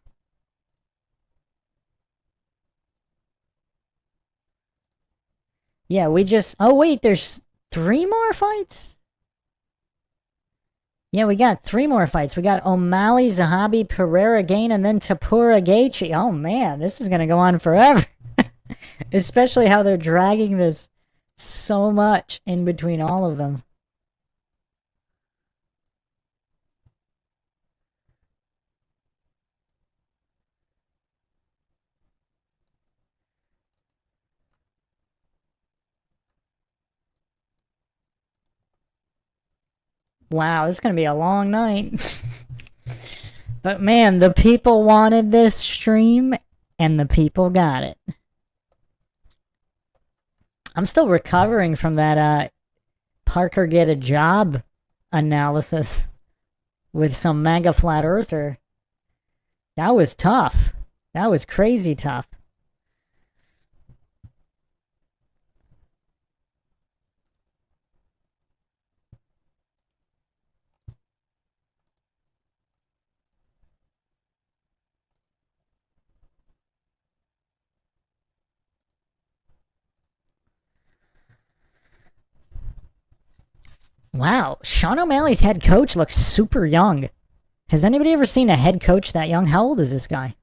A: Yeah, we just... Oh, wait, there's 3 more fights? Yeah, we got 3 more fights. We got O'Malley, Zahabi, Pereira again, and then Tapura Gaethje. Oh, man, this is going to go on forever. Especially how they're dragging this so much in between all of them. Wow, this is going to be a long night. But man, the people wanted this stream, and the people got it. I'm still recovering from that Parker get a job analysis with some mega flat earther. That was tough. That was crazy tough. Wow, Sean O'Malley's head coach looks super young. Has anybody ever seen a head coach that young? How old is this guy?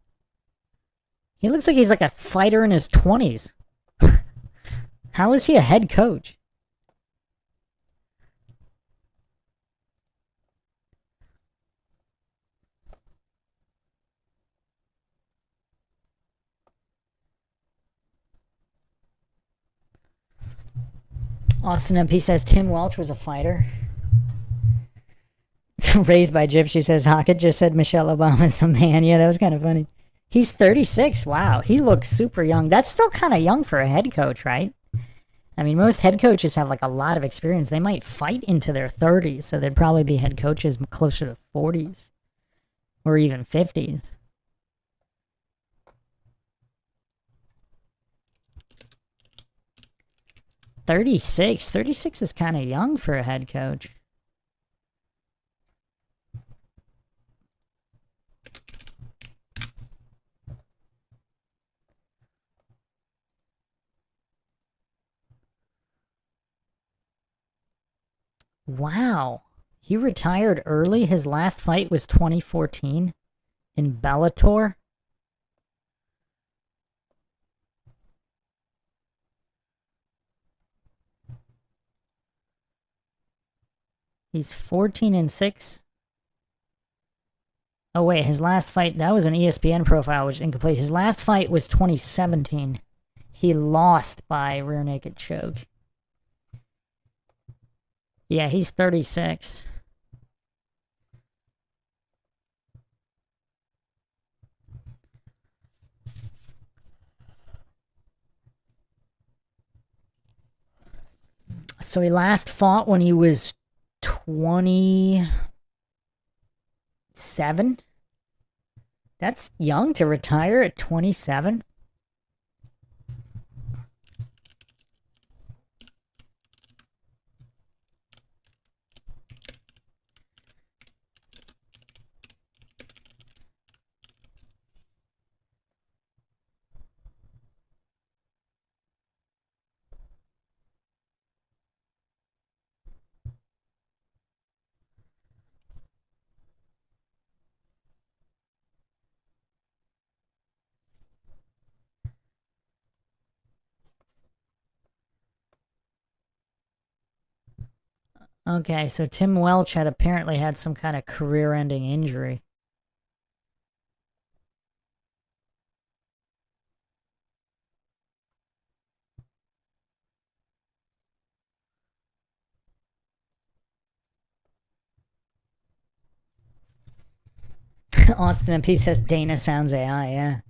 A: He looks like he's like a fighter in his 20s. How is he a head coach? Austin MP says Tim Welch was a fighter. Raised by Gypsy says Hockett just said Michelle Obama's a man. Yeah, that was kind of funny. He's 36. Wow, he looks super young. That's still kind of young for a head coach, right? I mean, most head coaches have like a lot of experience. They might fight into their 30s, so they'd probably be head coaches closer to 40s or even 50s. Thirty-six is kind of young for a head coach. Wow. He retired early. His last fight was 2014 in Bellator. He's 14-6. Oh wait, his last fight, that was an ESPN profile, which is incomplete. His last fight was 2017. He lost by rear naked choke. Yeah, he's 36. So he last fought when he was 27. That's young to retire at 27. Okay, so Tim Welch had apparently had some kind of career-ending injury. Austin MP says Dana sounds AI, yeah.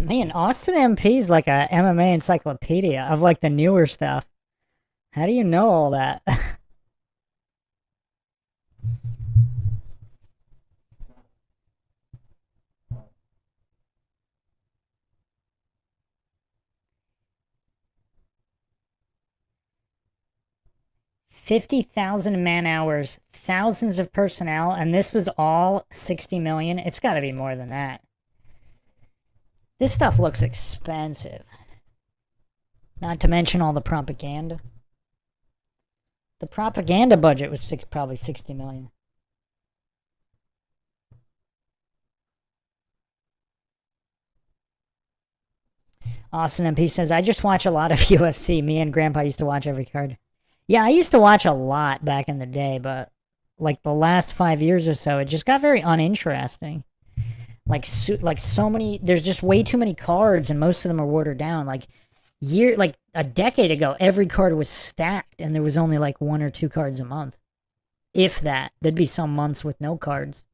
A: Man, Austin MP is like a MMA encyclopedia of like the newer stuff. How do you know all that? $50,000 man hours, thousands of personnel, and this was all 60 million. It's got to be more than that. This stuff looks expensive. Not to mention all the propaganda. The propaganda budget was probably 60 million. Austin MP says, I just watch a lot of UFC. Me and Grandpa used to watch every card. Yeah, I used to watch a lot back in the day, but like the last 5 years or so, it just got very uninteresting. Like so many, there's just way too many cards, and most of them are watered down. Like a decade ago, every card was stacked, and there was only like 1 or 2 cards a month. If that, there'd be some months with no cards.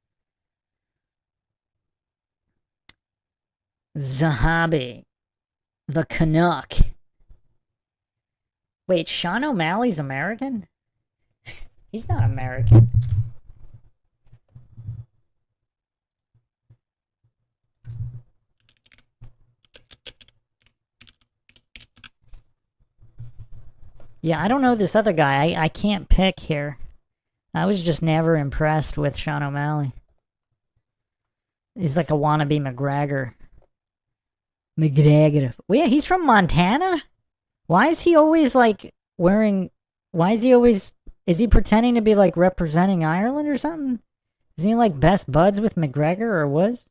A: Zahabi, the Canuck. Wait, Sean O'Malley's American? He's not American. Yeah, I don't know this other guy. I can't pick here. I was just never impressed with Sean O'Malley. He's like a wannabe McGregor. McGregor. Well, yeah, he's from Montana? Why is he always like wearing... Why is he always... Is he pretending to be like representing Ireland or something? Is he like best buds with McGregor or was?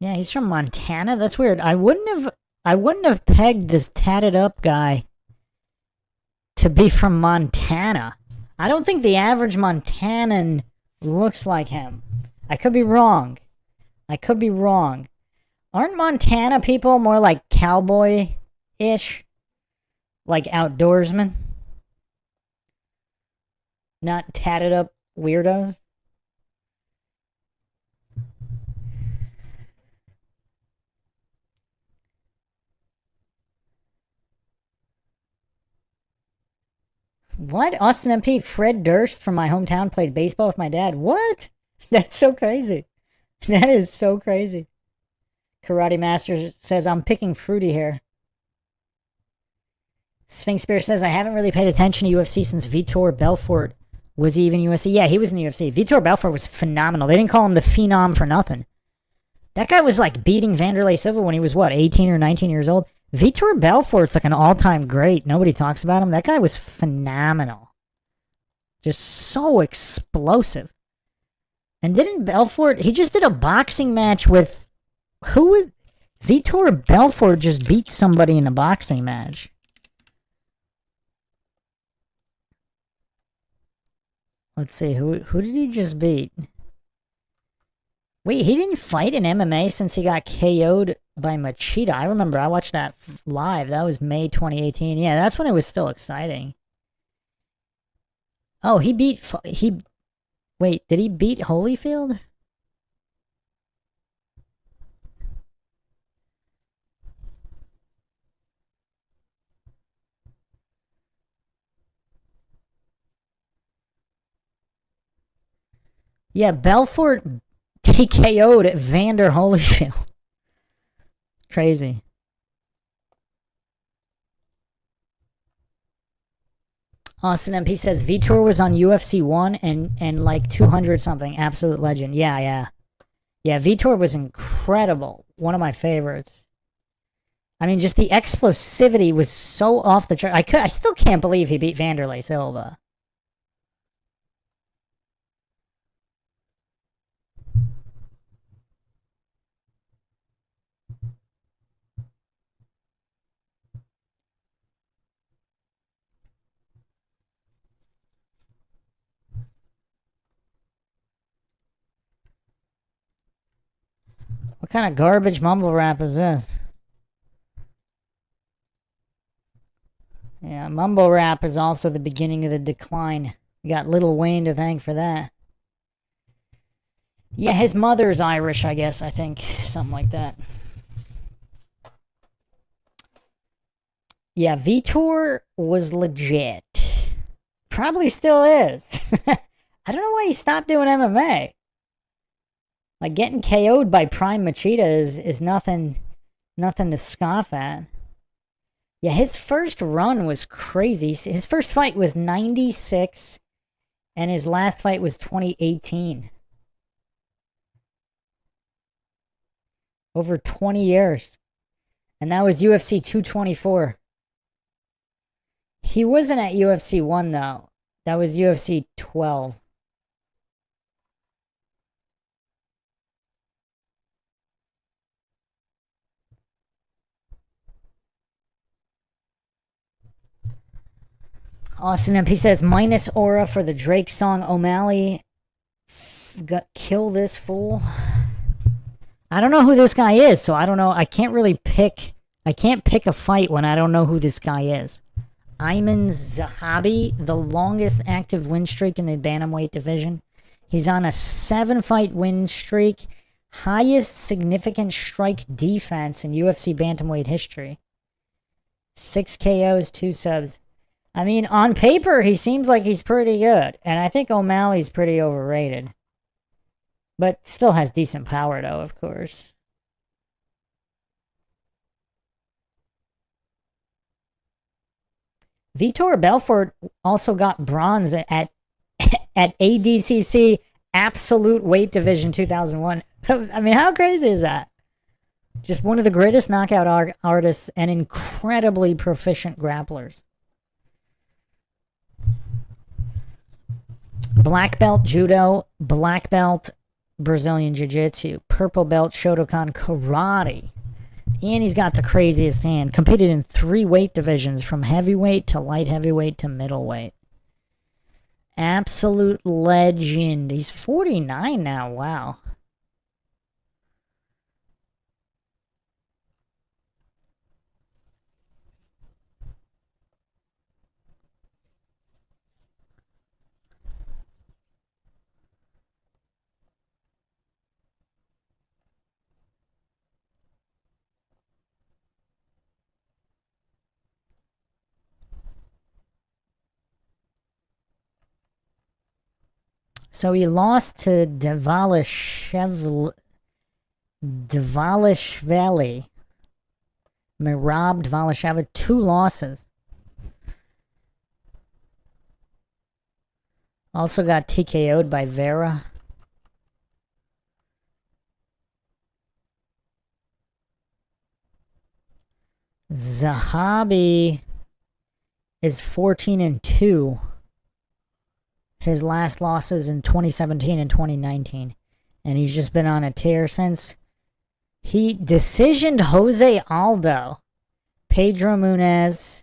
A: Yeah, he's from Montana. That's weird. I wouldn't have pegged this tatted up guy to be from Montana. I don't think the average Montanan looks like him. I could be wrong. Aren't Montana people more like cowboy-ish? Like outdoorsmen? Not tatted up weirdos? What? Austin MP, Fred Durst from my hometown played baseball with my dad. What? That's so crazy. That is so crazy. Karate Master says, I'm picking fruity here. Sphinx Spear says, I haven't really paid attention to UFC since Vitor Belfort. Was he even UFC? Yeah, he was in the UFC. Vitor Belfort was phenomenal. They didn't call him the Phenom for nothing. That guy was like beating Vanderlei Silva when he was, what, 18 or 19 years old? Vitor Belfort's like an all-time great. Nobody talks about him. That guy was phenomenal. Just so explosive. And didn't Belfort... He just did a boxing match with... Who was... Vitor Belfort just beat somebody in a boxing match. Let's see. Who did he just beat? Wait, he didn't fight in MMA since he got KO'd by Machida. I remember I watched that live. That was May 2018. Yeah, that's when it was still exciting. Oh, he beat... Wait, did he beat Holyfield? Yeah, Belfort TKO'd at Vander Holyfield. Crazy. Austin MP says Vitor was on UFC 1 and like 200 something. Absolute legend. Yeah. Yeah, Vitor was incredible. One of my favorites. I mean, just the explosivity was so off the chart. I still can't believe he beat Vanderlei Silva. What kind of garbage mumble rap is this? Yeah, mumble rap is also the beginning of the decline. We got Lil Wayne to thank for that. Yeah, his mother's Irish, I guess, I think. Something like that. Yeah, Vitor was legit. Probably still is. I don't know why he stopped doing MMA. Like, getting KO'd by Prime Machida is nothing to scoff at. Yeah, his first run was crazy. His first fight was 96, and his last fight was 2018. Over 20 years. And that was UFC 224. He wasn't at UFC 1, though. That was UFC 12. Austin MP says, minus aura for the Drake song O'Malley. Kill this fool. I don't know who this guy is, so I don't know. I can't really pick. I can't pick a fight when I don't know who this guy is. Ayman Zahabi, the longest active win streak in the bantamweight division. He's on a 7-fight win streak. Highest significant strike defense in UFC bantamweight history. 6 KOs, 2 subs. I mean, on paper, he seems like he's pretty good. And I think O'Malley's pretty overrated. But still has decent power, though, of course. Vitor Belfort also got bronze at ADCC Absolute Weight Division 2001. I mean, how crazy is that? Just one of the greatest knockout artists and incredibly proficient grapplers. Black belt judo, black belt Brazilian Jiu-Jitsu, purple belt Shotokan Karate. And he's got the craziest hand. Competed in 3 weight divisions, from heavyweight to light heavyweight to middleweight. Absolute legend. He's 49 now. Wow. So he lost to Dvalishvili. Mirab Dvalishvili. 2 losses. Also got TKO'd by Vera. Zahabi is 14-2. His last losses in 2017 and 2019. And he's just been on a tear since. He decisioned Jose Aldo, Pedro Munez,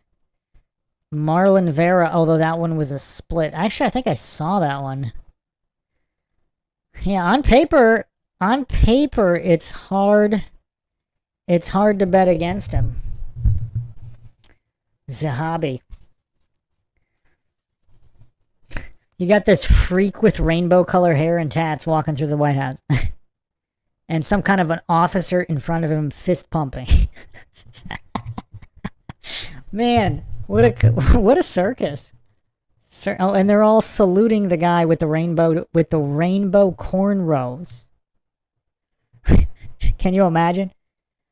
A: Marlon Vera, although that one was a split. Actually, I think I saw that one. Yeah, on paper, it's hard. It's hard to bet against him. Zahabi. You got this freak with rainbow color hair and tats walking through the White House. And some kind of an officer in front of him fist pumping. Man, what a circus. Oh, and they're all saluting the guy with the rainbow cornrows. Can you imagine?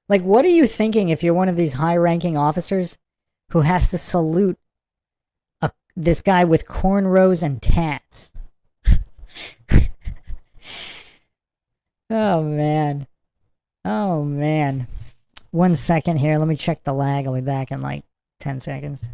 A: Like, what are you thinking if you're one of these high-ranking officers who has to salute this guy with cornrows and tats? Oh, man. Oh, man. 1 second here. Let me check the lag. I'll be back in like 10 seconds.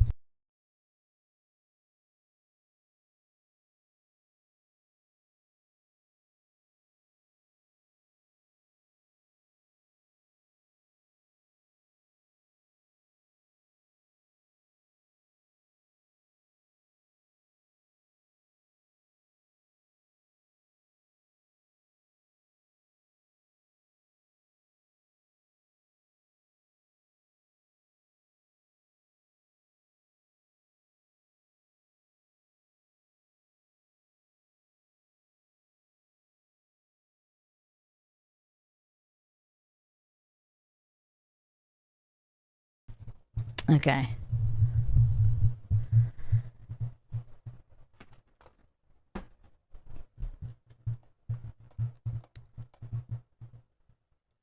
A: Okay.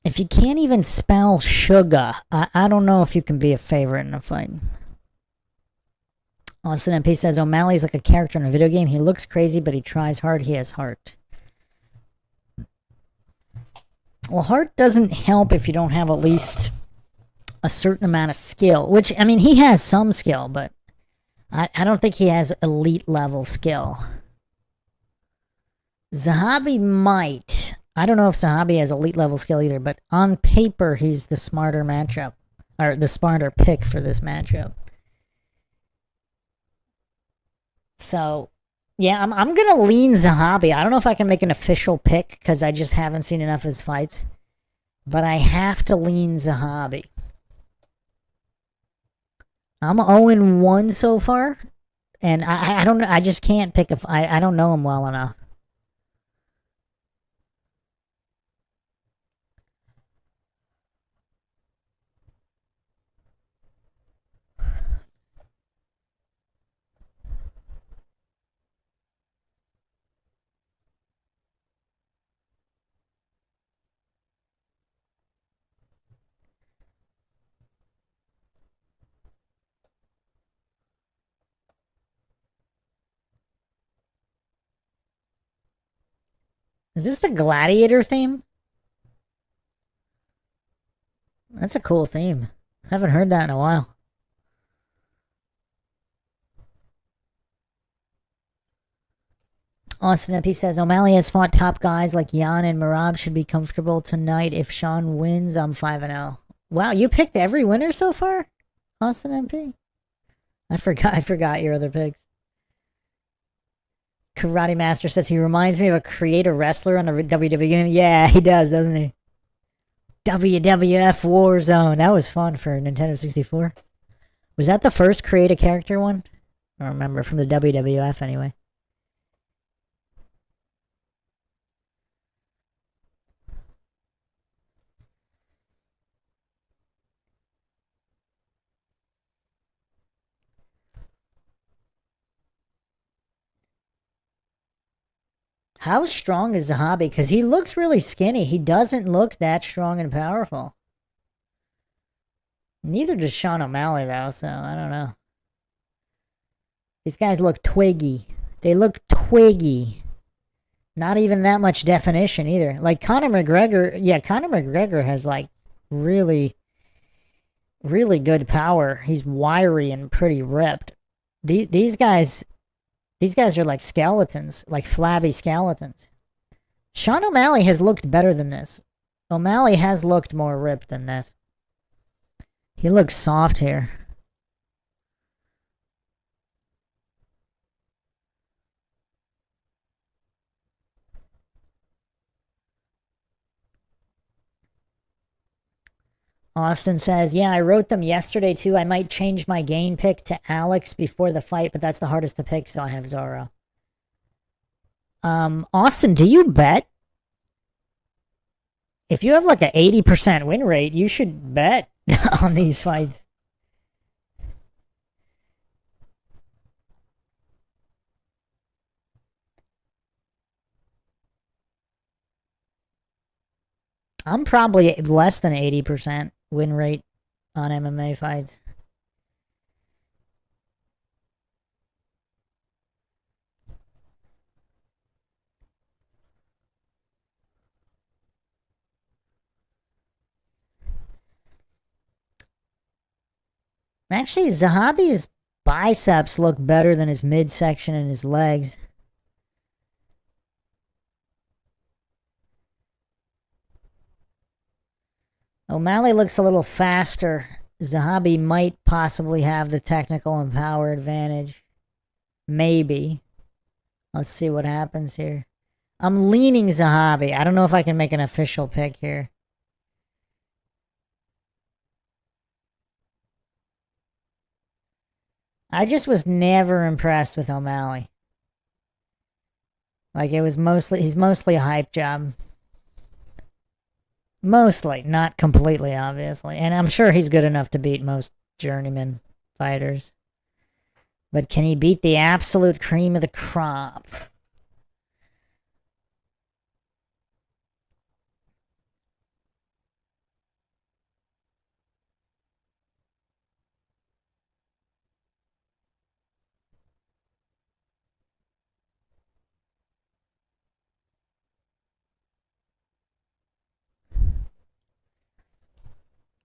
A: If you can't even spell sugar, I don't know if you can be a favorite in a fight. Austin MP says, O'Malley's like a character in a video game. He looks crazy, but he tries hard. He has heart. Well, heart doesn't help if you don't have at least a certain amount of skill. Which, I mean, he has some skill, but I don't think he has elite level skill. Zahabi might. I don't know if Zahabi has elite level skill either, but on paper, he's the smarter matchup. Or the smarter pick for this matchup. So, yeah, I'm going to lean Zahabi. I don't know if I can make an official pick because I just haven't seen enough of his fights. But I have to lean Zahabi. I'm 0-1 so far. And I don't know. I just can't pick I don't know him well enough. Is this the Gladiator theme? That's a cool theme. Haven't heard that in a while. Austin MP says, O'Malley has fought top guys like Jan and Marab, should be comfortable tonight. If Sean wins, I'm 5-0. Wow, you picked every winner so far? Austin MP? I forgot your other picks. Karate Master says he reminds me of a creator wrestler on the WWE. Yeah, he does, doesn't he? WWF Warzone. That was fun for Nintendo 64. Was that the first create a character one? I don't remember, from the WWF anyway. How strong is Zahabi? Because he looks really skinny. He doesn't look that strong and powerful. Neither does Sean O'Malley, though, so I don't know. These guys look twiggy. They look twiggy. Not even that much definition, either. Like, Conor McGregor... Yeah, Conor McGregor has, like, really, really good power. He's wiry and pretty ripped. These guys are like skeletons, like flabby skeletons. Sean O'Malley has looked better than this. O'Malley has looked more ripped than this. He looks soft here. Austin says, yeah, I wrote them yesterday too. I might change my game pick to Alex before the fight, but that's the hardest to pick, so I have Zoro. Austin, do you bet? If you have like an 80% win rate, you should bet on these fights. I'm probably less than 80% win rate on MMA fights. Actually, Zahabi's biceps look better than his midsection and his legs. O'Malley looks a little faster. Zahabi might possibly have the technical and power advantage. Maybe. Let's see what happens here. I'm leaning Zahabi. I don't know if I can make an official pick here. I just was never impressed with O'Malley. Like, he's mostly a hype job. Mostly, not completely, obviously. And I'm sure he's good enough to beat most journeyman fighters. But can he beat the absolute cream of the crop?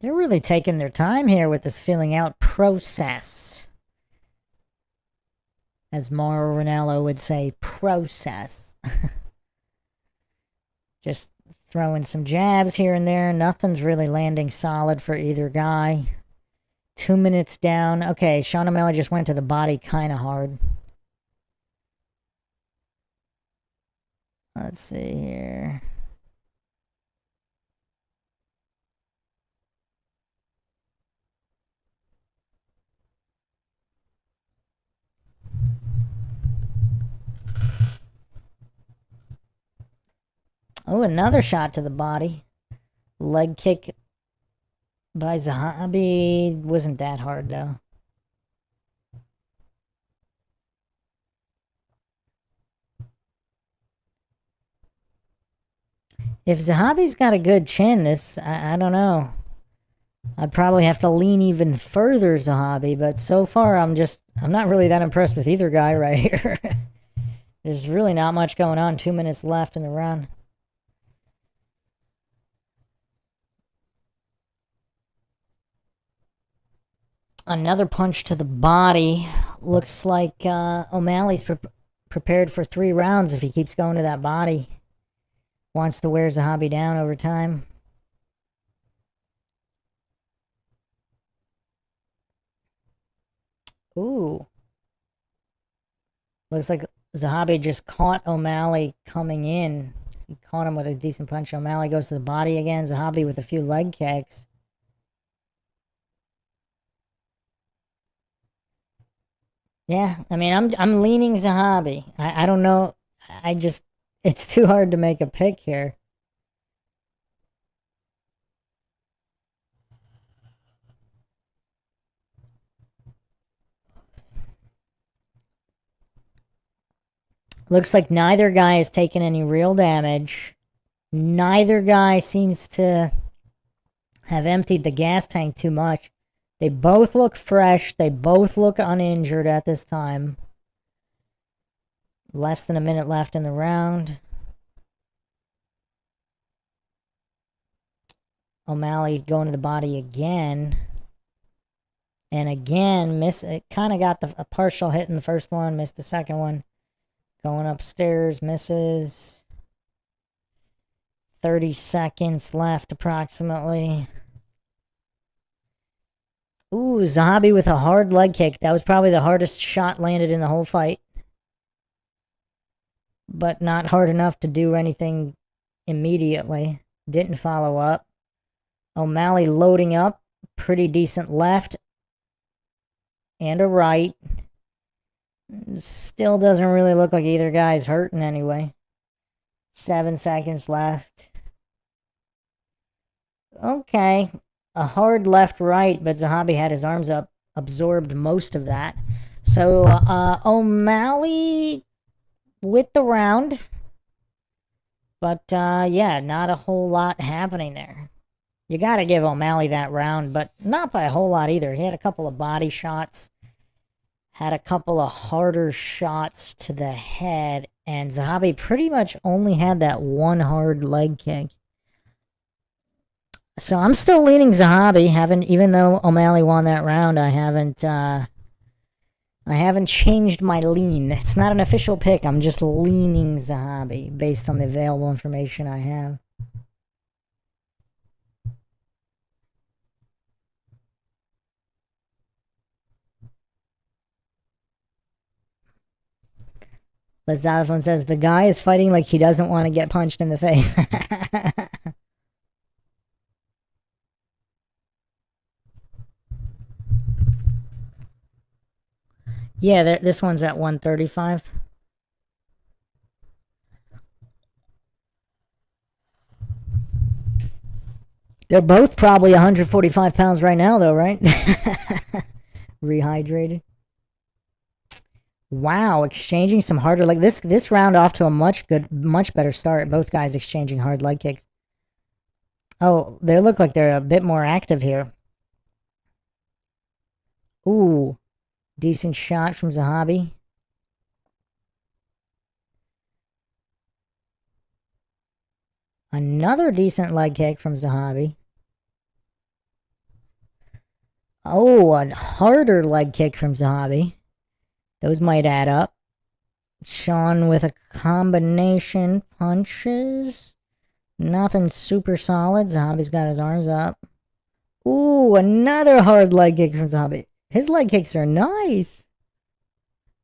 A: They're really taking their time here with this filling out process. As Mauro Ranallo would say, process. Just throwing some jabs here and there. Nothing's really landing solid for either guy. 2 minutes down. Okay, Sean O'Malley just went to the body kind of hard. Let's see here. Oh, another shot to the body. Leg kick by Zahabi. Wasn't that hard, though. If Zahabi's got a good chin, I don't know. I'd probably have to lean even further Zahabi, but so far I'm not really that impressed with either guy right here. There's really not much going on. 2 minutes left in the round. Another punch to the body. Looks like O'Malley's prepared for 3 rounds if he keeps going to that body. Wants to wear Zahabi down over time. Ooh. Looks like Zahabi just caught O'Malley coming in. He caught him with a decent punch. O'Malley goes to the body again. Zahabi with a few leg kicks. Yeah, I mean, I'm leaning Zahabi. I don't know. It's too hard to make a pick here. Looks like neither guy has taken any real damage. Neither guy seems to have emptied the gas tank too much. They both look fresh. They both look uninjured at this time. Less than a minute left in the round. O'Malley going to the body again. And again, kind of got a partial hit in the first one, missed the second one. Going upstairs, misses. 30 seconds left approximately. Ooh, Zahabi with a hard leg kick. That was probably the hardest shot landed in the whole fight. But not hard enough to do anything immediately. Didn't follow up. O'Malley loading up. Pretty decent left. And a right. Still doesn't really look like either guy's hurting anyway. 7 seconds left. Okay. A hard left-right, but Zahabi had his arms up. Absorbed most of that. So, O'Malley with the round. But, yeah, not a whole lot happening there. You gotta give O'Malley that round, but not by a whole lot either. He had a couple of body shots. Had a couple of harder shots to the head. And Zahabi pretty much only had that one hard leg kick. So I'm still leaning Zahabi. Even though O'Malley won that round, I haven't changed my lean. It's not an official pick. I'm just leaning Zahabi based on the available information I have. Lazavon says the guy is fighting like he doesn't want to get punched in the face. Yeah, this one's at 135. They're both probably 145 pounds right now, though, right? Rehydrated. Wow, exchanging some harder leg. This round off to a much better start. Both guys exchanging hard leg kicks. Oh, they look like they're a bit more active here. Ooh, decent shot from Zahabi. Another decent leg kick from Zahabi. Oh, a harder leg kick from Zahabi. Those might add up. Sean with a combination punches. Nothing super solid. Zahabi's got his arms up. Ooh, another hard leg kick from Zahabi. His leg kicks are nice.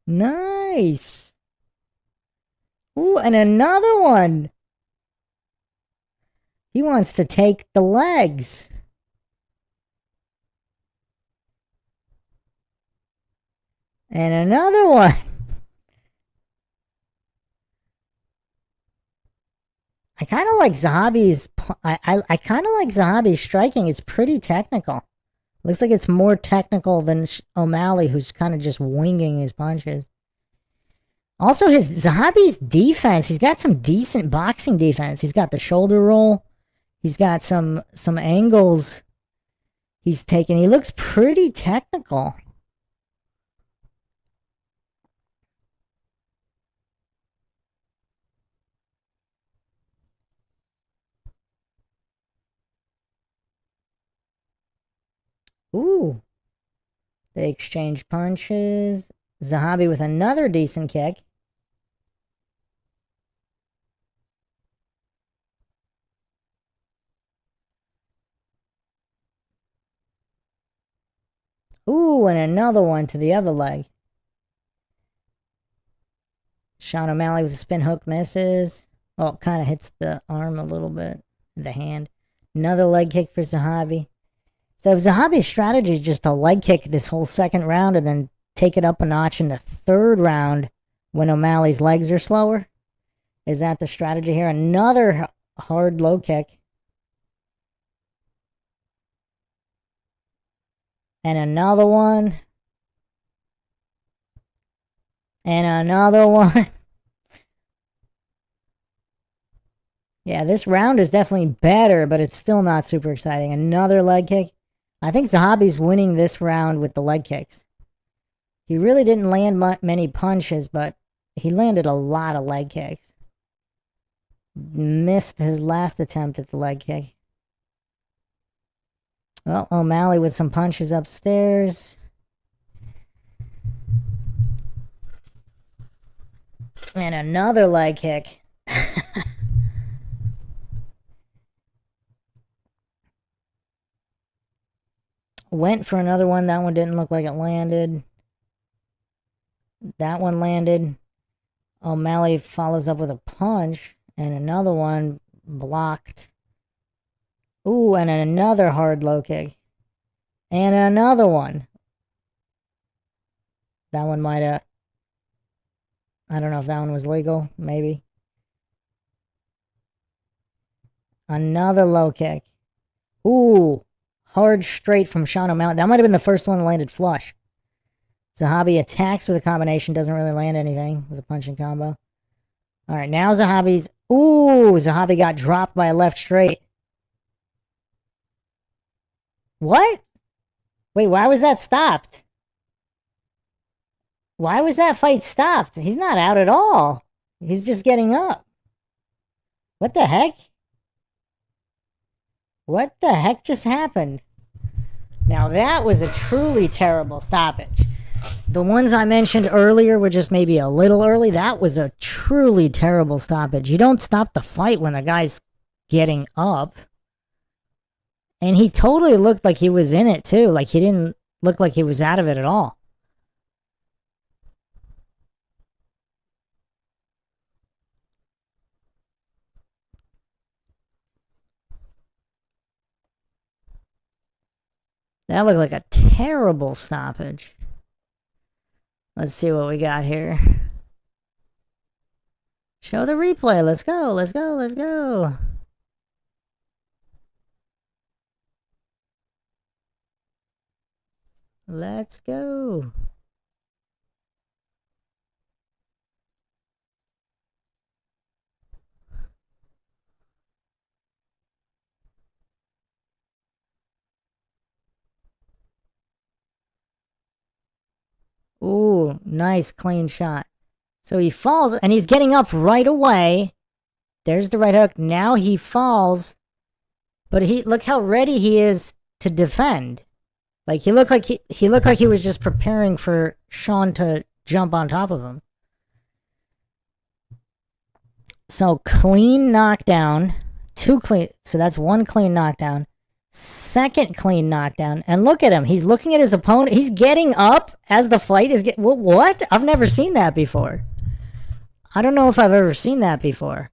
A: Nice. Ooh, and another one. He wants to take the legs. And another one. I kind of like Zahabi's. I kind of like Zahabi's striking. It's pretty technical. Looks like it's more technical than O'Malley, who's kind of just winging his punches. Also, Zahabi's defense. He's got some decent boxing defense. He's got the shoulder roll. He's got some angles he's taken. He looks pretty technical. Ooh. They exchange punches. Zahabi with another decent kick. Ooh, and another one to the other leg. Sean O'Malley with a spin hook misses. Oh, it kind of hits the arm a little bit. The hand. Another leg kick for Zahabi. So Zahabi's strategy is just to leg kick this whole second round and then take it up a notch in the third round when O'Malley's legs are slower. Is that the strategy here? Another hard low kick. And another one. And another one. Yeah, this round is definitely better, but it's still not super exciting. Another leg kick. I think Zahabi's winning this round with the leg kicks. He really didn't land many punches, but he landed a lot of leg kicks. Missed his last attempt at the leg kick. Well, O'Malley with some punches upstairs. And another leg kick. Went for another one. That one didn't look like it landed. That one landed. O'Malley follows up with a punch. And another one blocked. Ooh, and another hard low kick. And another one. That one might have... I don't know if that one was legal. Maybe. Another low kick. Ooh. Hard straight from Sean O'Malley. That might have been the first one that landed flush. Zahabi attacks with a combination. Doesn't really land anything with a punching combo. Alright, now Zahabi's... Ooh, Zahabi got dropped by a left straight. What? Wait, why was that stopped? Why was that fight stopped? He's not out at all. He's just getting up. What the heck? What the heck just happened? Now that was a truly terrible stoppage. The ones I mentioned earlier were just maybe a little early. That was a truly terrible stoppage. You don't stop the fight when the guy's getting up. And he totally looked like he was in it too. Like he didn't look like he was out of it at all. That looked like a terrible stoppage. Let's see what we got here. Show the replay. Let's go, let's go, let's go. Let's go. Ooh, nice clean shot. So he falls, and he's getting up right away. There's the right hook. Now he falls. But look how ready he is to defend. Like he looked like he was just preparing for Sean to jump on top of him. So clean knockdown. So that's one clean knockdown. Second clean knockdown. And look at him. He's looking at his opponent. He's getting up as the fight is getting... What? I've never seen that before. I don't know if I've ever seen that before.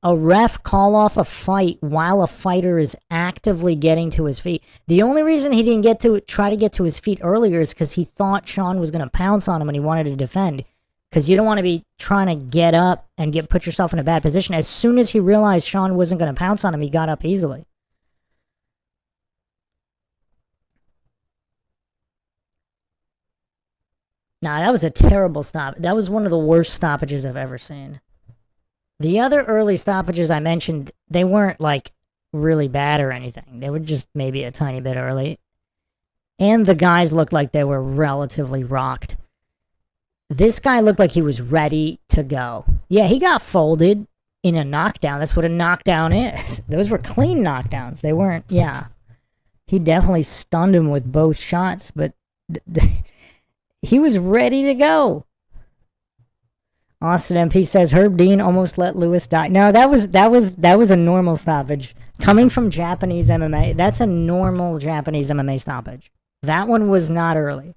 A: A ref call off a fight while a fighter is actively getting to his feet. The only reason he didn't try to get to his feet earlier is because he thought Sean was going to pounce on him and he wanted to defend. Because you don't want to be trying to get up and put yourself in a bad position. As soon as he realized Sean wasn't going to pounce on him, he got up easily. Nah, that was a terrible stop. That was one of the worst stoppages I've ever seen. The other early stoppages I mentioned, they weren't like really bad or anything. They were just maybe a tiny bit early. And the guys looked like they were relatively rocked. This guy looked like he was ready to go. Yeah, he got folded in a knockdown. That's what a knockdown is. Those were clean knockdowns. They weren't, yeah. He definitely stunned him with both shots, but he was ready to go. Austin MP says Herb Dean almost let Lewis die. No, that was a normal stoppage. Coming from Japanese MMA, that's a normal Japanese MMA stoppage. That one was not early.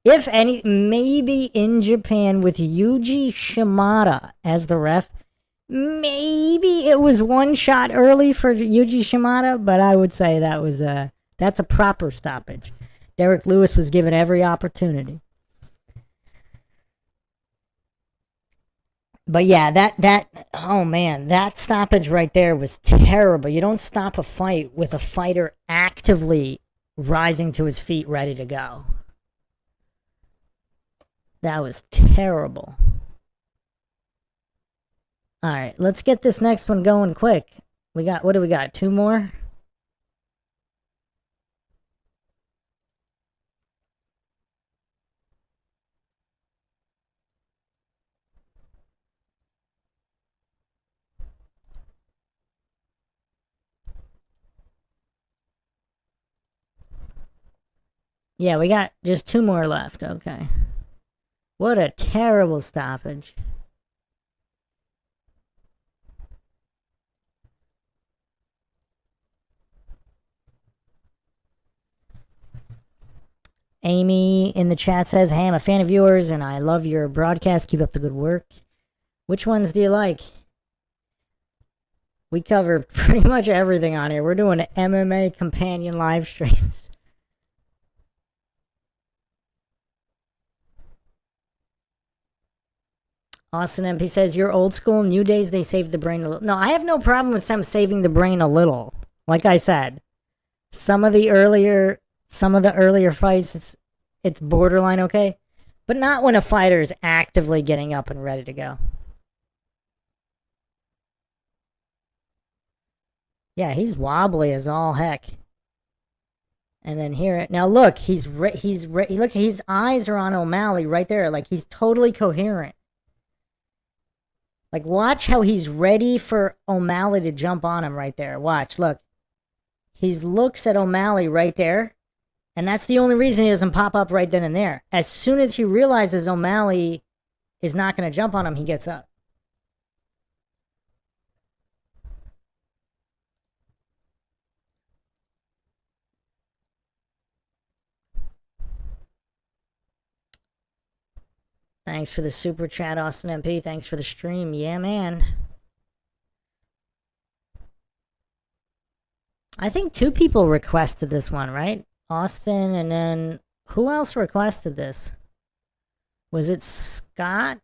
A: If any, maybe in Japan with Yuji Shimada as the ref, maybe it was one shot early for Yuji Shimada, but I would say that's a proper stoppage. Derek Lewis was given every opportunity. But yeah, oh man, that stoppage right there was terrible. You don't stop a fight with a fighter actively rising to his feet ready to go. That was terrible. Alright, let's get this next one going quick. What do we got? 2 more? Yeah, we got just 2 more left. Okay. What a terrible stoppage. Amy in the chat says, hey, I'm a fan of yours and I love your broadcast. Keep up the good work. Which ones do you like? We cover pretty much everything on here. We're doing MMA companion live streams. Austin MP says, you're old school. New days, they save the brain a little. No, I have no problem with some saving the brain a little. Like I said, some of the earlier fights, it's borderline okay. But not when a fighter is actively getting up and ready to go. Yeah, he's wobbly as all heck. And then here, now look, look, his eyes are on O'Malley right there. Like, he's totally coherent. Like, watch how he's ready for O'Malley to jump on him right there. Watch, look. He looks at O'Malley right there. And that's the only reason he doesn't pop up right then and there. As soon as he realizes O'Malley is not going to jump on him, he gets up. Thanks for the super chat, Austin MP. Thanks for the stream. Yeah, man. I think 2 people requested this one, right? Austin, and then who else requested this? Was it Scott?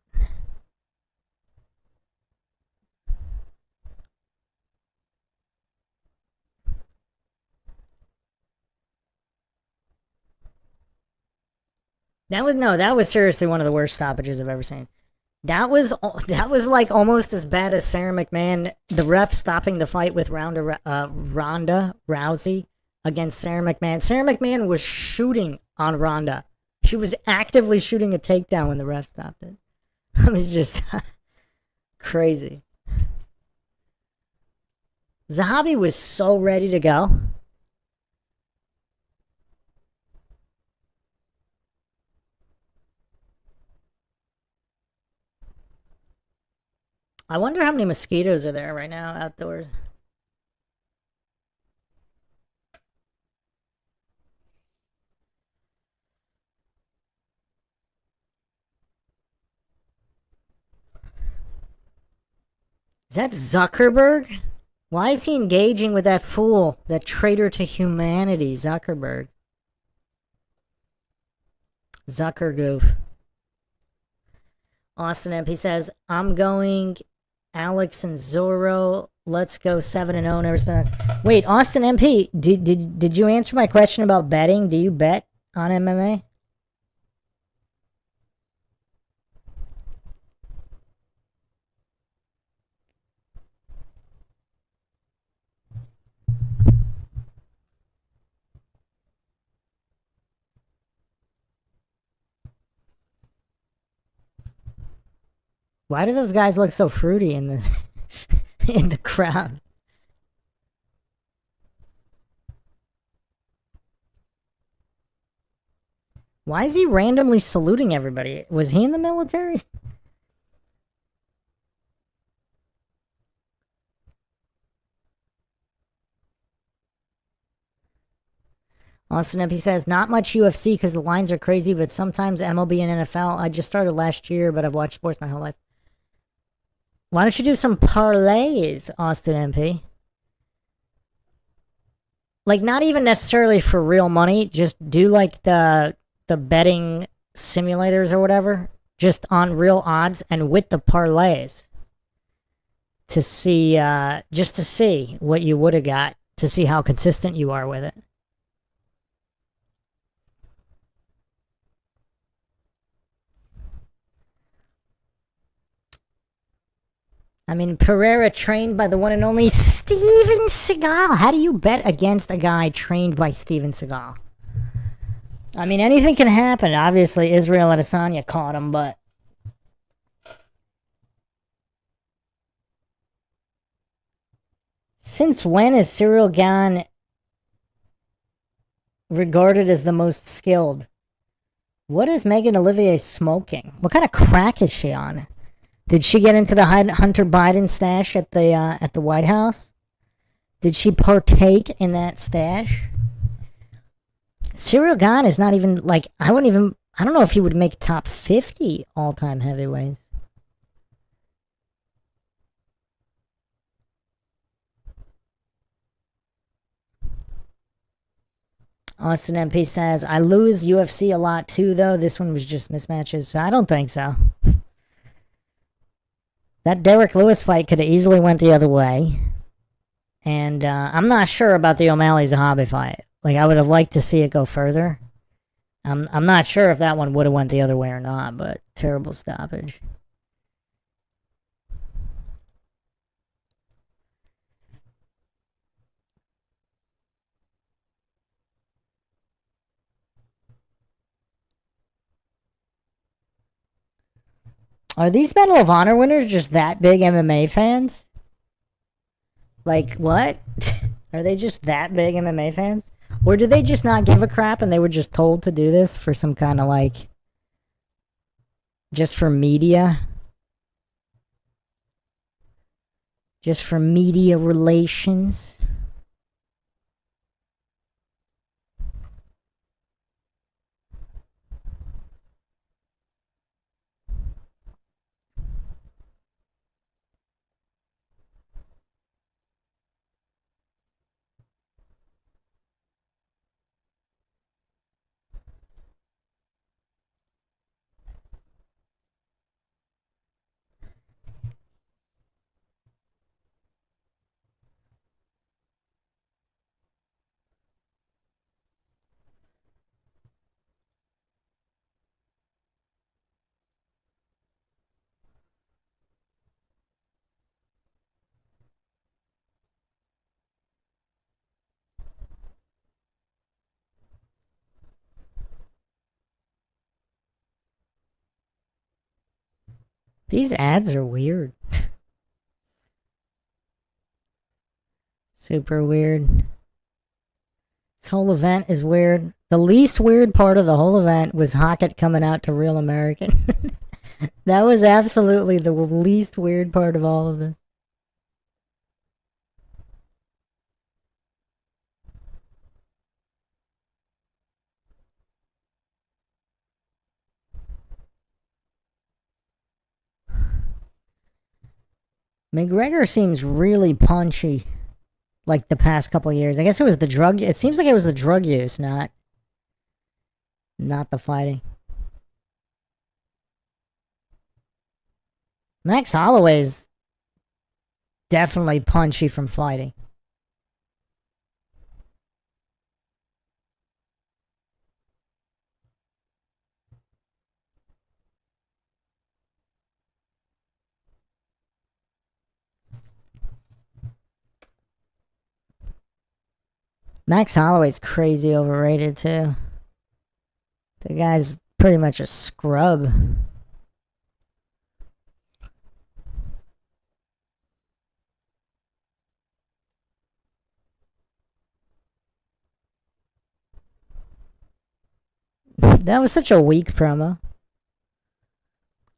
A: That was seriously one of the worst stoppages I've ever seen. That was like almost as bad as Sarah McMahon, the ref stopping the fight with Ronda Rousey against Sarah McMahon. Sarah McMahon was shooting on Ronda. She was actively shooting a takedown when the ref stopped it. It was just crazy. Zahabi was so ready to go. I wonder how many mosquitoes are there right now outdoors. Is that Zuckerberg? Why is he engaging with that fool, that traitor to humanity, Zuckerberg? Zuckergoof. Austin MP says, I'm going Alex and Zorro. Let's go 7-0. Never spent. Wait, Austin MP, did you answer my question about betting? Do you bet on MMA? Why do those guys look so fruity in the in the crowd? Why is he randomly saluting everybody? Was he in the military? Austin MP says, not much UFC because the lines are crazy, but sometimes MLB and NFL. I just started last year, but I've watched sports my whole life. Why don't you do some parlays, Austin MP? Like, not even necessarily for real money. Just do, like, the betting simulators or whatever. Just on real odds and with the parlays. To see, just to see what you would have got. To see how consistent you are with it. I mean, Pereira trained by the one and only Steven Seagal. How do you bet against a guy trained by Steven Seagal? I mean, anything can happen. Obviously, Israel Adesanya caught him, but... Since when is Cyril Gane regarded as the most skilled? What is Megan Olivier smoking? What kind of crack is she on? Did she get into the Hunter Biden stash at the White House? Did she partake in that stash? Cyril Gane is not even, like, I don't know if he would make top 50 all-time heavyweights. Austin MP says, I lose UFC a lot too, though. This one was just mismatches, so I don't think so. That Derek Lewis fight could have easily went the other way. And I'm not sure about the O'Malley-Zahabi fight. Like, I would have liked to see it go further. I'm not sure if that one would have went the other way or not, but terrible stoppage. Are these Medal of Honor winners just that big MMA fans? Like, what? Are they just that big MMA fans? Or do they just not give a crap and they were just told to do this for some kind of, like, just for media? Just for media relations? These ads are weird. Super weird. This whole event is weird. The least weird part of the whole event was Hockett coming out to Real American. That was absolutely the least weird part of all of this. McGregor seems really punchy, like the past couple years. I guess it was the drug. It seems like it was the drug use, not the fighting. Max Holloway's definitely punchy from fighting. Max Holloway's crazy overrated, too. The guy's pretty much a scrub. That was such a weak promo.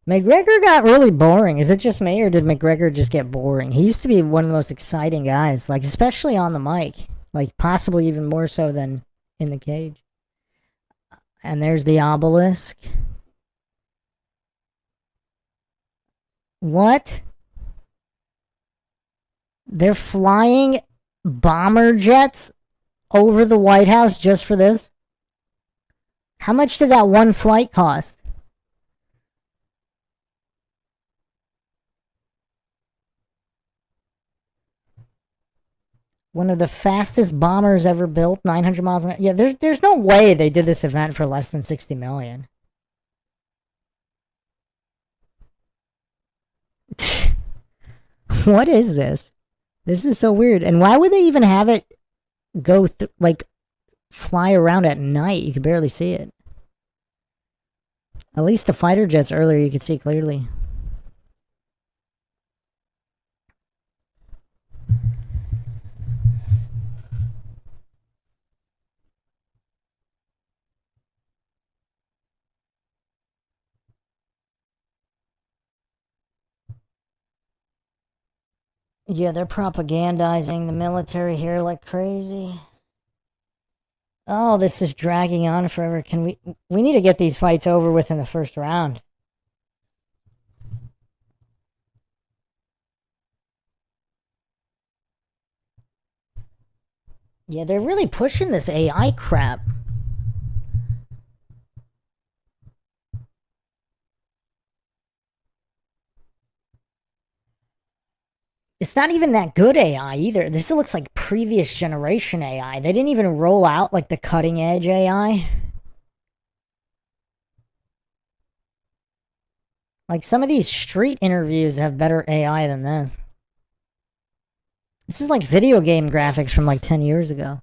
A: McGregor got really boring. Is it just me, or did McGregor just get boring? He used to be one of the most exciting guys, like, especially on the mic. Like, possibly even more so than in the cage. And there's the obelisk. What? They're flying bomber jets over the White House just for this? How much did that one flight cost? One of the fastest bombers ever built, 900 miles an hour. Yeah, there's no way they did this event for less than 60 million. What is this? This is so weird. And why would they even have it go like fly around at night? You could barely see it. At least the fighter jets earlier you could see clearly. Yeah, they're propagandizing the military here like crazy. Oh, this is dragging on forever. We need to get these fights over with in the first round. Yeah, they're really pushing this AI crap. It's not even that good AI either. This looks like previous generation AI. They didn't even roll out like the cutting edge AI. Like some of these street interviews have better AI than this. This is like video game graphics from like 10 years ago.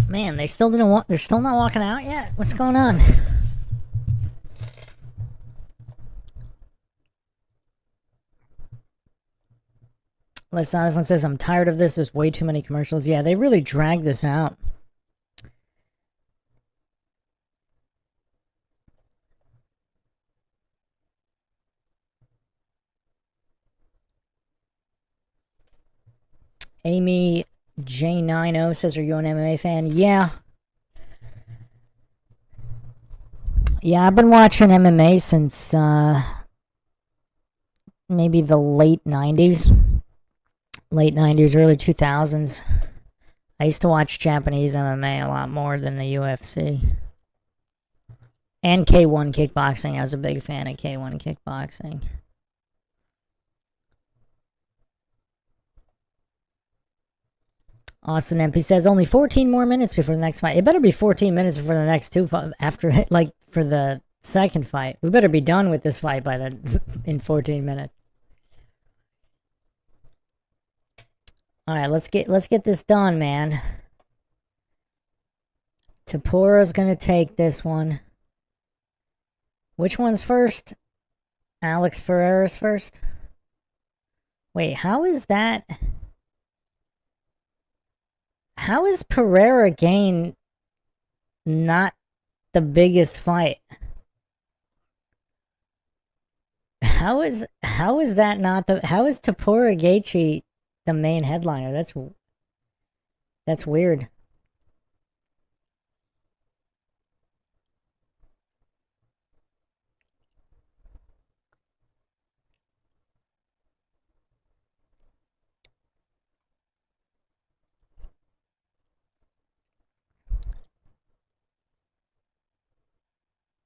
A: Man, they still didn't want. They're still not walking out yet. What's going on? Les Jonathan says, I'm tired of this. There's way too many commercials. Yeah, they really dragged this out. Amy J90 says, are you an MMA fan? Yeah. Yeah, I've been watching MMA since maybe the late 90s. Late 90s, early 2000s. I used to watch Japanese MMA a lot more than the UFC. And K1 kickboxing. I was a big fan of K1 kickboxing. Austin MP says, only 14 more minutes before the next fight. It better be 14 minutes before the next two after, like, for the second fight. We better be done with this fight by then in 14 minutes. Alright, let's get this done, man. Tapura's gonna take this one. Which one's first? Alex Pereira's first? Wait, how is that? How is Pereira Gain not the biggest fight? How is that not the? How is Tapura Gaethje the main headliner? That's weird.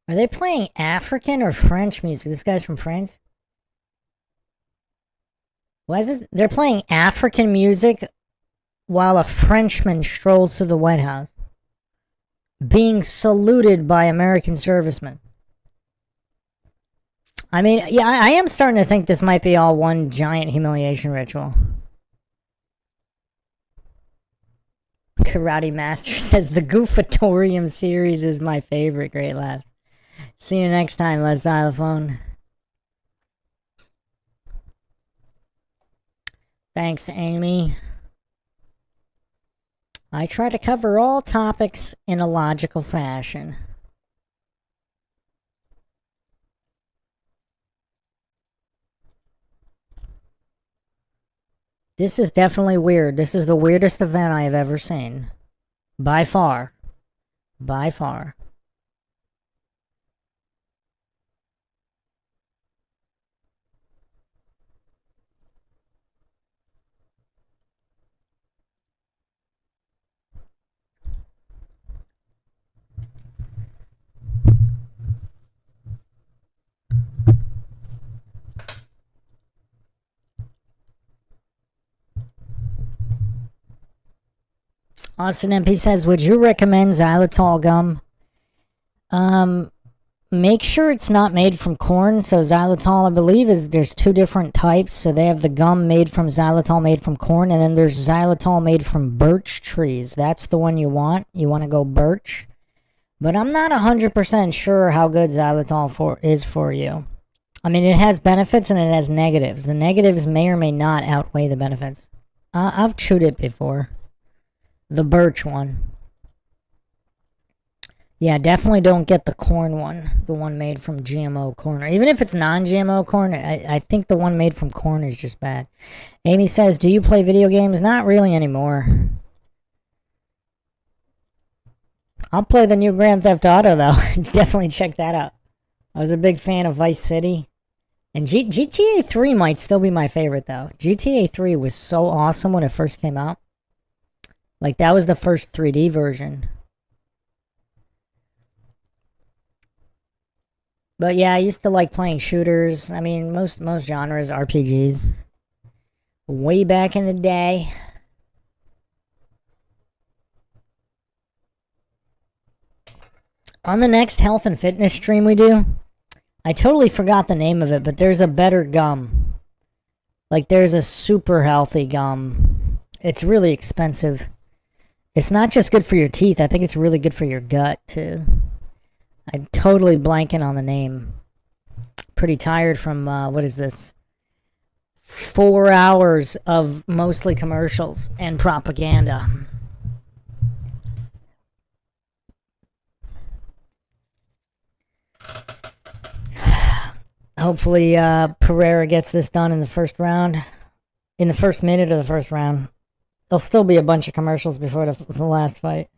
A: Are they playing African or French music? This guy's from France? Why is it? They're playing African music while a Frenchman strolls through the White House, being saluted by American servicemen. I mean, yeah, I am starting to think this might be all one giant humiliation ritual. Karate Master says the Goofatorium series is my favorite. Great laughs. See you next time. Let's dial the phone. Thanks, Amy. I try to cover all topics in a logical fashion. This is definitely weird. This is the weirdest event I have ever seen. By far. By far. Austin MP says, would you recommend xylitol gum? Make sure it's not made from corn. So xylitol, I believe, there's two different types. So they have the gum made from xylitol made from corn, and then there's xylitol made from birch trees. That's the one you want. You want to go birch. But I'm not 100% sure how good xylitol is for you. I mean, it has benefits and it has negatives. The negatives may or may not outweigh the benefits. I've chewed it before. The birch one. Yeah, definitely don't get the corn one. The one made from GMO corn. Or even if it's non-GMO corn, I think the one made from corn is just bad. Amy says, do you play video games? Not really anymore. I'll play the new Grand Theft Auto, though. Definitely check that out. I was a big fan of Vice City. And GTA 3 might still be my favorite, though. GTA 3 was so awesome when it first came out. Like, that was the first 3D version. But yeah, I used to like playing shooters. I mean, most genres, RPGs. Way back in the day. On the next health and fitness stream we do, I totally forgot the name of it, but there's a better gum. Like, there's a super healthy gum. It's really expensive. It's not just good for your teeth. I think it's really good for your gut, too. I'm totally blanking on the name. Pretty tired from, what is this? 4 hours of mostly commercials and propaganda. Hopefully, Pereira gets this done in the first round. In the first minute of the first round. There'll still be a bunch of commercials before the last fight.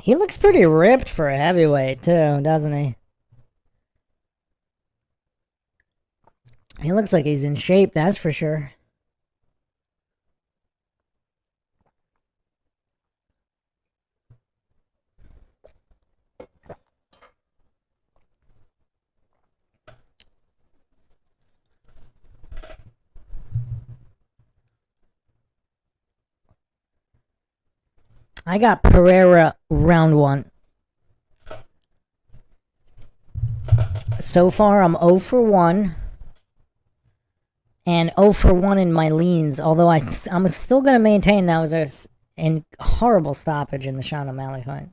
A: He looks pretty ripped for a heavyweight, too, doesn't he? He looks like he's in shape, that's for sure. I got Pereira round 1. So far, I'm 0 for 1. And 0 for 1 in my leans. Although I'm still going to maintain that was a horrible stoppage in the Sean O'Malley fight.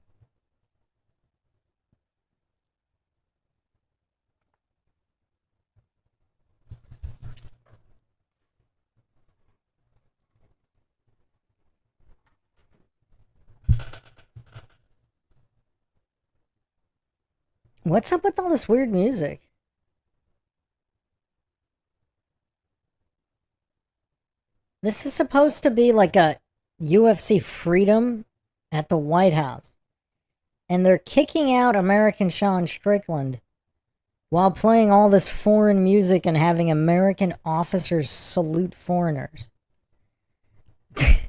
A: What's up with all this weird music? This is supposed to be like a UFC Freedom at the White House. And they're kicking out American Sean Strickland while playing all this foreign music and having American officers salute foreigners.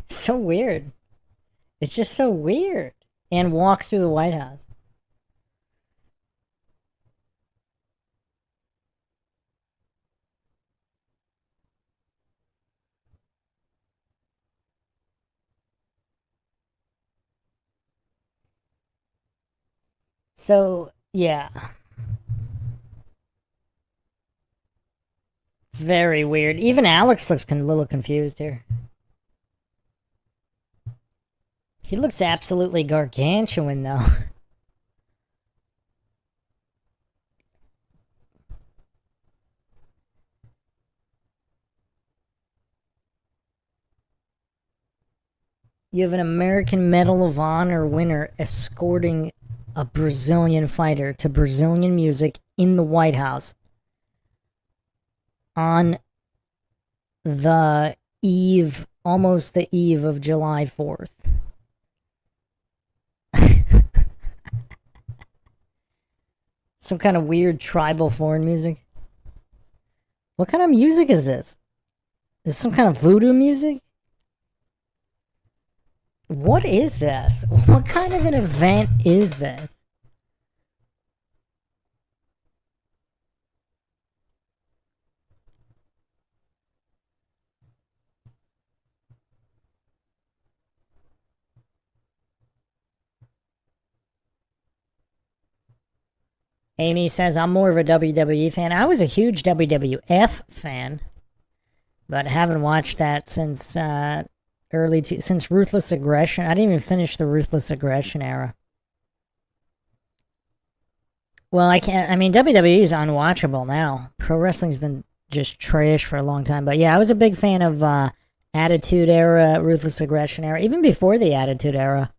A: So weird. It's just so weird. And walk through the White House. So, yeah. Very weird. Even Alex looks a little confused here. He looks absolutely gargantuan, though. You have an American Medal of Honor winner escorting a Brazilian fighter to Brazilian music in the White House on the eve, almost the eve of July 4th. Some kind of weird tribal foreign music. What kind of music is this? Is this some kind of voodoo music? What is this? What kind of an event is this? Amy says, I'm more of a WWE fan. I was a huge WWF fan, but haven't watched that since since Ruthless Aggression. I didn't even finish the Ruthless Aggression era. Well, I can't. I mean, WWE is unwatchable now. Pro wrestling's been just trash for a long time. But yeah, I was a big fan of Attitude Era, Ruthless Aggression era, even before the Attitude Era.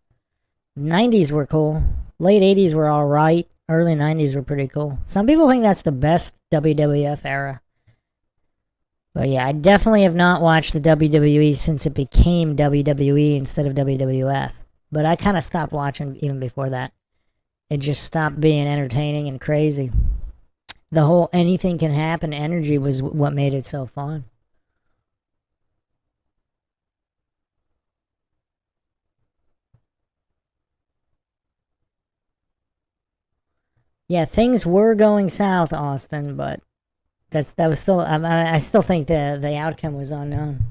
A: 90s were cool. Late 80s were alright. Early 90s were pretty cool. Some people think that's the best WWF era. But yeah, I definitely have not watched the WWE since it became WWE instead of WWF. But I kind of stopped watching even before that. It just stopped being entertaining and crazy. The whole anything can happen energy was what made it so fun. Yeah, things were going south, Austin, but that was still. I still think the outcome was unknown.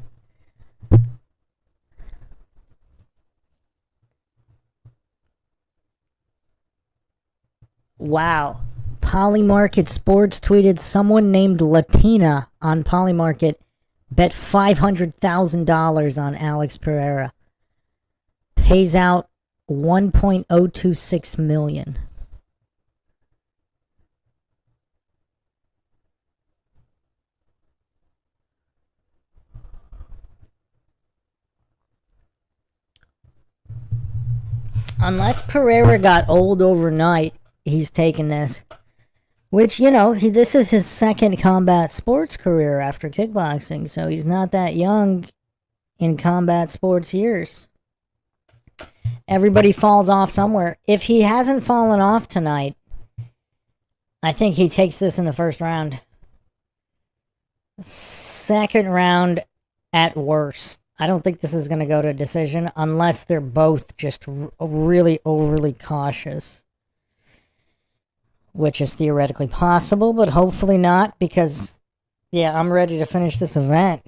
A: Wow. Polymarket Sports tweeted someone named Latina on Polymarket bet $500,000 on Alex Pereira. Pays out 1.026 million. Unless Pereira got old overnight, he's taking this. Which, you know, this is his second combat sports career after kickboxing, so he's not that young in combat sports years. Everybody falls off somewhere. If he hasn't fallen off tonight, I think he takes this in the first round. Second round at worst. I don't think this is going to go to a decision unless they're both just really overly cautious. Which is theoretically possible, but hopefully not, because, yeah, I'm ready to finish this event.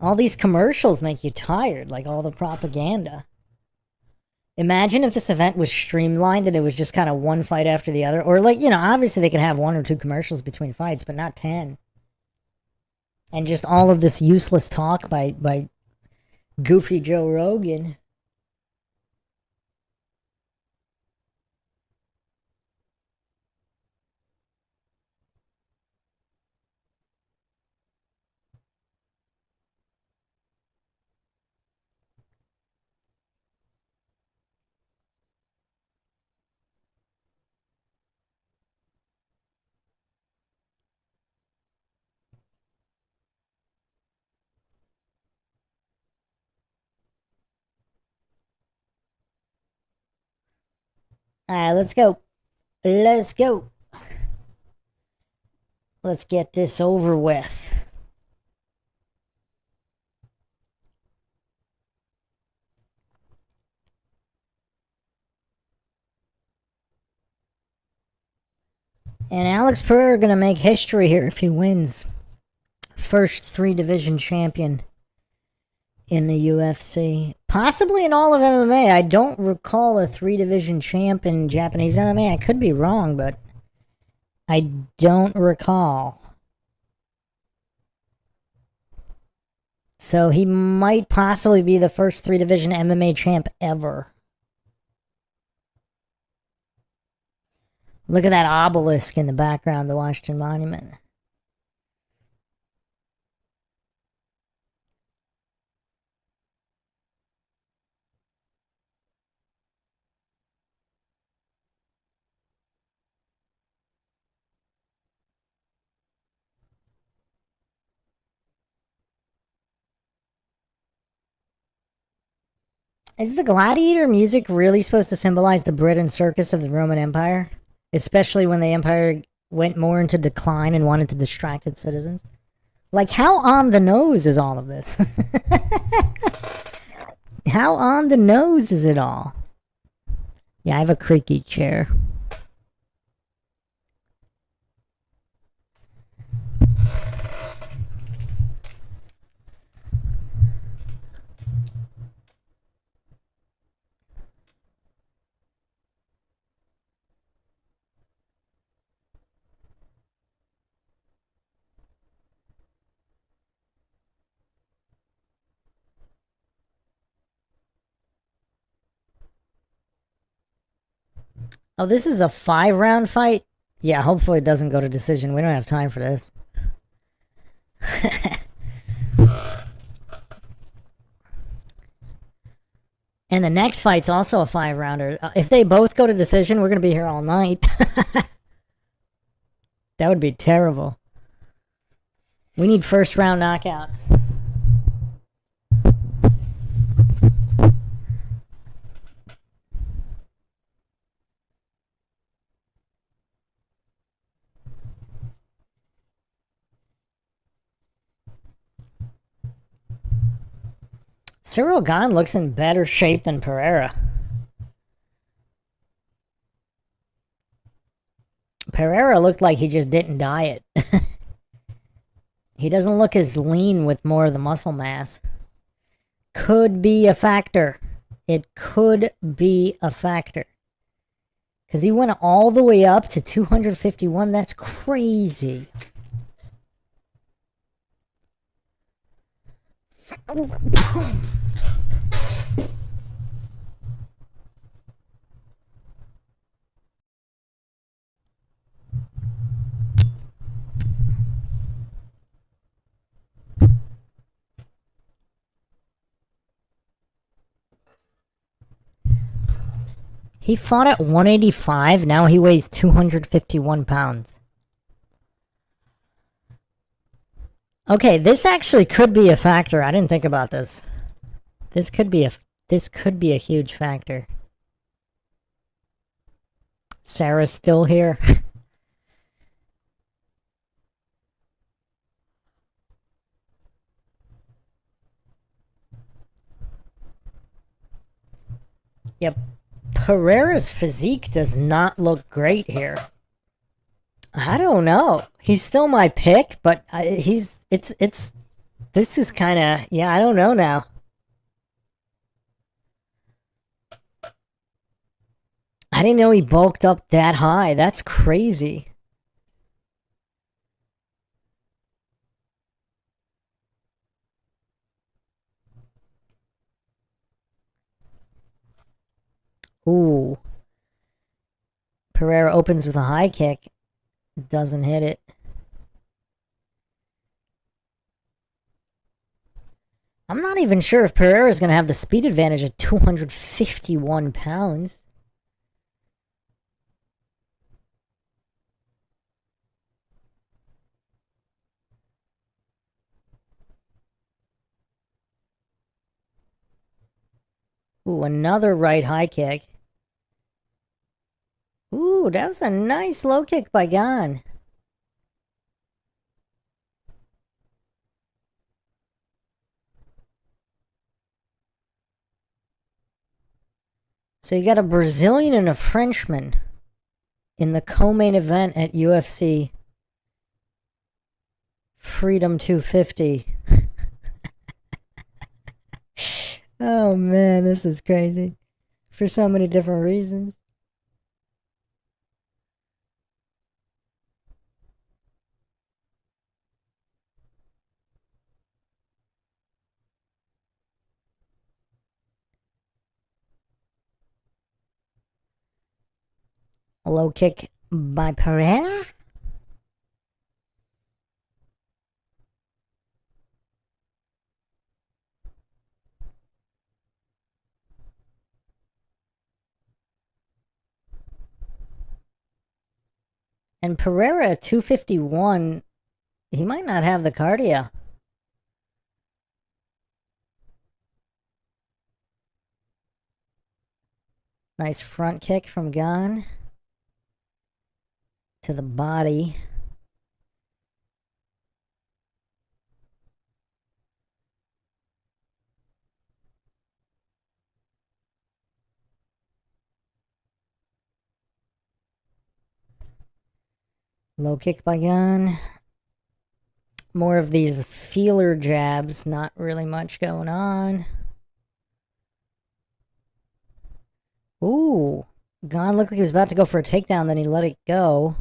A: All these commercials make you tired, like all the propaganda. Imagine if this event was streamlined and it was just kind of one fight after the other. Or, like, you know, obviously they can have 1 or 2 commercials between fights, but not 10. And just all of this useless talk by goofy Joe Rogan. Alright, let's go. Let's go. Let's get this over with. And Alex Pereira gonna make history here if he wins. First 3-division champion in the UFC. Possibly in all of MMA. I don't recall a 3-division champ in Japanese MMA. I could be wrong, but I don't recall. So he might possibly be the first 3-division MMA champ ever. Look at that obelisk in the background, the Washington Monument. Is the gladiator music really supposed to symbolize the Britain circus of the Roman Empire? Especially when the empire went more into decline and wanted to distract its citizens? Like, how on the nose is all of this? How on the nose is it all? Yeah, I have a creaky chair. Oh, this is a 5-round fight? Yeah, hopefully it doesn't go to decision. We don't have time for this. And the next fight's also a 5-rounder. If they both go to decision, we're going to be here all night. That would be terrible. We need first-round knockouts. Cyril Gane looks in better shape than Pereira. Pereira looked like he just didn't diet. He doesn't look as lean with more of the muscle mass. Could be a factor. It could be a factor. Because he went all the way up to 251. That's crazy. He fought at 185, now he weighs 251 pounds. Okay, this actually could be a factor. I didn't think about this. This could be a huge factor. Sarah's still here. Yep. Pereira's physique does not look great here. I don't know. He's still my pick, but this is kind of, yeah, I don't know now. I didn't know he bulked up that high. That's crazy. Ooh. Pereira opens with a high kick. Doesn't hit it. I'm not even sure if Pereira's going to have the speed advantage at 251 pounds. Ooh, another right high kick. Ooh, that was a nice low kick by Gan. So you got a Brazilian and a Frenchman in the co-main event at UFC Freedom 250. Oh man, this is crazy. For so many different reasons. A low kick by Pereira. And Pereira at 251, he might not have the cardio. Nice front kick from Gan to the body. Low kick by Gan. More of these feeler jabs, not really much going on. Ooh, Gan looked like he was about to go for a takedown, then he let it go.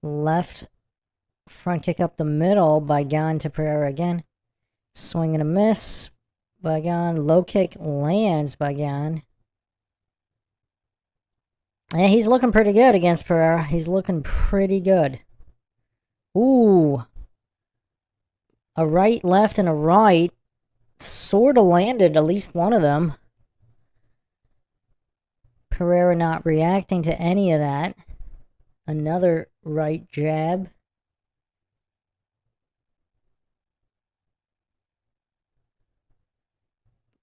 A: Left front kick up the middle by Gan to Pereira again. Swing and a miss by Gan. Low kick lands by Gan. Yeah, he's looking pretty good against Pereira. He's looking pretty good. Ooh. A right, left, and a right. Sort of landed at least one of them. Pereira not reacting to any of that. Another right jab.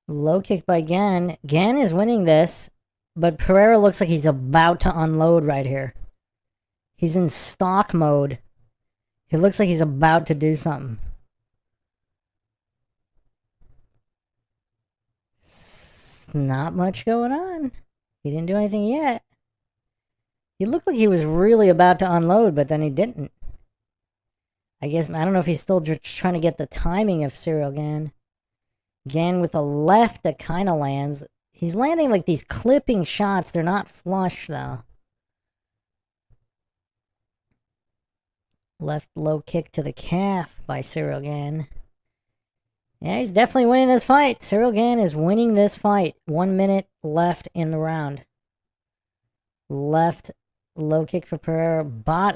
A: Low kick by Gan. Gan is winning this, but Pereira looks like he's about to unload right here. He's in stock mode. He looks like he's about to do something. Not much going on. He didn't do anything yet. He looked like he was really about to unload, but then he didn't. I guess, I don't know if he's still just trying to get the timing of Cyril Gann. Gann with a left that kind of lands. He's landing like these clipping shots. They're not flush, though. Left low kick to the calf by Cyril Gann. Yeah, he's definitely winning this fight. Cyril Gann is winning this fight. 1 minute left in the round. Left low kick for Pereira.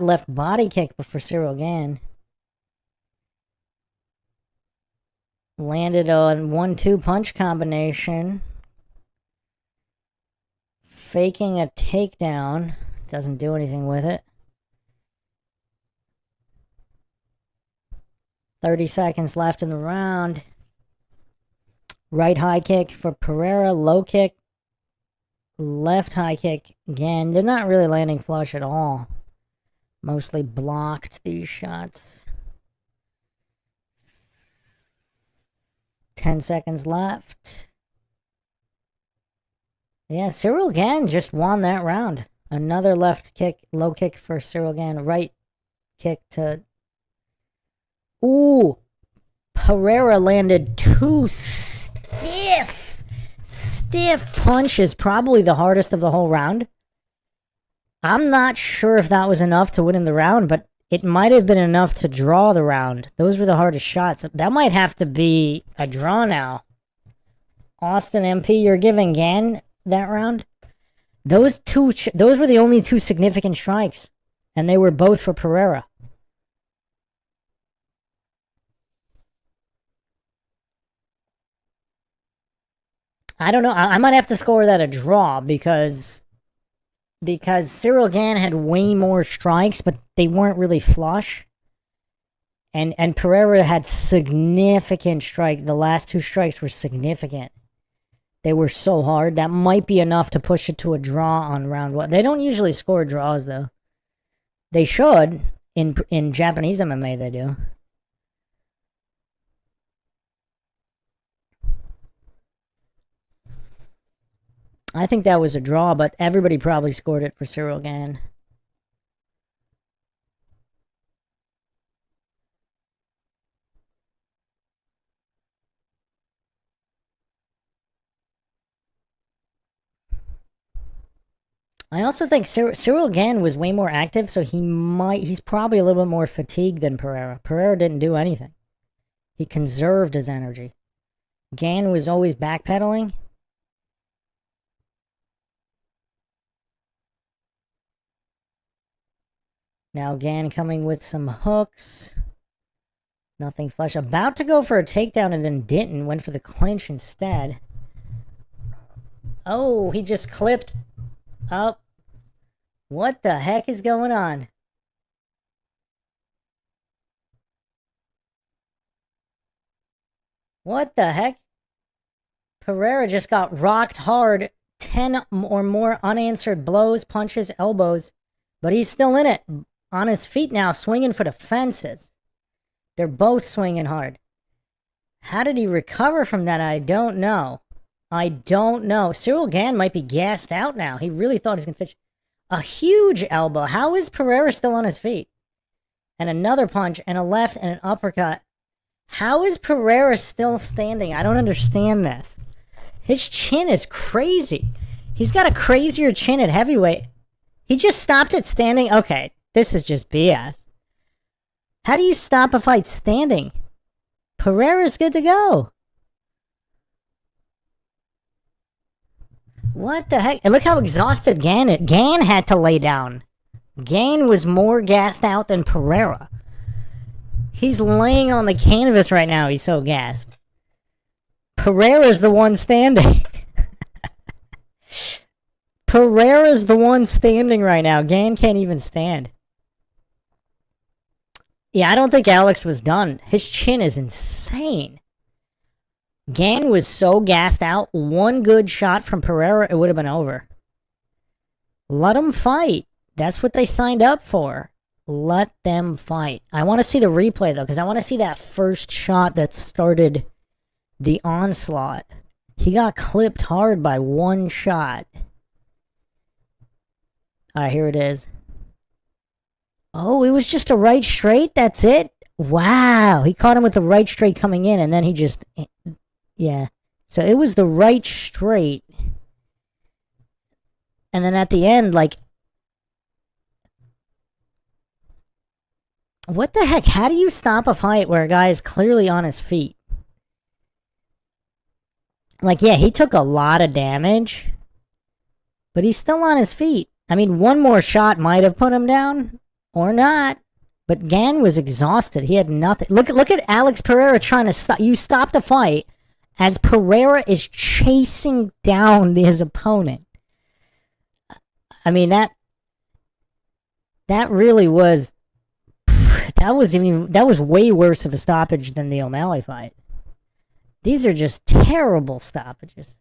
A: Left body kick for Cyril Gann. Landed on 1-2 punch combination. Faking a takedown. Doesn't do anything with it. 30 seconds left in the round. Right high kick for Pereira. Low kick. Left high kick. Again, they're not really landing flush at all. Mostly blocked, these shots. 10 seconds left. Yeah, Cyril Gann just won that round. Another left kick, low kick for Cyril Gann. Right kick to... Ooh! Pereira landed 2 stiff punches, probably the hardest of the whole round. I'm not sure if that was enough to win in the round, but it might have been enough to draw the round. Those were the hardest shots. That might have to be a draw now. Austin MP, you're giving Gann that round? Those were the only 2 significant strikes, and they were both for Pereira. I don't know. I might have to score that a draw because Cyril Gann had way more strikes, but they weren't really flush. And Pereira had significant strike. The last 2 strikes were significant. They were so hard. That might be enough to push it to a draw on round 1. They don't usually score draws, though. They should. In Japanese MMA, they do. I think that was a draw, but everybody probably scored it for Cyril Gann. I also think Cyril Gann was way more active, so he's probably a little bit more fatigued than Pereira. Pereira didn't do anything. He conserved his energy. Gann was always backpedaling. Now Gann coming with some hooks. Nothing flush. About to go for a takedown and then didn't. Went for the clinch instead. Oh, he just clipped up. What the heck is going on? What the heck? Pereira just got rocked hard. 10 or more unanswered blows, punches, elbows. But he's still in it. On his feet now, swinging for the fences. They're both swinging hard. How did he recover from that? I don't know. I don't know. Cyril Gann might be gassed out now. He really thought he was going to finish. A huge elbow. How is Pereira still on his feet? And another punch, and a left, and an uppercut. How is Pereira still standing? I don't understand this. His chin is crazy. He's got a crazier chin at heavyweight. He just stopped it standing? Okay, this is just BS. How do you stop a fight standing? Pereira's good to go. What the heck? And look how exhausted Gann is. Gann had to lay down. Gann was more gassed out than Pereira. He's laying on the canvas right now. He's so gassed. Pereira's the one standing. Pereira's the one standing right now. Gann can't even stand. Yeah, I don't think Alex was done. His chin is insane. Gann was so gassed out. One good shot from Pereira, it would have been over. Let them fight. That's what they signed up for. Let them fight. I want to see the replay, though, because I want to see that first shot that started the onslaught. He got clipped hard by one shot. Alright, here it is. Oh, it was just a right straight? That's it? Wow. He caught him with the right straight coming in, and then he just... Yeah. So it was the right straight. And then at the end, like... What the heck? How do you stop a fight where a guy is clearly on his feet? Like, yeah, he took a lot of damage. But he's still on his feet. I mean, one more shot might have put him down. Or not. But Gan was exhausted. He had nothing. Look at Alex Pereira trying to stop. You stopped a fight as Pereira is chasing down his opponent. I mean, that really was... That was way worse of a stoppage than the O'Malley fight. These are just terrible stoppages.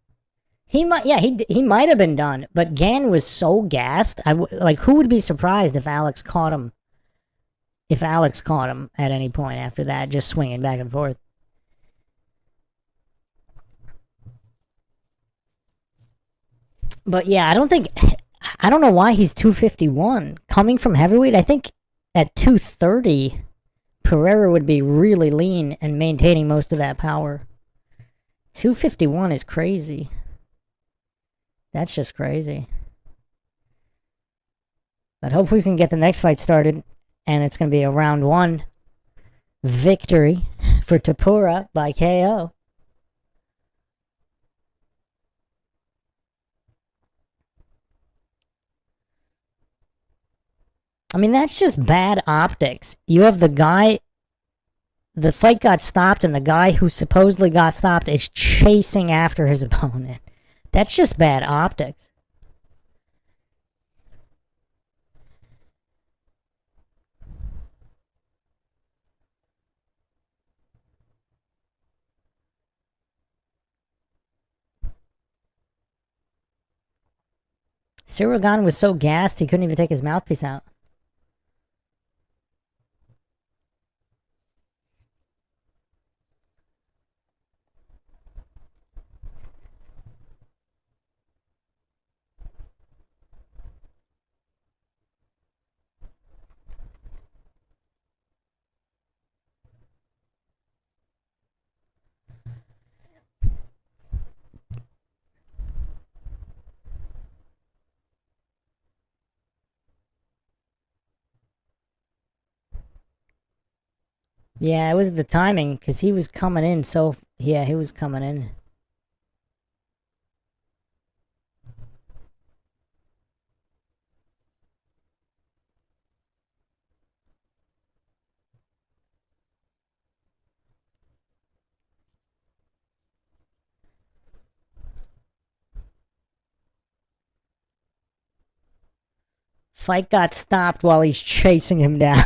A: He might have been done, but Gan was so gassed. Like, who would be surprised if Alex caught him? If Alex caught him at any point after that, just swinging back and forth. But yeah, I don't know why he's 251. Coming from heavyweight, I think at 230, Pereira would be really lean and maintaining most of that power. 251 is crazy. That's just crazy. But hope we can get the next fight started. And it's going to be a round 1 victory for Tapura by KO. I mean, that's just bad optics. You have the guy... The fight got stopped, and the guy who supposedly got stopped is chasing after his opponent. That's just bad optics. Cyril Gane was so gassed he couldn't even take his mouthpiece out. Yeah, it was the timing, because he was coming in so... Yeah, he was coming in. Fight got stopped while he's chasing him down.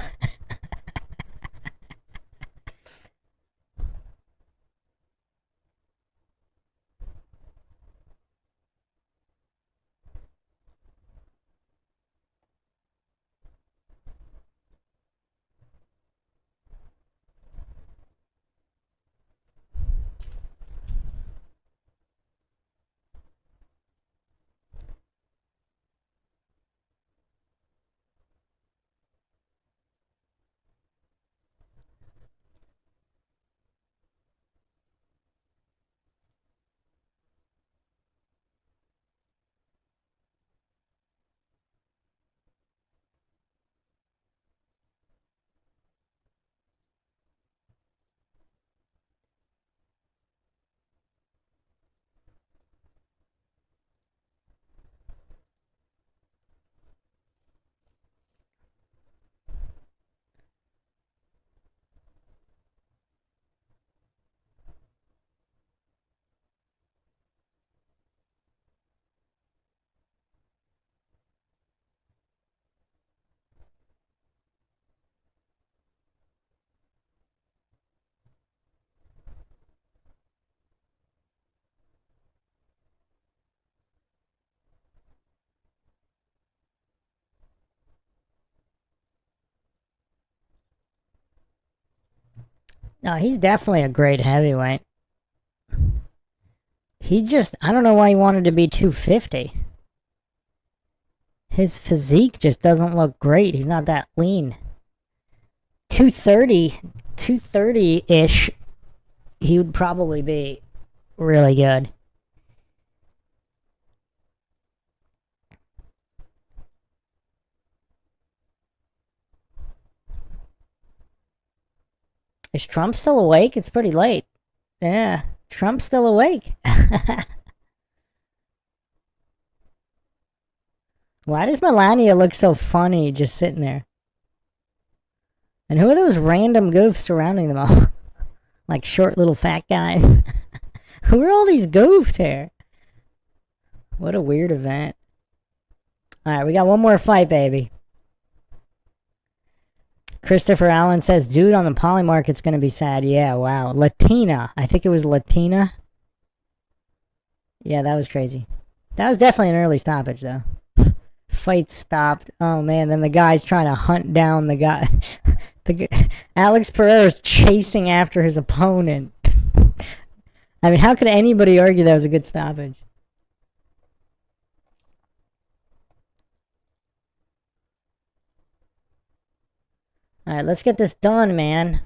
A: No, he's definitely a great heavyweight. He just... I don't know why he wanted to be 250. His physique just doesn't look great. He's not that lean. 230-ish, he would probably be really good. Is Trump still awake? It's pretty late. Yeah, Trump's still awake. Why does Melania look so funny just sitting there? And who are those random goofs surrounding them all? Like short little fat guys. Who are all these goofs here? What a weird event. Alright, we got one more fight, baby. Christopher Allen says, dude on the poly market's gonna be sad. Yeah, wow. Latina. I think it was Latina. Yeah, that was crazy. That was definitely an early stoppage, though. Fight stopped. Oh, man. Then the guy's trying to hunt down the guy. Alex Pereira's chasing after his opponent. I mean, how could anybody argue that was a good stoppage? Alright, let's get this done, man.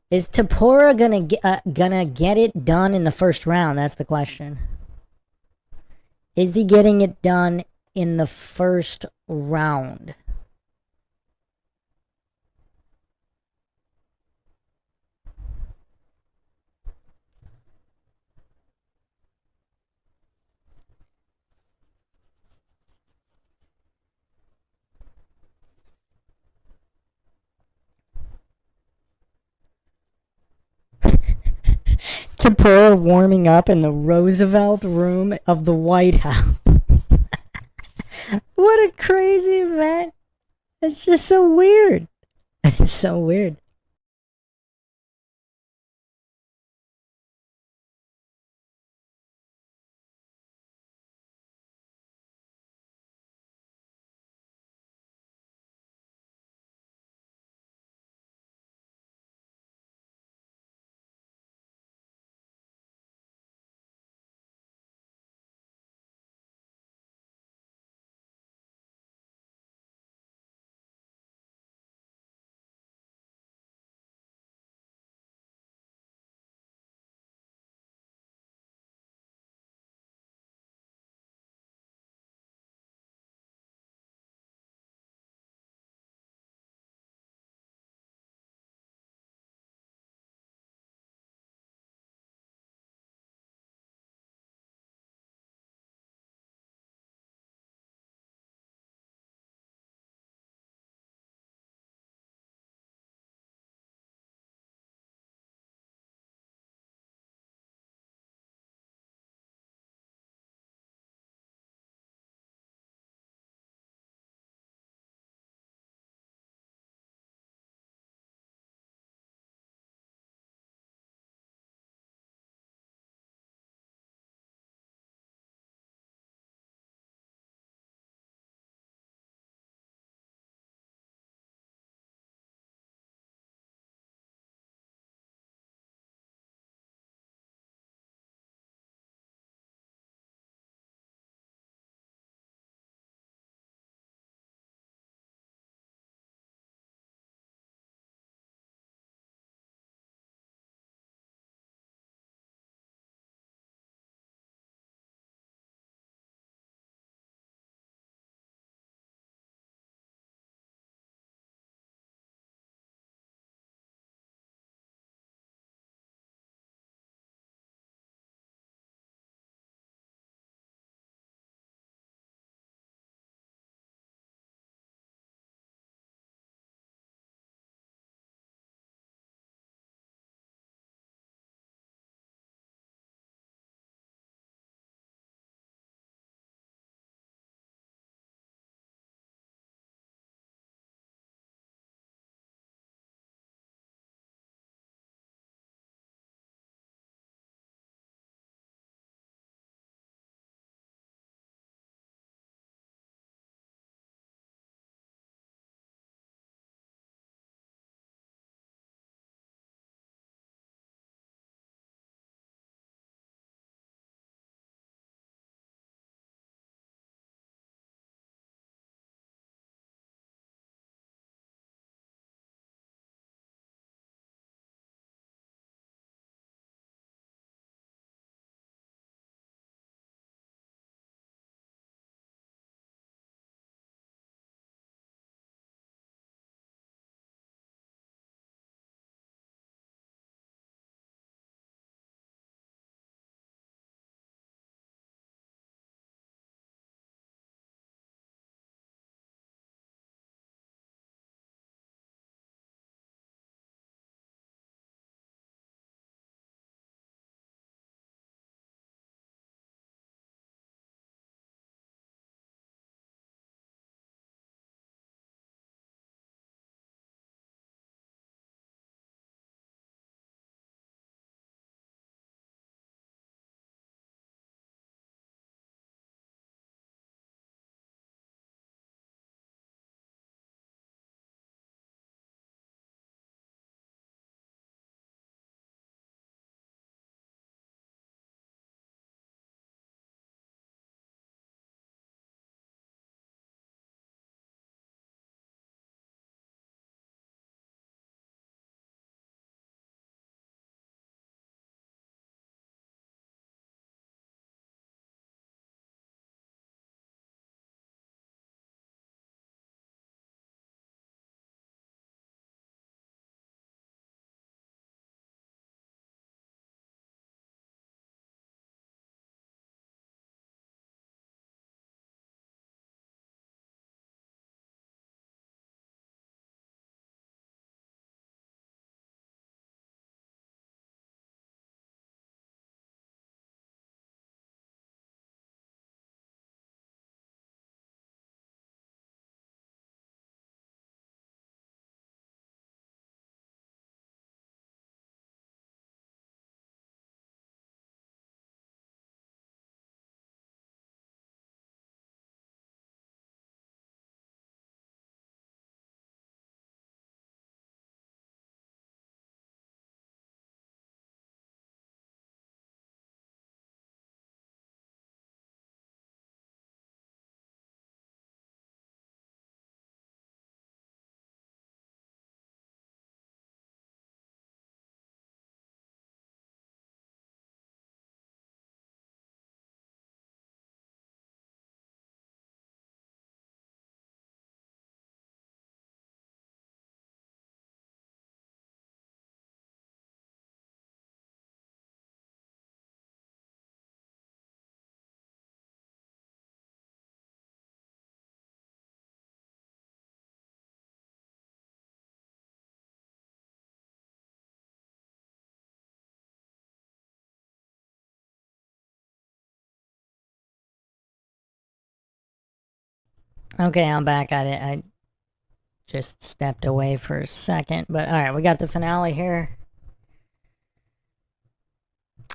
A: Is Tapora gonna get it done in the first round? That's the question. Is he getting it done in the first round? Tapora warming up in the Roosevelt room of the White House. What a crazy event. It's just so weird. It's so weird. Okay, I'm back. I just stepped away for a second, but alright, we got the finale here.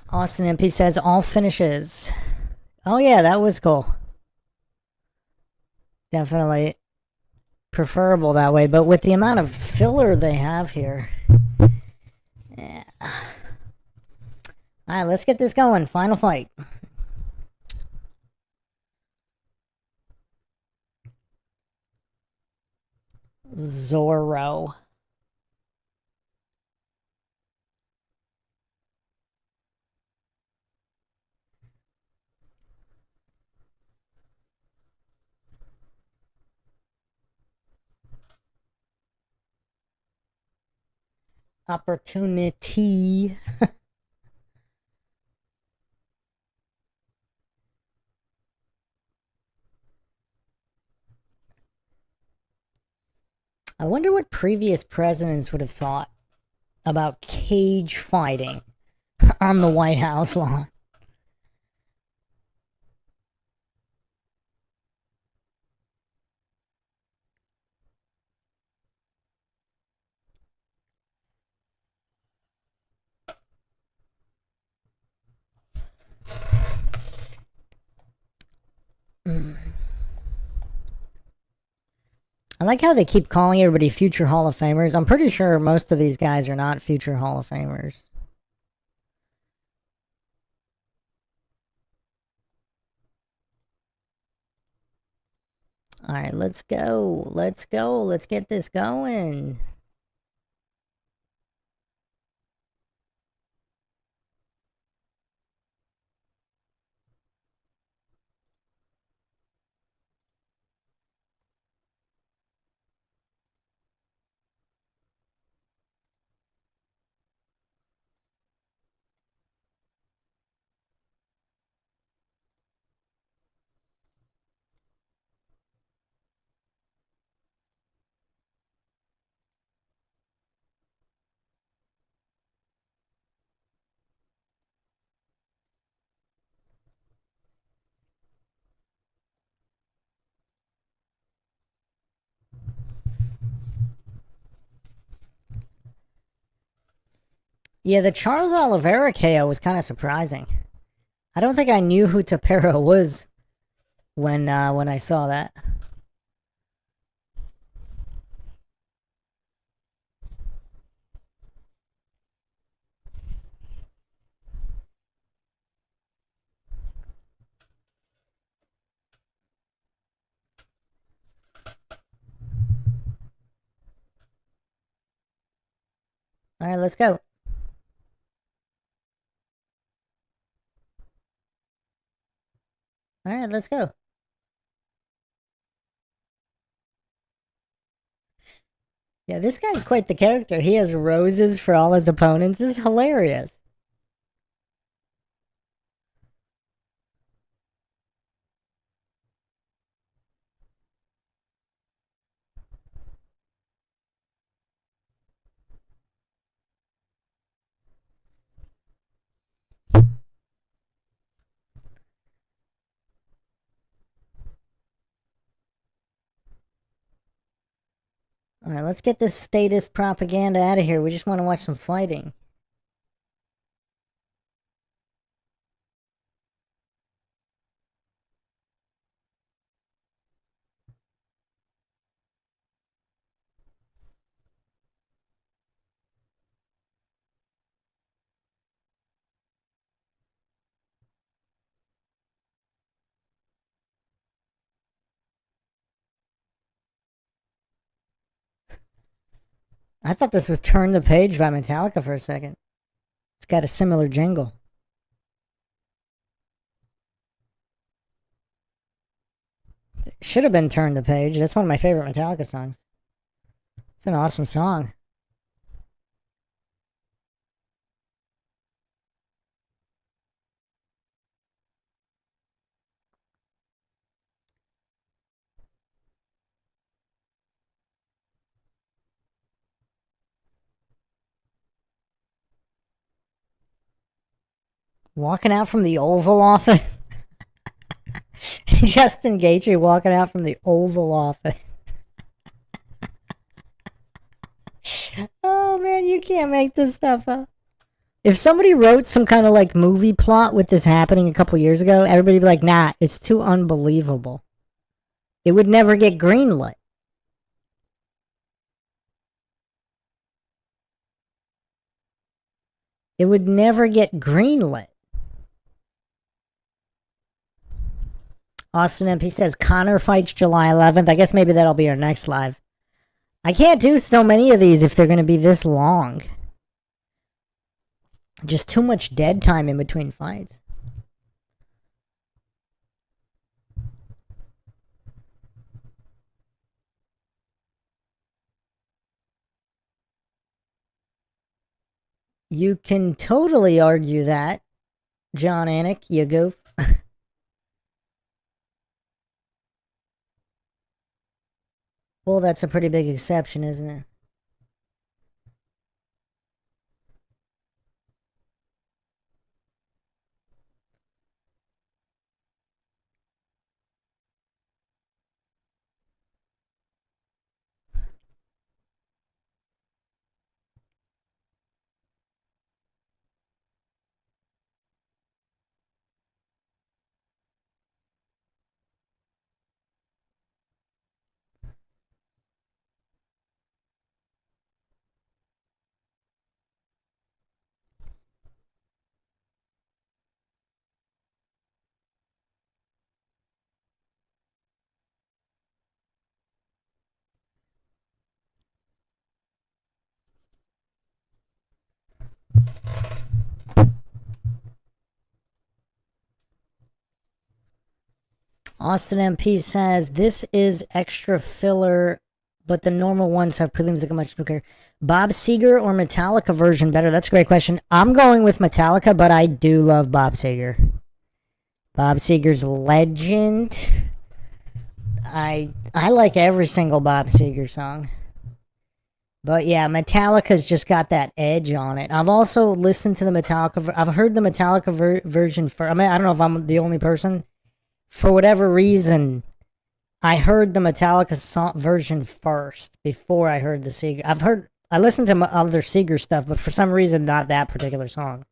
A: Austin MP says all finishes. Oh yeah, that was cool. Definitely preferable that way, but with the amount of filler they have here. Yeah. Alright, let's get this going. Final fight. Zorro. Opportunity. I wonder what previous presidents would have thought about cage fighting on the White House lawn. I like how they keep calling everybody future Hall of Famers. I'm pretty sure most of these guys are not future Hall of Famers. Alright, let's go. Let's go. Let's get this going. Yeah, the Charles Oliveira KO was kind of surprising. I don't think I knew who Tapera was when I saw that. Alright, let's go. Alright, let's go. Yeah, this guy's quite the character. He has roses for all his opponents. This is hilarious. Alright, let's get this statist propaganda out of here. We just want to watch some fighting. I thought this was Turn the Page by Metallica for a second. It's got a similar jingle. It should have been Turn the Page. That's one of my favorite Metallica songs. It's an awesome song. Walking out from the Oval Office. Justin Gaethje walking out from the Oval Office. Oh man, you can't make this stuff up. If somebody wrote some kind of like movie plot with this happening a couple years ago, everybody'd be like, nah, it's too unbelievable. It would never get greenlit. It would never get greenlit. Austin MP says Connor fights July 11th. I guess maybe that'll be our next live. I can't do so many of these if they're going to be this long. Just too much dead time in between fights. You can totally argue that, John Anik, you goof. Well, that's a pretty big exception, isn't it? Austin MP says, this is extra filler, but the normal ones have prelims that go much quicker. Bob Seger or Metallica version better? That's a great question. I'm going with Metallica, but I do love Bob Seger. Bob Seger's legend. I like every single Bob Seger song. But yeah, Metallica's just got that edge on it. I've also listened to the Metallica. I've heard the Metallica version for. I mean, I don't know if I'm the only person. For whatever reason, I heard the Metallica version first before I heard the Seger. I listened to other Seger stuff, but for some reason, not that particular song.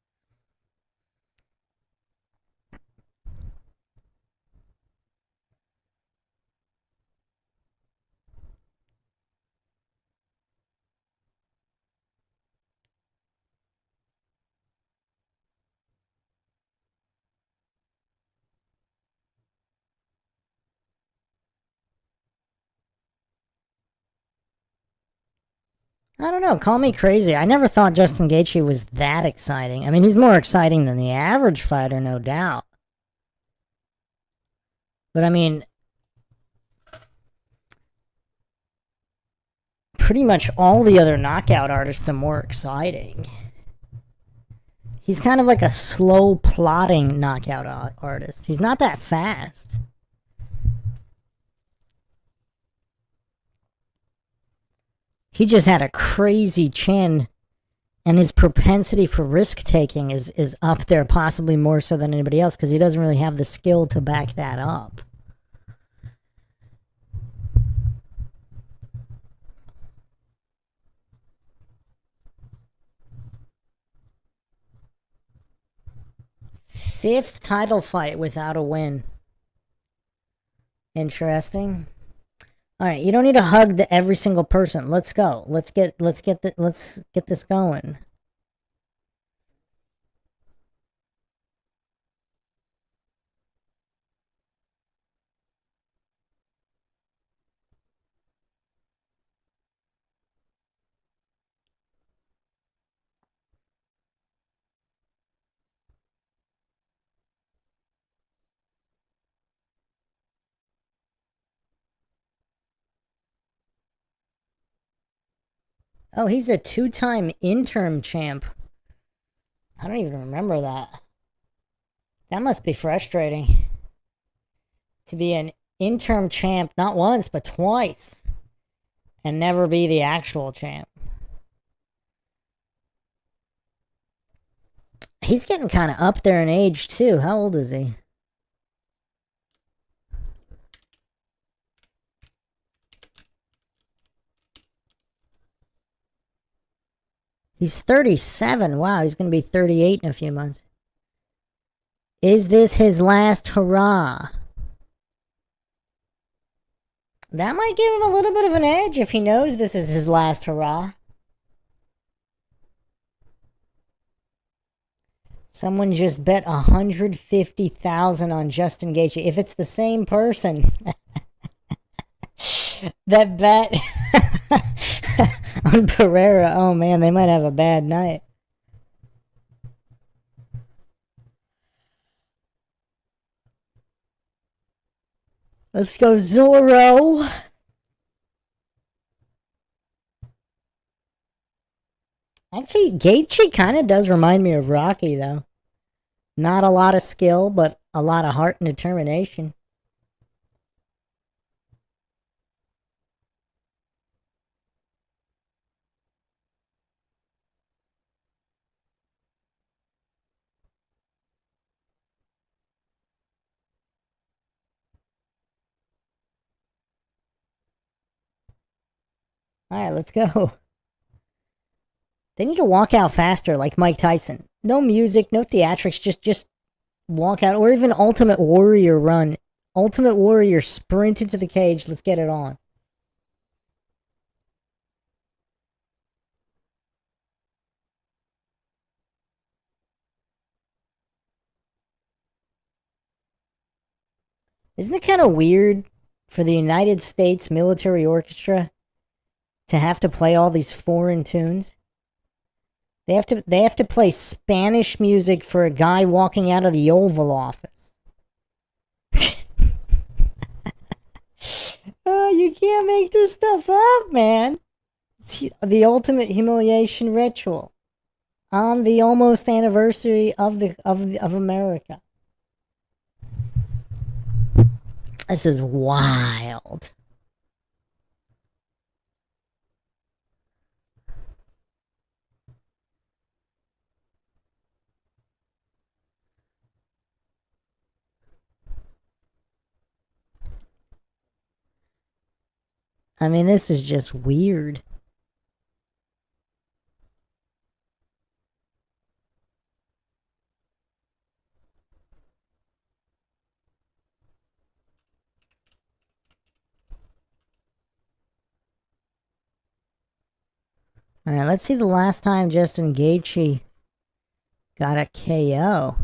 A: I don't know, call me crazy. I never thought Justin Gaethje was that exciting. I mean, he's more exciting than the average fighter, no doubt. But I mean, pretty much all the other knockout artists are more exciting. He's kind of like a slow plodding knockout artist. He's not that fast. He just had a crazy chin, and his propensity for risk-taking is up there, possibly more so than anybody else, because he doesn't really have the skill to back that up. Fifth title fight without a win. Interesting. All right, you don't need to hug every single person. Let's go. Let's get this going. Oh, he's a two-time interim champ. I don't even remember that. That must be frustrating. To be an interim champ, not once, but twice. And never be the actual champ. He's getting kind of up there in age, too. How old is he? He's 37. Wow, he's going to be 38 in a few months. Is this his last hurrah? That might give him a little bit of an edge if he knows this is his last hurrah. Someone just bet 150,000 on Justin Gaethje. If it's the same person that bet on Pereira, oh man, they might have a bad night. Let's go Zorro. Actually, Gaethje kind of does remind me of Rocky, though. Not a lot of skill, but a lot of heart and determination. Alright, let's go. They need to walk out faster, like Mike Tyson. No music, no theatrics, just walk out. Or even Ultimate Warrior run. Ultimate Warrior sprint into the cage, let's get it on. Isn't it kind of weird for the United States Military Orchestra to have to play all these foreign tunes? They have to play Spanish music for a guy walking out of the Oval Office. Oh, you can't make this stuff up, man. It's the ultimate humiliation ritual on the almost anniversary of America. This is wild. I mean, this is just weird. Alright, let's see the last time Justin Gaethje got a KO.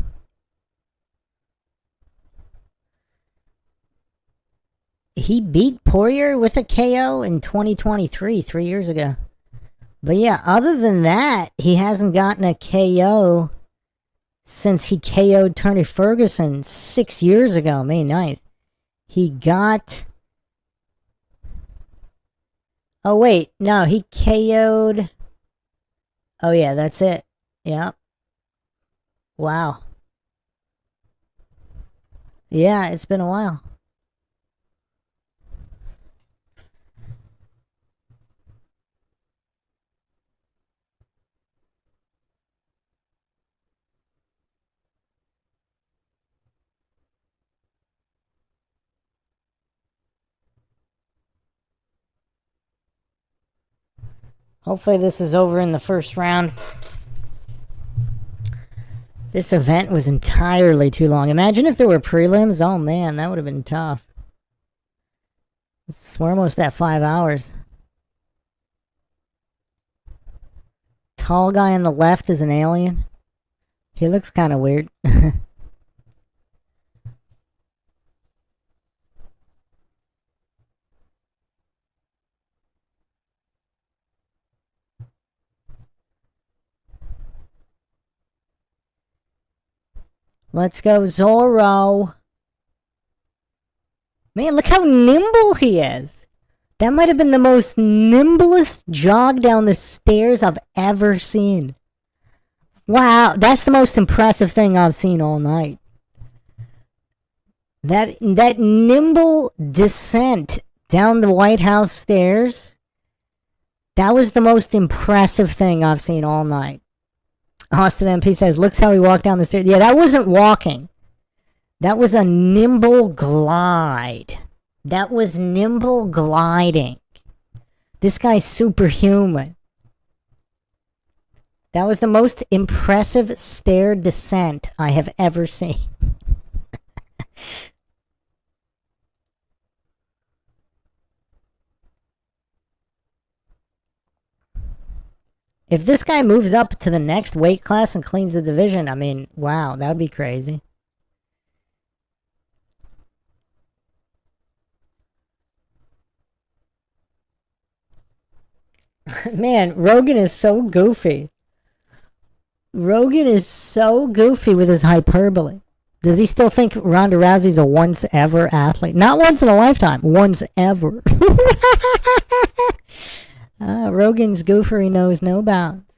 A: He beat Poirier with a KO in 2023, 3 years ago. But yeah, other than that, he hasn't gotten a KO since he KO'd Tony Ferguson 6 years ago, May 9th. He got... Oh wait, no, he KO'd... Oh yeah, that's it. Yeah. Wow. Yeah, it's been a while. Hopefully this is over in the first round. This event was entirely too long. Imagine if there were prelims. Oh man, that would have been tough. We're almost at 5 hours. Tall guy on the left is an alien. He looks kind of weird. Let's go, Zorro. Man, look how nimble he is. That might have been the most nimblest jog down the stairs I've ever seen. Wow, that's the most impressive thing I've seen all night. That nimble descent down the White House stairs, that was the most impressive thing I've seen all night. Austin MP says, looks how he walked down the stairs. Yeah, that wasn't walking. That was a nimble glide. That was nimble gliding. This guy's superhuman. That was the most impressive stair descent I have ever seen. If this guy moves up to the next weight class and cleans the division, I mean, wow, that would be crazy. Man, Rogan is so goofy. Rogan is so goofy with his hyperbole. Does he still think Ronda Rousey's a once ever athlete? Not once in a lifetime, once ever. Rogan's goofery knows no bounds.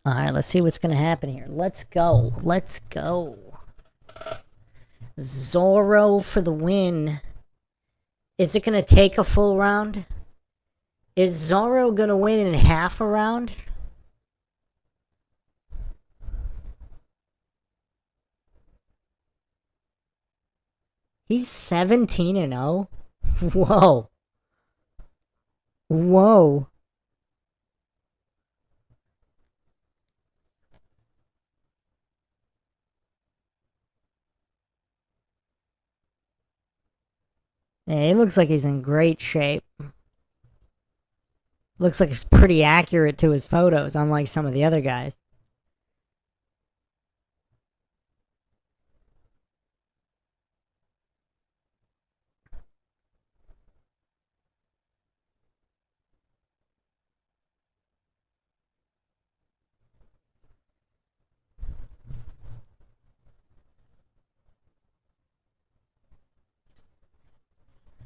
A: Alright, let's see what's going to happen here. Let's go. Let's go. Zorro for the win. Is it going to take a full round? Is Zorro going to win in half a round? He's 17-0. Whoa. Whoa. Yeah, he looks like he's in great shape. Looks like he's pretty accurate to his photos, unlike some of the other guys.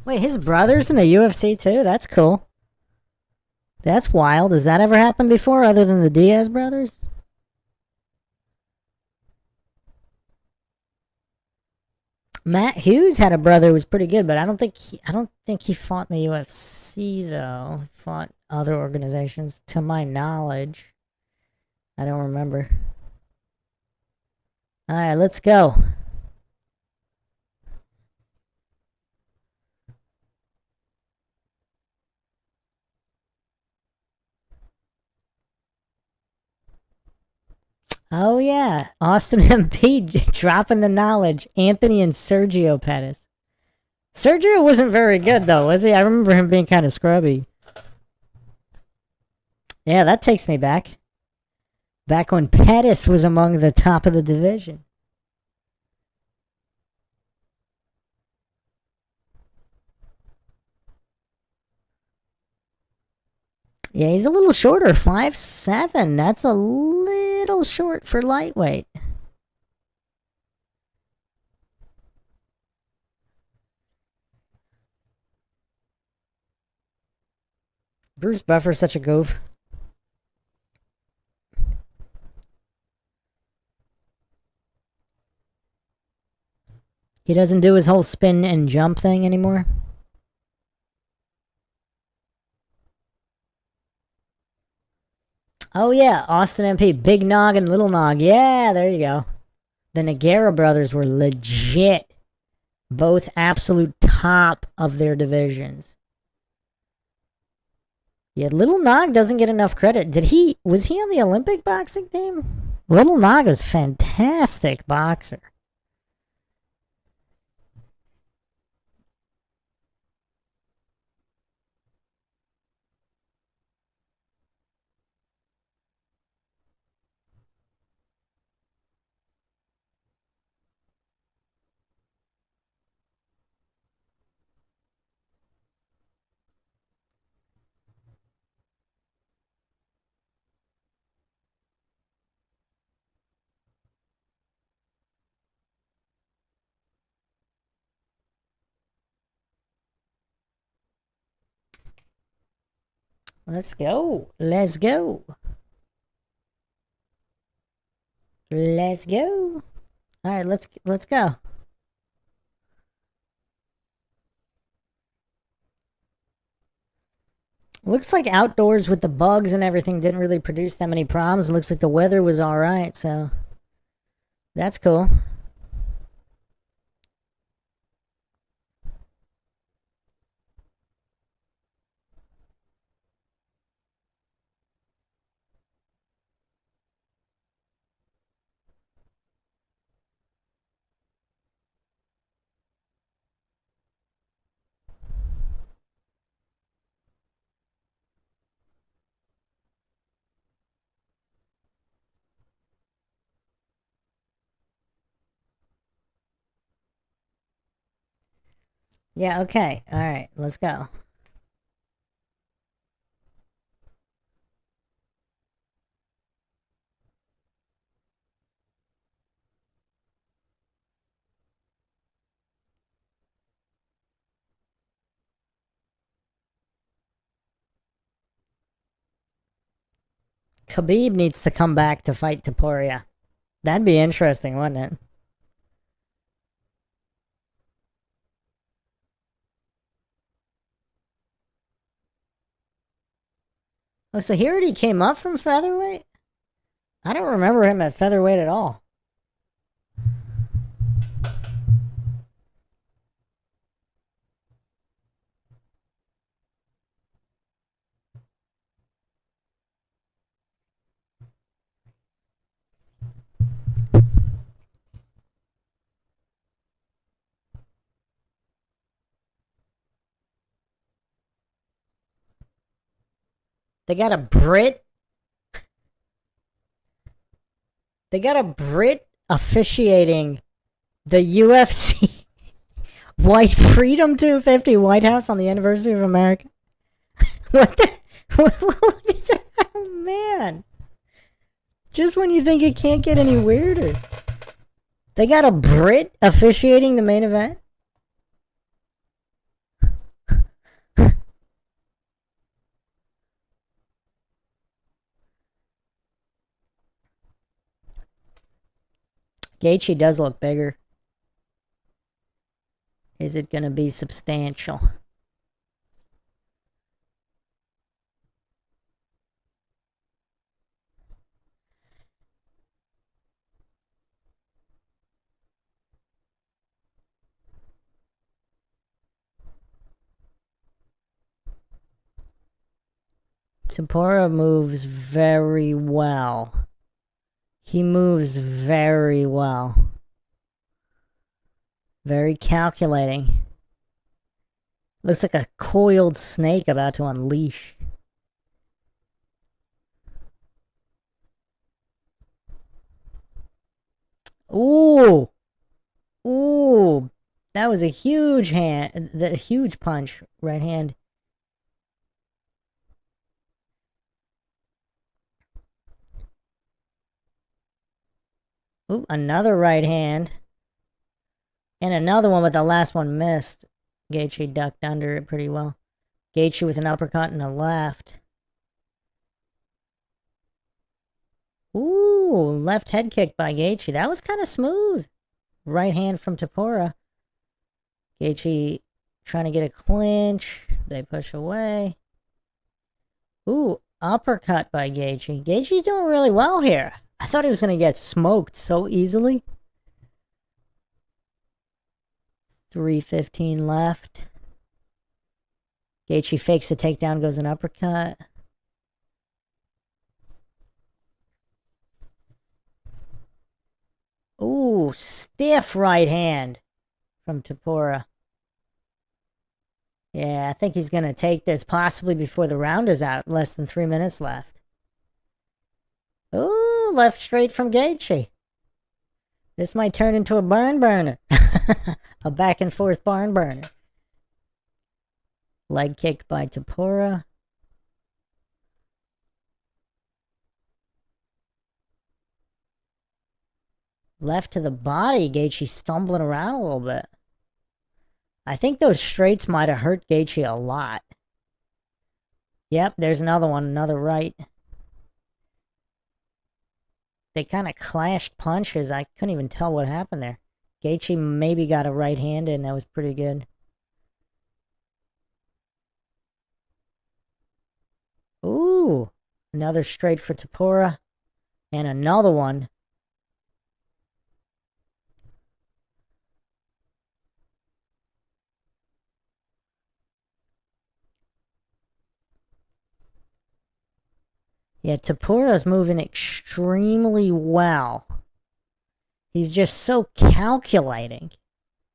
A: Wait, his brother's in the UFC too? That's cool. That's wild. Has that ever happened before, other than the Diaz brothers? Matt Hughes had a brother who was pretty good, but I don't think he fought in the UFC though. He fought other organizations, to my knowledge. I don't remember. All right, let's go. Oh yeah, Austin MP dropping the knowledge. Anthony and Sergio Pettis. Sergio wasn't very good though, was he? I remember him being kind of scrubby. Yeah, that takes me back. Back when Pettis was among the top of the division. Yeah, he's a little shorter, 5'7". That's a little short for lightweight. Bruce Buffer's such a goof. He doesn't do his whole spin and jump thing anymore. Oh yeah, Austin MP, Big Nog and Little Nog. Yeah, there you go. The Nogueira brothers were legit. Both absolute top of their divisions. Yeah, Little Nog doesn't get enough credit. Was he on the Olympic boxing team? Little Nog is fantastic boxer. Let's go. Let's go. Let's go. All right, let's go. Looks like outdoors with the bugs and everything didn't really produce that many problems. It looks like the weather was all right, so that's cool. Yeah, okay. Alright, let's go. Khabib needs to come back to fight Topuria. That'd be interesting, wouldn't it? Oh, so he already came up from featherweight? I don't remember him at featherweight at all. They got a Brit. They got a Brit officiating the UFC White Freedom 250 White House on the anniversary of America. What the? Oh, man. Just when you think it can't get any weirder. They got a Brit officiating the main event? Gaethje does look bigger. Is it going to be substantial? Topuria moves very well. He moves very well. Very calculating. Looks like a coiled snake about to unleash. Ooh! Ooh! That was a huge hand. The huge punch. Right hand. Ooh, another right hand. And another one, but the last one missed. Gaethje ducked under it pretty well. Gaethje with an uppercut and a left. Ooh, left head kick by Gaethje. That was kind of smooth. Right hand from Topuria. Gaethje trying to get a clinch. They push away. Ooh, uppercut by Gaethje. Gaethje's doing really well here. I thought he was going to get smoked so easily. 3:15 left. Gaethje fakes a takedown, goes an uppercut. Ooh, stiff right hand from Topuria. Yeah, I think he's going to take this possibly before the round is out. Less than 3 minutes left. Ooh, left straight from Gaethje. This might turn into a barn burner. A back and forth barn burner. Leg kick by Topuria. Left to the body. Gaethje stumbling around a little bit. I think those straights might have hurt Gaethje a lot. Yep, there's another one. Another right. They kind of clashed punches. I couldn't even tell what happened there. Gaethje maybe got a right hand in. That was pretty good. Ooh. Another straight for Topuria. And another one. Yeah, Topuria's moving extremely well. He's just so calculating.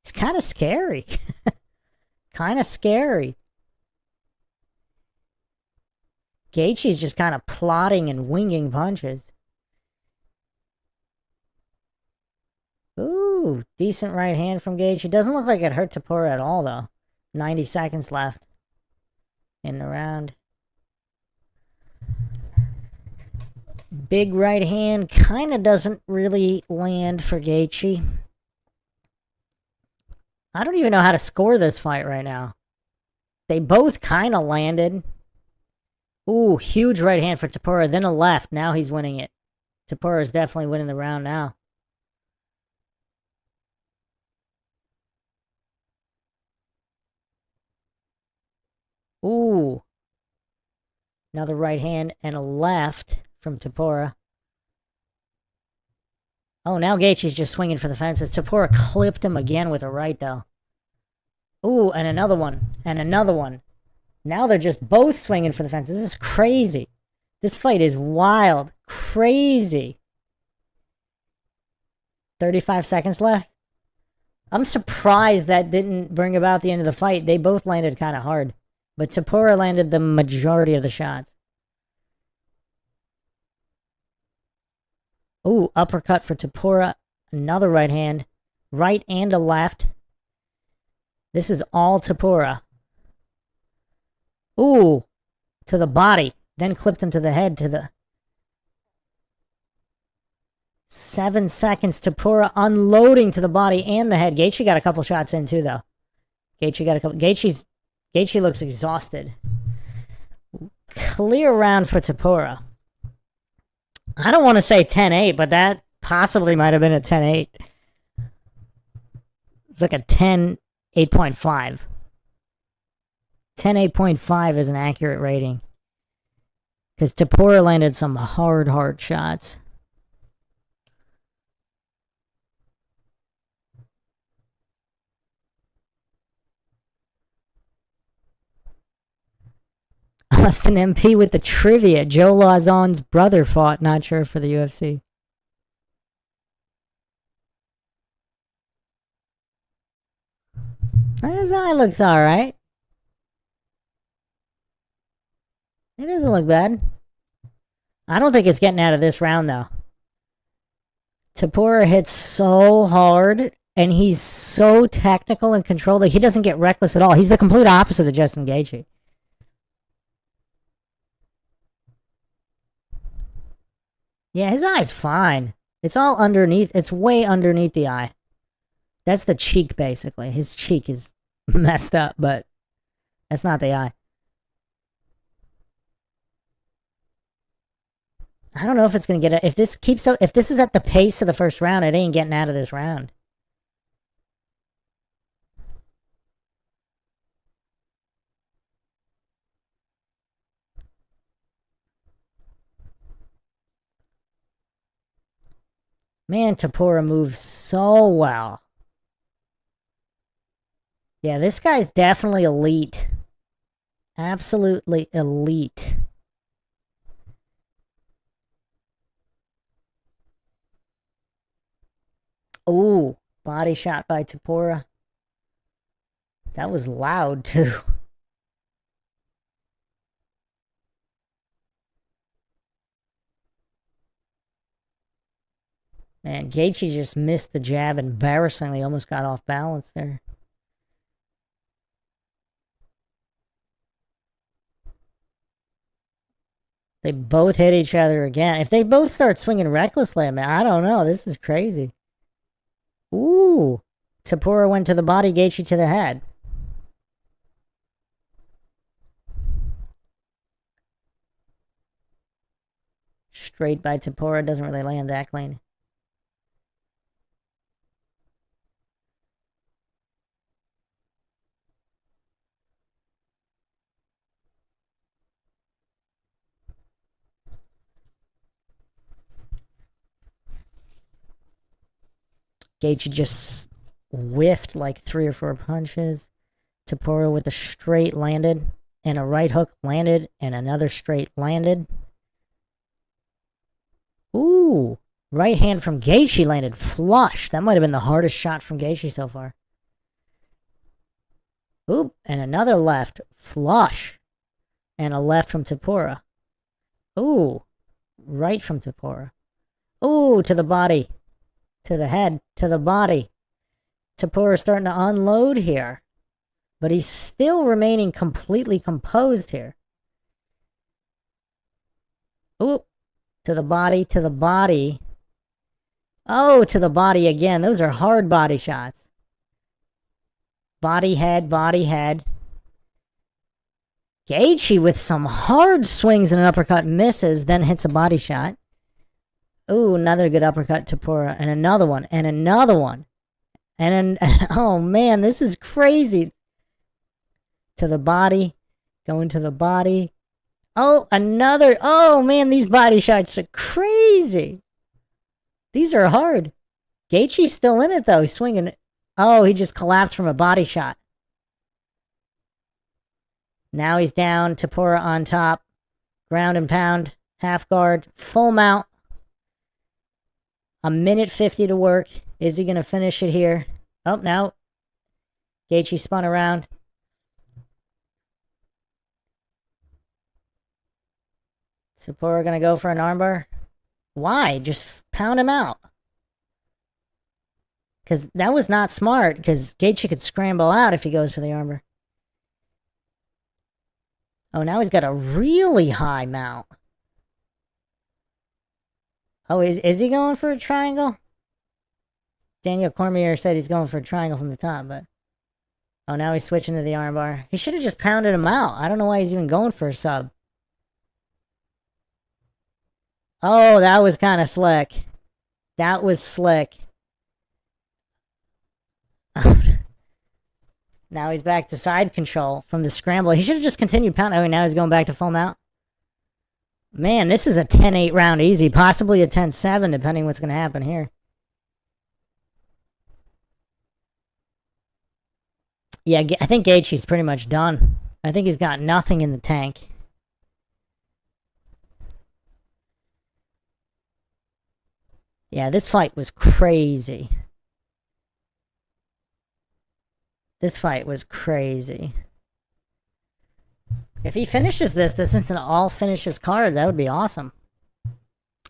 A: It's kind of scary. Kind of scary. Gaethje's just kind of plotting and winging punches. Ooh, decent right hand from Gaethje. Doesn't look like it hurt Topuria at all, though. 90 seconds left in the round. Big right hand kind of doesn't really land for Gaethje. I don't even know how to score this fight right now. They both kind of landed. Ooh, huge right hand for Topuria, then a left. Now he's winning it. Topuria is definitely winning the round now. Ooh. Another right hand and a left from Topuria. Oh, now Gaethje's just swinging for the fences. Topuria clipped him again with a right, though. Ooh, and another one. And another one. Now they're just both swinging for the fences. This is crazy. This fight is wild. Crazy. 35 seconds left. I'm surprised that didn't bring about the end of the fight. They both landed kind of hard. But Topuria landed the majority of the shots. Ooh, uppercut for Topuria. Another right hand. Right and a left. This is all Topuria. Ooh, to the body. Then clipped him to the head to the... 7 seconds. Topuria unloading to the body and the head. Gaethje got a couple shots in too, though. Gaethje looks exhausted. Clear round for Topuria. I don't want to say 10-8, but that possibly might have been a 10-8. It's like a 10-8.5. 10-8.5 is an accurate rating. Because Topuria landed some hard shots. Austin MP with the trivia. Joe Lauzon's brother fought, not sure, for the UFC. His eye looks alright. It doesn't look bad. I don't think it's getting out of this round, though. Topuria hits so hard, and he's so technical and controlled. Like, he doesn't get reckless at all. He's the complete opposite of Justin Gaethje. Yeah, his eye's fine. It's all underneath. It's way underneath the eye. That's the cheek, basically. His cheek is messed up, but that's not the eye. I don't know if it's going to get it. If this keeps up, if this is at the pace of the first round, it ain't getting out of this round. Man, Topuria moves so well. Yeah, this guy's definitely elite. Absolutely elite. Ooh, body shot by Topuria. That was loud, too. Man, Gaethje just missed the jab embarrassingly. Almost got off balance there. They both hit each other again. If they both start swinging recklessly, man, I don't know. This is crazy. Ooh. Topuria went to the body, Gaethje to the head. Straight by Topuria. Doesn't really land that clean. Gaethje just whiffed like 3 or 4 punches. Topuria with a straight landed, and a right hook landed, and another straight landed. Ooh, right hand from Gaethje landed flush. That might have been the hardest shot from Gaethje so far. Oop, and another left flush, and a left from Topuria. Ooh, right from Topuria. Ooh, to the body. To the head, to the body. Topuria starting to unload here. But he's still remaining completely composed here. Ooh. To the body, to the body. Oh, to the body again. Those are hard body shots. Body, head, body, head. Gaethje with some hard swings and an uppercut misses, then hits a body shot. Ooh, another good uppercut to Topuria, and another one, and another one. Oh man, this is crazy. To the body, going to the body. Oh, another. Oh man, these body shots are crazy. These are hard. Gaethje's still in it though. He's swinging. Oh, he just collapsed from a body shot. Now he's down. Topuria on top. Ground and pound. Half guard. Full mount. 1:50 to work. Is he going to finish it here? Oh, no. Gaethje spun around. Topuria going to go for an armbar? Why? Just pound him out. Because that was not smart, because Gaethje could scramble out if he goes for the armbar. Oh, now he's got a really high mount. Oh, is he going for a triangle? Daniel Cormier said he's going for a triangle from the top, but... Oh, now he's switching to the armbar. He should have just pounded him out. I don't know why he's even going for a sub. Oh, that was kind of slick. That was slick. Now he's back to side control from the scramble. He should have just continued pounding. Oh, now he's going back to full mount. Man, this is a 10-8 round easy. Possibly a 10-7, depending what's going to happen here. Yeah, I think Gaethje's pretty much done. I think he's got nothing in the tank. Yeah, this fight was crazy. This fight was crazy. If he finishes this is an all finishes card. That would be awesome.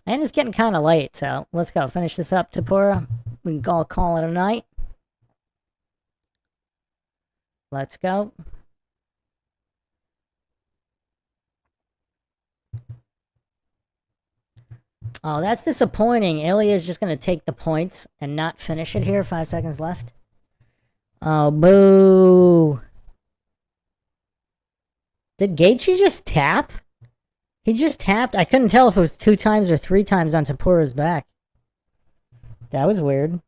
A: And it's getting kind of late, so let's go. Finish this up, Topuria. We can all call it a night. Let's go. Oh, that's disappointing. Ilya's just going to take the points and not finish it here. 5 seconds left. Oh, boo. Did Gaethje just tap? He just tapped. I couldn't tell if it was 2 times or 3 times on Topuria's back. That was weird.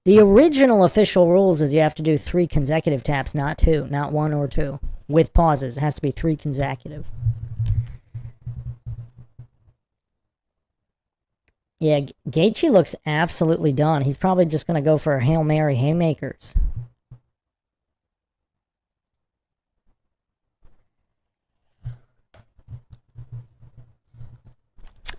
A: The original official rules is you have to do 3 consecutive taps, not 2. Not 1 or 2. With pauses. It has to be 3 consecutive. Yeah, Gaethje looks absolutely done. He's probably just going to go for a Hail Mary haymakers.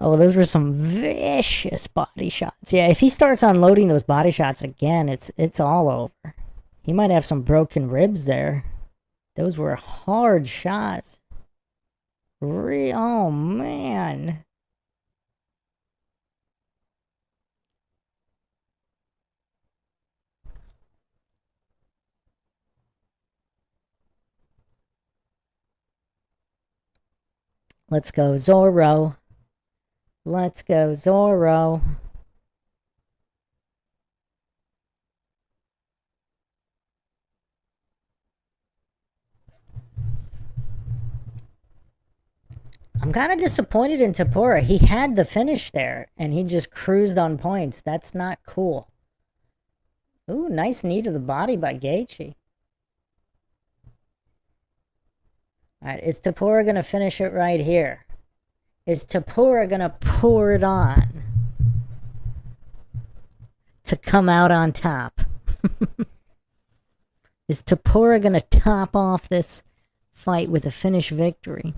A: Oh, those were some vicious body shots. Yeah, if he starts unloading those body shots again, it's all over. He might have some broken ribs there. Those were hard shots. Oh, man. Let's go, Zorro. Let's go, Zorro. I'm kind of disappointed in Topuria. He had the finish there, and he just cruised on points. That's not cool. Ooh, nice knee to the body by Gaethje. Alright, is Topuria going to finish it right here? Is Topuria going to pour it on to come out on top? Is Topuria going to top off this fight with a finish victory?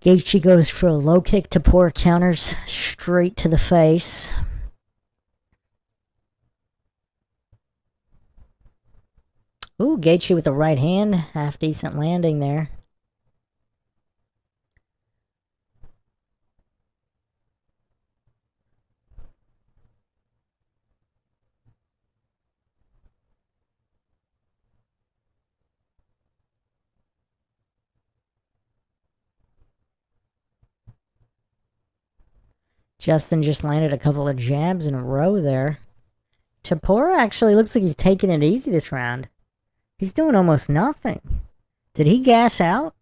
A: Gaethje goes for a low kick. Topuria counters straight to the face. Ooh, Gaethje with the right hand. Half decent landing there. Justin just landed a couple of jabs in a row there. Topuria actually looks like he's taking it easy this round. He's doing almost nothing. Did he gas out?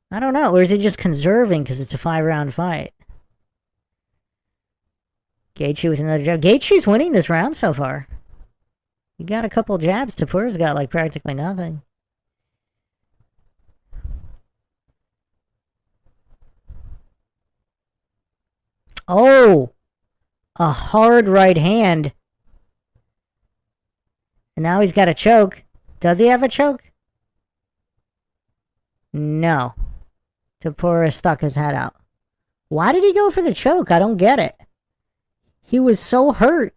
A: I don't know. Or is he just conserving because it's a 5-round fight? Gaethje with another jab. Gaethje's winning this round so far. He got a couple jabs. Topuria's got like practically nothing. Oh! A hard right hand. And now he's got a choke. Does he have a choke? No. Topuria stuck his head out. Why did he go for the choke? I don't get it. He was so hurt.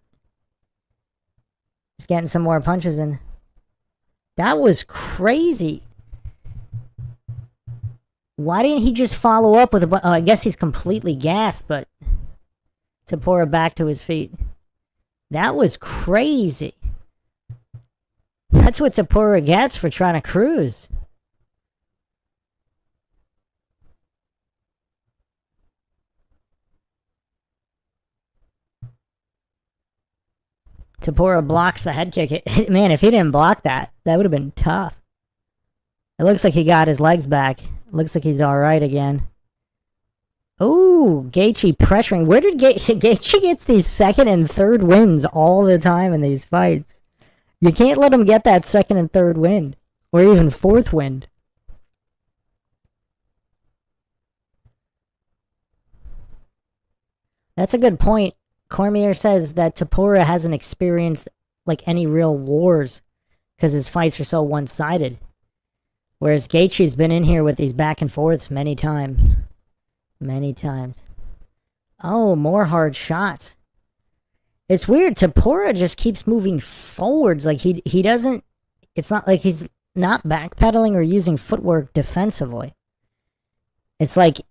A: He's getting some more punches in. That was crazy. Why didn't he just follow up with a... Oh, I guess he's completely gassed, but... Topuria back to his feet. That was crazy. That's what Topuria gets for trying to cruise. Topuria blocks the head kick. Man, if he didn't block that, that would have been tough. It looks like he got his legs back. Looks like he's alright again. Ooh, Gaethje pressuring. Where did Gaethje gets these second and third wins all the time in these fights? You can't let him get that second and third win. Or even fourth win. That's a good point. Cormier says that Topuria hasn't experienced like any real wars because his fights are so one-sided. Whereas Gaethje's been in here with these back and forths many times. Many times. Oh, more hard shots. It's weird. Topuria just keeps moving forwards. Like he doesn't... It's not like he's not backpedaling or using footwork defensively. It's like...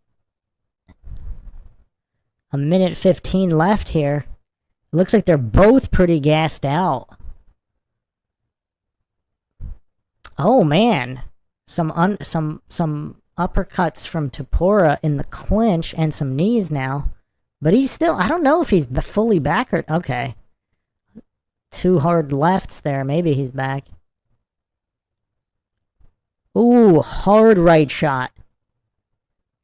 A: A minute 15 left here. It looks like they're both pretty gassed out. Oh, man. Some uppercuts from Topuria in the clinch and some knees now. But he's still... I don't know if he's fully back or... Okay. 2 hard lefts there. Maybe he's back. Ooh, hard right shot.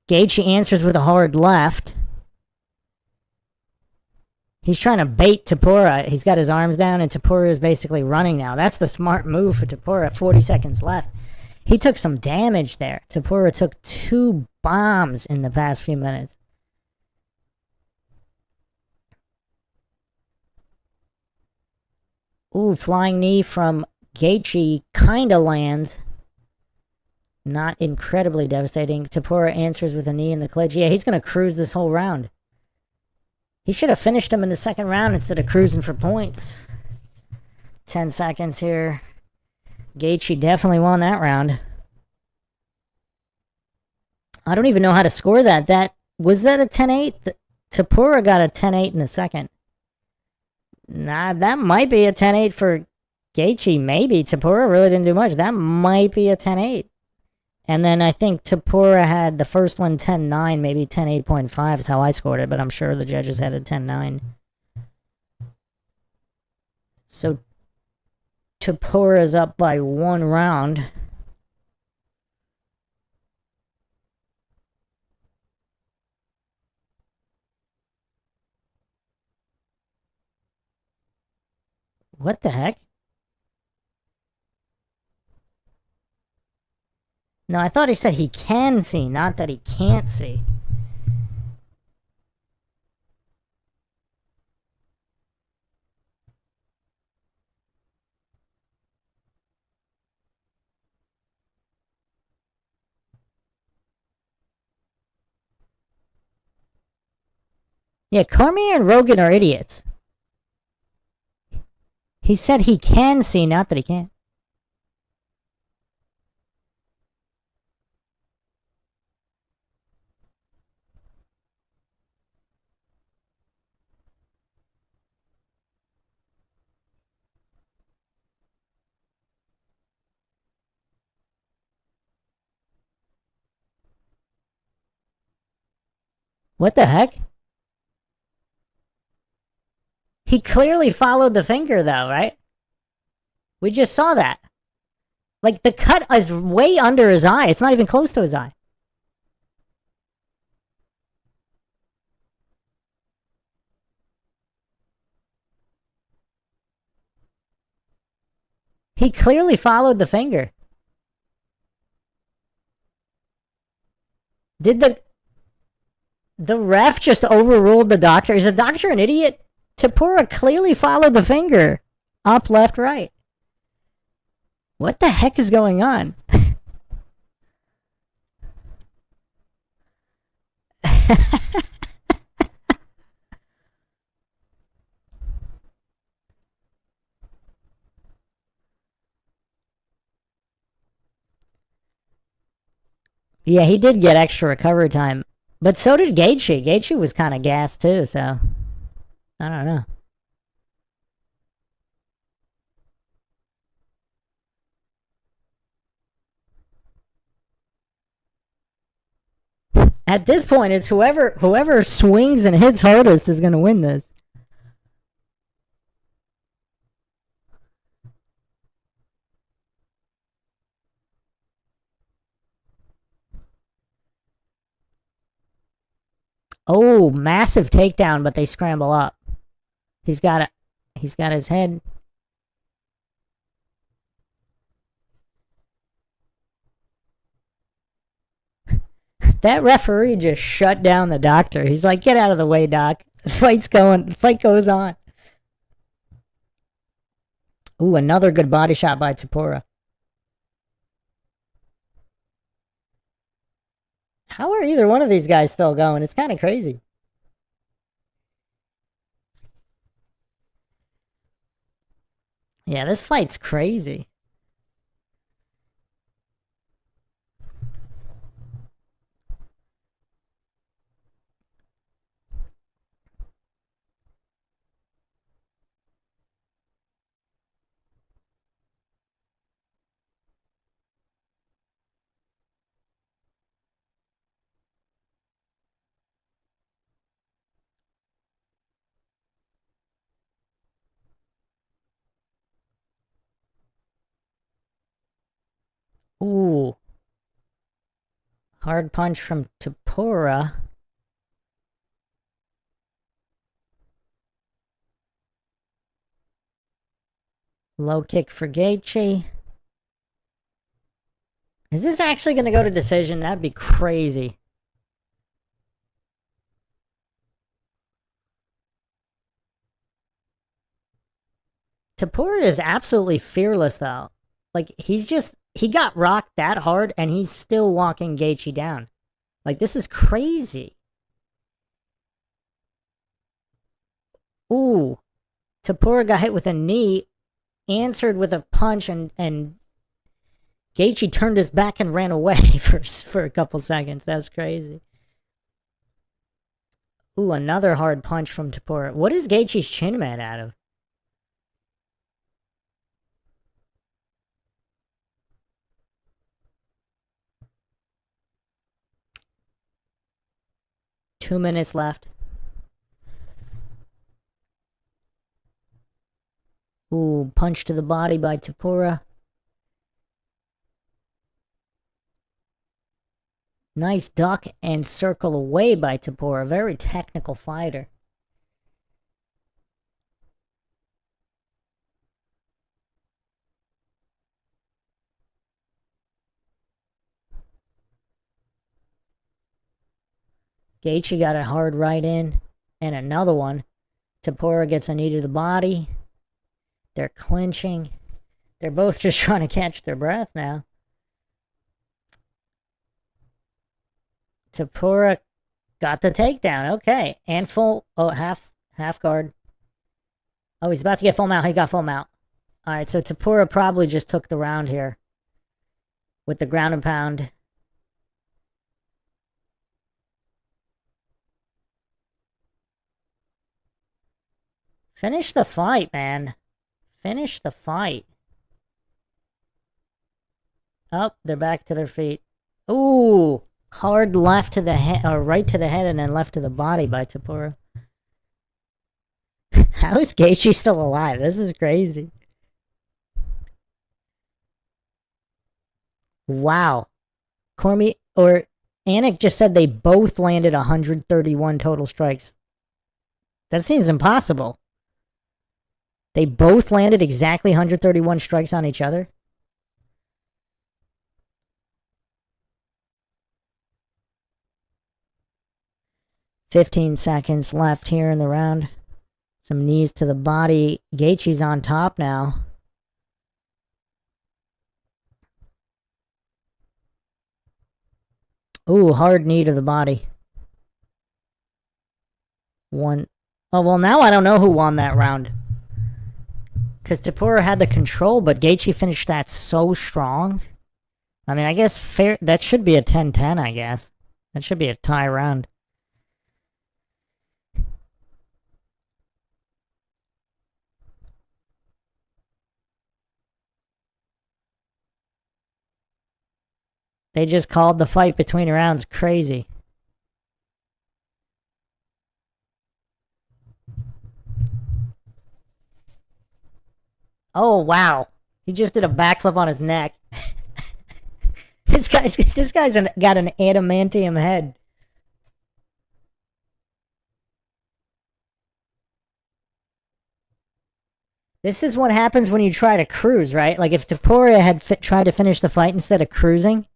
A: Gaethje answers with a hard left. He's trying to bait Topuria. He's got his arms down, and Topuria is basically running now. That's the smart move for Topuria. 40 seconds left. He took some damage there. Topuria took 2 bombs in the past few minutes. Ooh, flying knee from Gaethje kinda lands. Not incredibly devastating. Topuria answers with a knee in the clinch. Yeah, he's gonna cruise this whole round. He should have finished him in the second round instead of cruising for points. 10 seconds here. Gaethje definitely won that round. I don't even know how to score that. Was that a 10-8? Topuria got a 10-8 in the second. Nah, that might be a 10-8 for Gaethje. Maybe. Topuria really didn't do much. That might be a 10-8. And then I think Topuria had the first one 10-9, maybe 10-8.5 is how I scored it, but I'm sure the judges had it 10-9. So Topuria's up by 1 round. What the heck? No, I thought he said he can see, not that he can't see. Yeah, Cormier and Rogan are idiots. He said he can see, not that he can't. What the heck? He clearly followed the finger, though, right? We just saw that. Like, the cut is way under his eye. It's not even close to his eye. He clearly followed the finger. Did the ref just overruled the doctor? Is the doctor an idiot? Tapura clearly followed the finger. Up, left, right. What the heck is going on? Yeah, he did get extra recovery time. But so did Gaethje. Gaethje was kind of gassed too, so... I don't know. At this point, it's whoever swings and hits hardest is going to win this. Oh, massive takedown, but they scramble up. He's got his head. That referee just shut down the doctor. He's like, "Get out of the way, doc. The fight goes on." Ooh, another good body shot by Tapura. How are either one of these guys still going? It's kind of crazy. Yeah, this fight's crazy. Ooh. Hard punch from Tapura. Low kick for Gaethje. Is this actually going to go to decision? That'd be crazy. Tapura is absolutely fearless, though. Like, he got rocked that hard, and he's still walking Gaethje down. Like, this is crazy. Ooh. Tapura got hit with a knee, answered with a punch, and Gaethje turned his back and ran away for a couple seconds. That's crazy. Ooh, another hard punch from Tapura. What is Gaethje's chin made out of? Two minutes left. Ooh, punch to the body by Tapura. Nice duck and circle away by Tapura. Very technical fighter. Gaethje got a hard right in, and another one. Tapura gets a knee to the body. They're clinching. They're both just trying to catch their breath now. Tapura got the takedown. Okay, and full. Oh, half guard. Oh, he's about to get full mount. He got full mount. Alright, so Tapura probably just took the round here. With the ground and pound. Finish the fight, man. Finish the fight. Oh, they're back to their feet. Ooh, hard left to the head, or right to the head and then left to the body by Tapura. How is Gaethje still alive? This is crazy. Wow. Anik just said they both landed 131 total strikes. That seems impossible. They both landed exactly 131 strikes on each other? "15 seconds left here in the round. Some knees to the body. Gaethje's on top now. Ooh, hard knee to the body. Oh, well, now I don't know who won that round. Because Tapura had the control, but Gaethje finished that so strong. I mean, I guess fair. That should be a 10-10, I guess. That should be a tie round. They just called the fight between rounds crazy. Oh, wow. He just did a backflip on his neck. This guy's got an adamantium head. This is what happens when you try to cruise, right? Like if Tapura had tried to finish the fight instead of cruising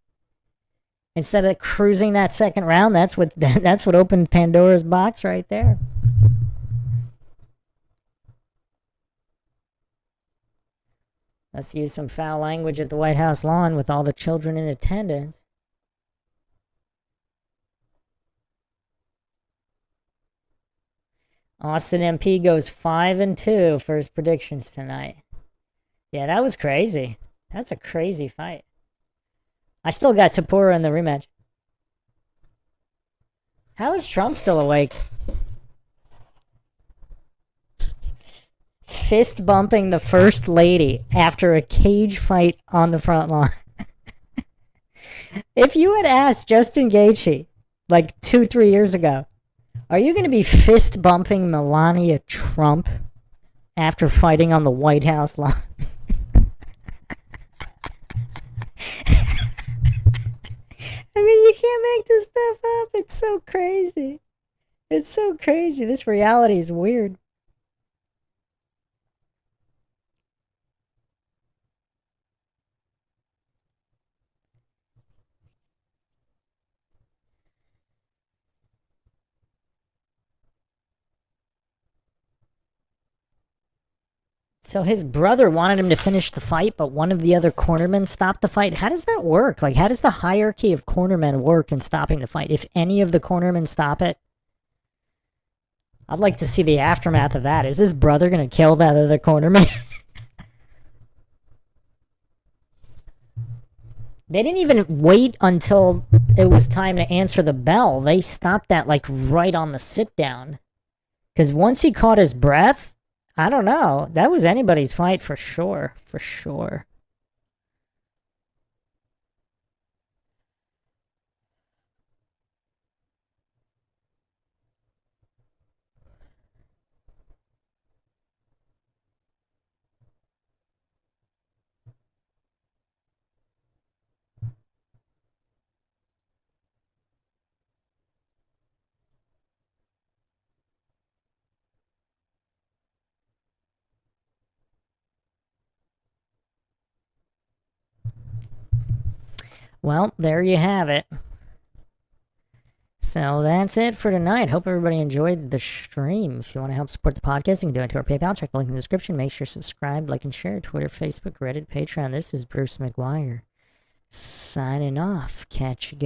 A: that second round, that's what opened Pandora's box right there. Let's use some foul language at the White House lawn with all the children in attendance. Austin MP goes 5-2 for his predictions tonight. Yeah, that was crazy. That's a crazy fight. I still got Tapura in the rematch. How is Trump still awake? Fist bumping the first lady after a cage fight on the front lawn. If you had asked Justin Gaethje like 2-3 years ago, are you going to be fist bumping Melania Trump after fighting on the White House lawn? I mean, you can't make this stuff up. It's so crazy. It's so crazy. This reality is weird. So his brother wanted him to finish the fight, but one of the other cornermen stopped the fight. How does that work? Like, how does the hierarchy of cornermen work in stopping the fight? If any of the cornermen stop it? I'd like to see the aftermath of that. Is his brother going to kill that other cornerman? They didn't even wait until it was time to answer the bell. They stopped that, like, right on the sit-down. Because once he caught his breath, I don't know. That was anybody's fight for sure. For sure. Well, there you have it. So that's it for tonight. Hope everybody enjoyed the stream. If you want to help support the podcast, you can do it to our PayPal. Check the link in the description. Make sure to subscribe, like, and share. Twitter, Facebook, Reddit, Patreon. This is Bruce McGuire. Signing off. Catch you guys.